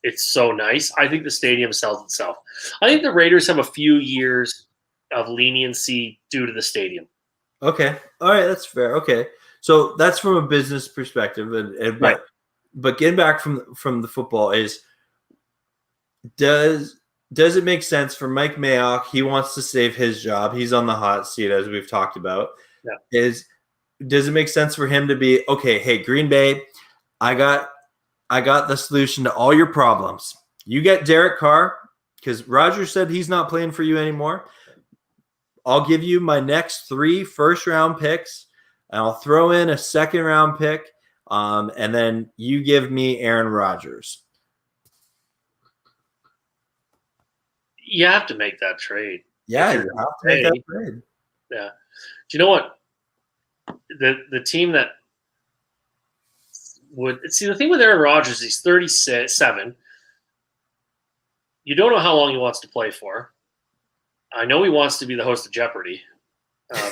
it's so nice. I think the stadium sells itself. I think the Raiders have a few years of leniency due to the stadium. Okay. All right. That's fair. Okay. So that's from a business perspective. Right. But getting back from the football is, does it make sense for Mike Mayock? He wants to save his job. He's on the hot seat, as we've talked about. Yeah. Does it make sense for him to be, okay, hey, Green Bay, I got the solution to all your problems. You get Derek Carr, because Rodgers said he's not playing for you anymore. I'll give you my next 3 first-round picks, and I'll throw in a second-round pick, and then you give me Aaron Rodgers. you have to make that trade. Yeah, you have to make that trade. Yeah. Do you know what? The team that would see the thing with Aaron Rodgers, he's 37. You don't know how long he wants to play for. I know he wants to be the host of Jeopardy.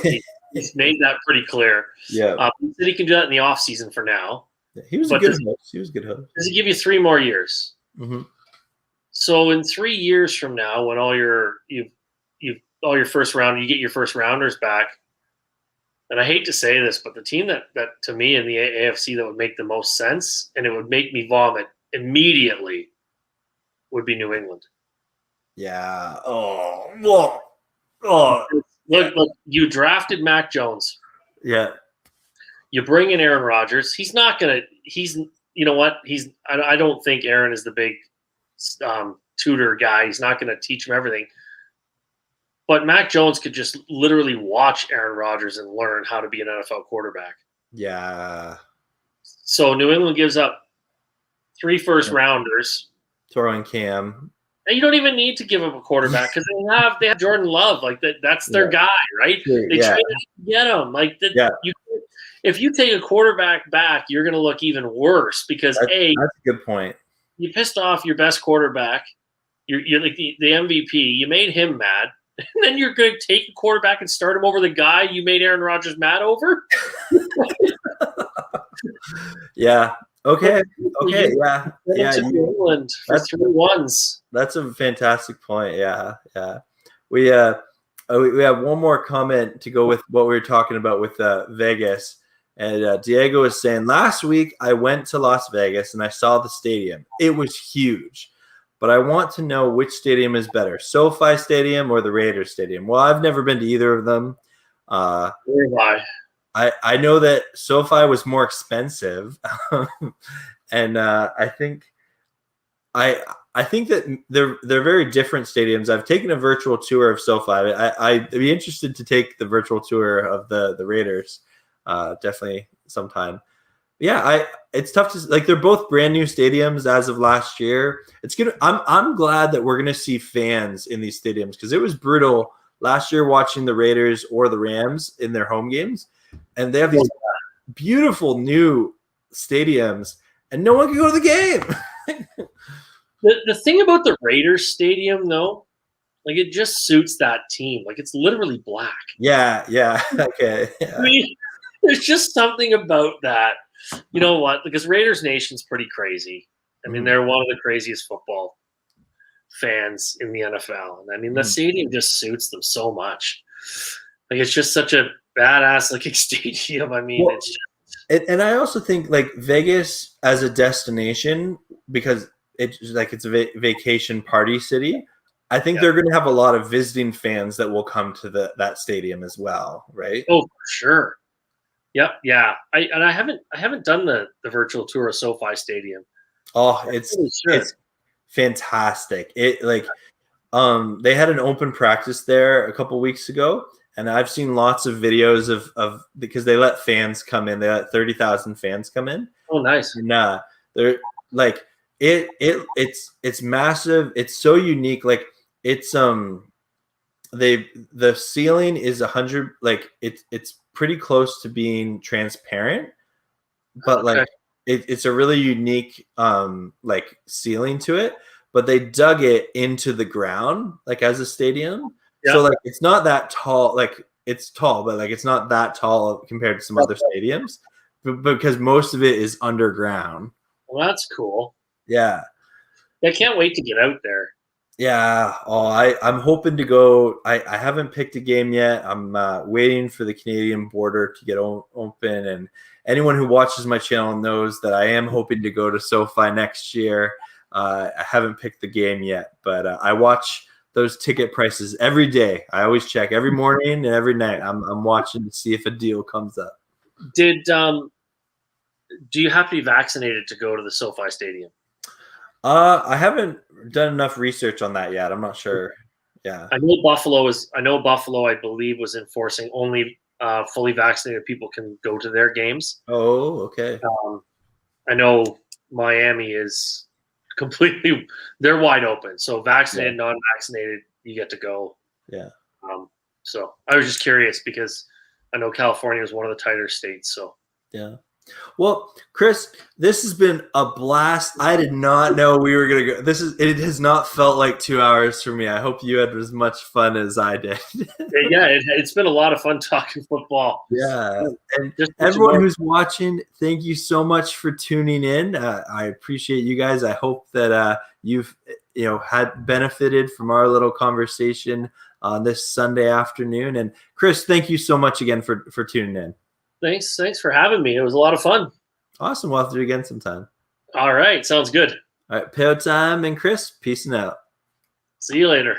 He's made that pretty clear. Yeah. He said he can do that in the offseason for now. Yeah, he was a good host. He was a good host. Does he give you 3 more years? Mm-hmm. So in 3 years from now, when all your first round, you get your first rounders back. And I hate to say this, but the team that to me in the AFC that would make the most sense, and it would make me vomit immediately, would be New England. Yeah. Oh. Look, you drafted Mac Jones. Yeah. You bring in Aaron Rodgers. He's not gonna. You know what? I don't think Aaron is the big tutor guy. He's not gonna teach him everything. But Mac Jones could just literally watch Aaron Rodgers and learn how to be an NFL quarterback. Yeah. So New England gives up 3 first-rounders. Throwing Cam. And you don't even need to give up a quarterback because they have Jordan Love. Like that's their guy, right? They traded to get him. Like if you take a quarterback back, you're going to look even worse because that's a good point. You pissed off your best quarterback. You're like the MVP. You made him mad. And then you're going to take a quarterback and start him over the guy you made Aaron Rodgers mad over? Yeah. Okay. Yeah. England for 3 1s. That's a fantastic point. Yeah. We have one more comment to go with what we were talking about with Vegas. And Diego is saying, last week I went to Las Vegas and I saw the stadium. It was huge. But I want to know which stadium is better, SoFi Stadium or the Raiders Stadium. Well, I've never been to either of them. Why? I know that SoFi was more expensive, and I think that they're very different stadiums. I've taken a virtual tour of SoFi. I'd be interested to take the virtual tour of the Raiders, definitely sometime. Yeah, it's tough to like. They're both brand new stadiums as of last year. I'm glad that we're gonna see fans in these stadiums because it was brutal last year watching the Raiders or the Rams in their home games, and they have these beautiful new stadiums, and no one can go to the game. The thing about the Raiders stadium, though, like it just suits that team. Like it's literally black. Yeah. Okay. Yeah. I mean, there's just something about that. You know what? Because Raiders Nation's pretty crazy. I mean, they're one of the craziest football fans in the NFL. And I mean, the stadium just suits them so much. Like, it's just such a badass looking stadium. I mean, it's just... And I also think, like, Vegas as a destination, because it's a vacation party city, I think they're going to have a lot of visiting fans that will come to that stadium as well, right? Oh, for sure. Yep, yeah. I haven't done the virtual tour of SoFi Stadium. Oh, it's fantastic. It they had an open practice there a couple weeks ago, and I've seen lots of videos of because they let fans come in. They let 30,000 fans come in. Oh, nice. And they're like it's massive. It's so unique. Like it's the ceiling is 100. Like it's pretty close to being transparent, but like it's a really unique like ceiling to it, but they dug it into the ground like as a stadium. So like it's not that tall. Like it's tall, but like it's not that tall compared to some other stadiums, because most of it is underground. Well, that's cool. Yeah, I can't wait to get out there. Yeah. Oh, I'm hoping to go. I haven't picked a game yet. I'm waiting for the Canadian border to get open. And anyone who watches my channel knows that I am hoping to go to SoFi next year. I haven't picked the game yet, but I watch those ticket prices every day. I always check every morning and every night. I'm watching to see if a deal comes up. Do you have to be vaccinated to go to the SoFi Stadium? I haven't done enough research on that yet. I'm not sure. Yeah. I know Buffalo, I believe, was enforcing only fully vaccinated people can go to their games. Oh, okay. I know Miami is completely, they're wide open. So vaccinated, non-vaccinated, you get to go. Yeah. So I was just curious because I know California is one of the tighter states. So yeah. Well, Chris, this has been a blast. I did not know we were gonna go. It has not felt like 2 hours for me. I hope you had as much fun as I did. yeah, it's been a lot of fun talking football. Yeah, and Just everyone who's watching, thank you so much for tuning in. I appreciate you guys. I hope that you've had benefited from our little conversation on this Sunday afternoon. And Chris, thank you so much again for tuning in. Thanks for having me. It was a lot of fun. Awesome. We'll have to do it again sometime. All right, sounds good. All right, Peo time and Chris, peace and out. See you later.